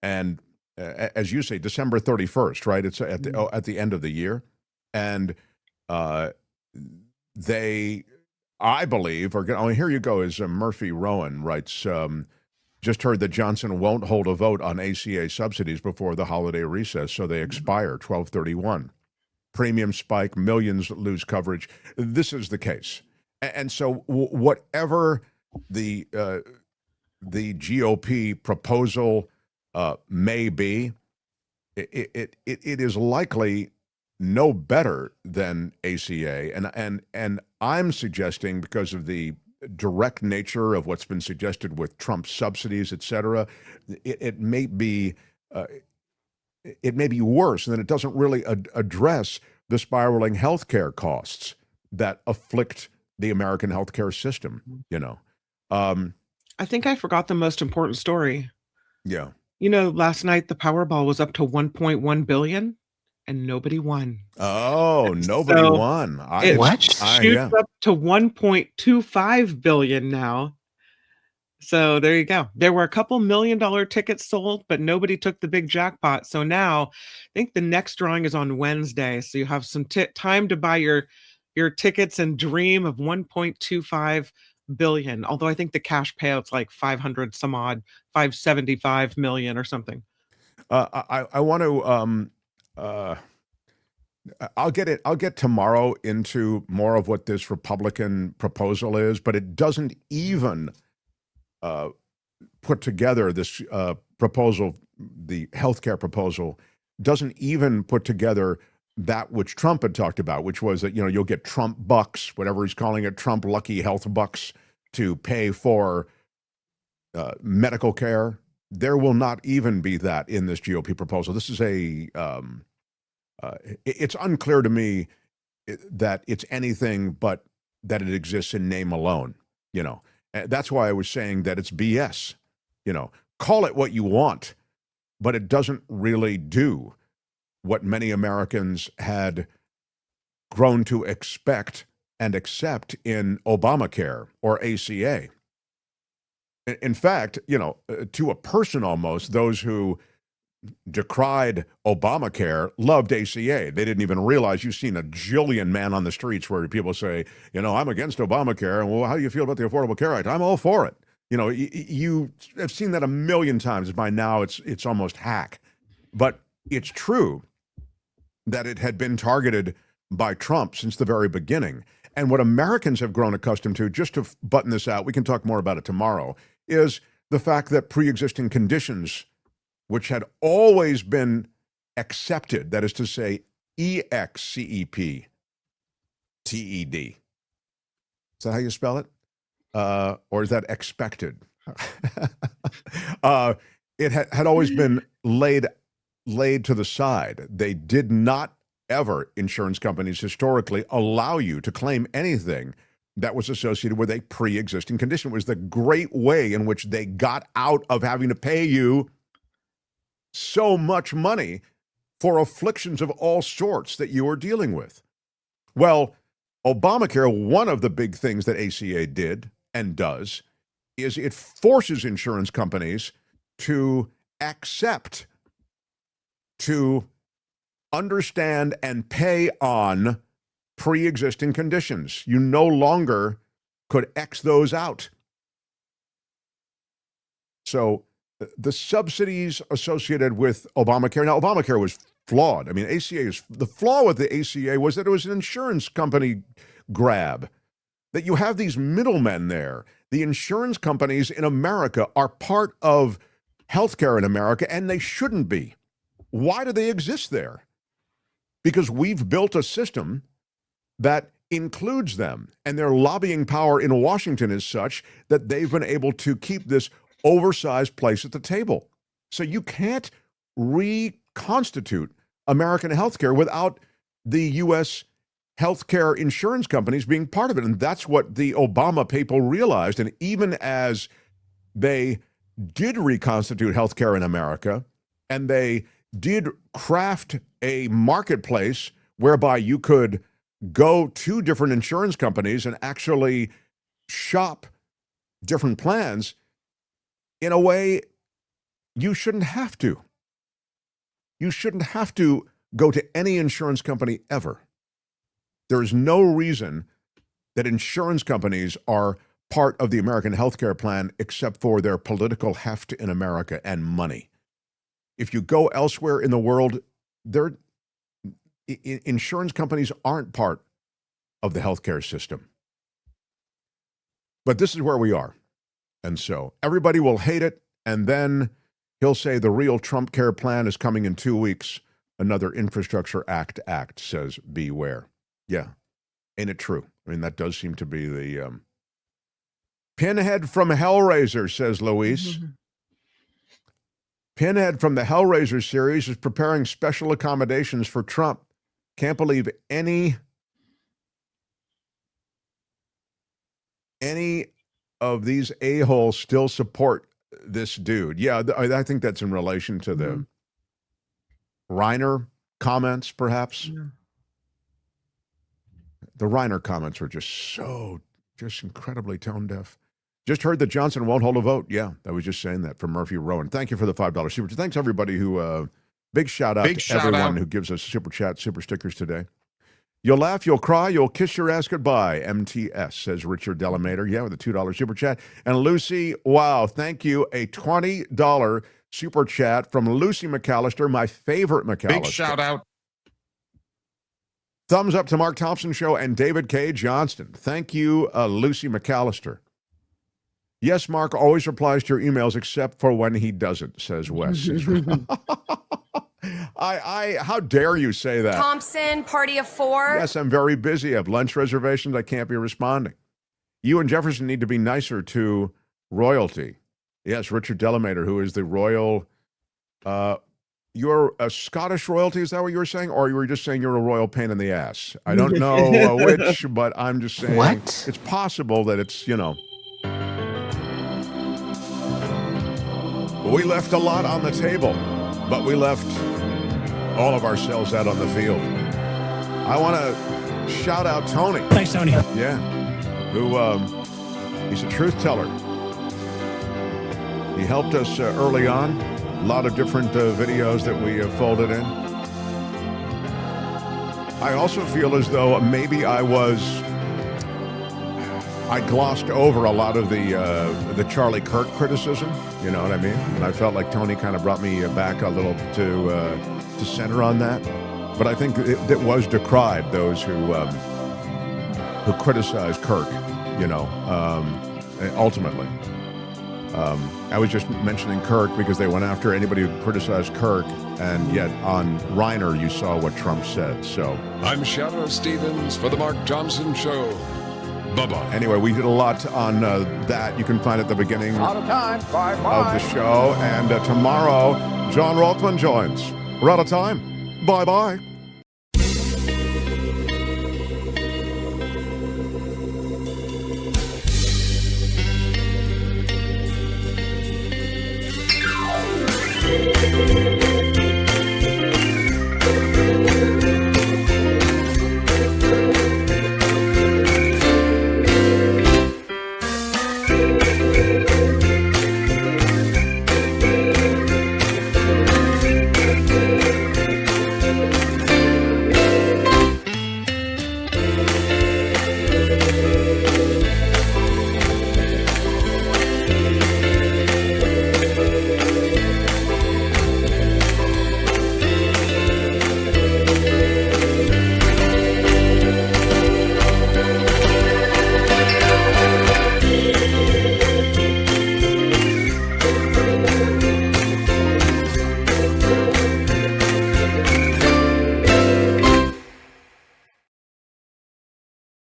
And as you say, December 31st, right? It's at the end of the year. And they, I believe, are going to, here you go, as Murphy Rowan writes, just heard that Johnson won't hold a vote on ACA subsidies before the holiday recess, so they expire 12/31. Premiums spike, millions lose coverage. This is the case. And so whatever the GOP proposal may be, it is likely no better than ACA. And I'm suggesting, because of the direct nature of what's been suggested with Trump subsidies, et cetera, it may be worse, and that it doesn't really address the spiraling healthcare costs that afflict the American healthcare system. You know, I think I forgot the most important story. Yeah. You know, last night the Powerball was up to 1.1 billion. And nobody won. Oh, nobody won. It shoots up to 1.25 billion now. So there you go. There were a couple $1 million tickets sold, but nobody took the big jackpot. So now I think the next drawing is on Wednesday. So you have some time to buy your tickets and dream of 1.25 billion. Although I think the cash payout's like 500 some odd, 575 million or something. I want to. I'll get tomorrow into more of what this Republican proposal is, but it doesn't even put together this proposal. The healthcare proposal doesn't even put together that which Trump had talked about, which was that, you know, you'll get Trump bucks, whatever he's calling it, Trump lucky health bucks, to pay for medical care. There will not even be that in this GOP proposal. This is it's unclear to me that it's anything but that it exists in name alone. You know, that's why I was saying that it's BS. You know, call it what you want, but it doesn't really do what many Americans had grown to expect and accept in Obamacare or ACA. In fact, to a person almost, those who decried Obamacare loved ACA. They didn't even realize. You've seen a jillion man on the streets where people say, I'm against Obamacare. And well, how do you feel about the Affordable Care Act? I'm all for it. You have seen that a million times. By now, it's almost hack. But it's true that it had been targeted by Trump since the very beginning. And what Americans have grown accustomed to, just to button this out, we can talk more about it tomorrow, is the fact that pre-existing conditions, which had always been accepted, that is to say, EXCEP, TED. Is that how you spell it? Or is that expected? It had always been laid to the side. They did not ever, insurance companies historically, allow you to claim anything that was associated with a pre-existing condition. It was the great way in which they got out of having to pay you so much money for afflictions of all sorts that you are dealing with. Well, Obamacare, one of the big things that ACA did and does is it forces insurance companies to accept, to understand and pay on pre-existing conditions. You no longer could X those out. So the subsidies associated with Obamacare, now Obamacare was flawed. I mean, the flaw with the ACA was that it was an insurance company grab, that you have these middlemen there. The insurance companies in America are part of healthcare in America, and they shouldn't be. Why do they exist there? Because we've built a system that includes them, and their lobbying power in Washington is such that they've been able to keep this oversized place at the table. So you can't reconstitute American healthcare without the U.S. healthcare insurance companies being part of it. And that's what the Obama people realized. And even as they did reconstitute healthcare in America, and they did craft a marketplace whereby you could go to different insurance companies and actually shop different plans, in a way, you shouldn't have to. You shouldn't have to go to any insurance company ever. There is no reason that insurance companies are part of the American healthcare plan except for their political heft in America and money. If you go elsewhere in the world, insurance companies aren't part of the healthcare system. But this is where we are. And so everybody will hate it, and then he'll say the real Trump care plan is coming in 2 weeks. Another Infrastructure Act says beware. Yeah, ain't it true? I mean, that does seem to be the Pinhead from Hellraiser, says Luis. Pinhead from the Hellraiser series is preparing special accommodations for Trump. Can't believe any of these a-holes still support this dude. Yeah, I think that's in relation to the Reiner comments, perhaps. Yeah. The Reiner comments were just incredibly tone deaf. Just heard that Johnson won't hold a vote. Yeah, I was just saying that from Murphy Rowan. Thank you for the $5 super chat. Thanks, everybody who, big shout out to everyone who gives us super chat, super stickers today. You'll laugh, you'll cry, you'll kiss your ass goodbye. MTS, says Richard Delamater. Yeah, with a $2 super chat. And Lucy, wow, thank you. A $20 super chat from Lucy McAllister, my favorite McAllister. Big shout out. Thumbs up to Mark Thompson Show and David Cay Johnston. Thank you, Lucy McAllister. Yes, Mark always replies to your emails except for when he doesn't, says Wes. How dare you say that? Thompson, party of four. Yes, I'm very busy. I have lunch reservations. I can't be responding. You and Jefferson need to be nicer to royalty. Yes, Richard Delamater, who is the royal, you're a Scottish royalty, is that what you were saying? Or you were just saying you're a royal pain in the ass? I don't know which, but I'm just saying. What? It's possible that it's, we left a lot on the table, but we left all of ourselves out on the field. I want to Shout out Tony. Thanks, Tony. Yeah. Who, he's a truth teller. He helped us early on. A lot of different videos that we folded in. I also feel as though maybe I glossed over a lot of the Charlie Kirk criticism. You know what I mean? And I felt like Tony kind of brought me back a little to center on that. But I think it was decried, those who criticized Kirk, you know, ultimately. I was just mentioning Kirk because they went after anybody who criticized Kirk, and yet on Reiner you saw what Trump said. So I'm Shadow Stevens for the Mark Thompson Show. Bye-bye. Anyway, we did a lot on that. You can find it at the beginning Out of time. Bye-bye. of the show. And tomorrow, John Rothman joins. We're out of time. Bye-bye.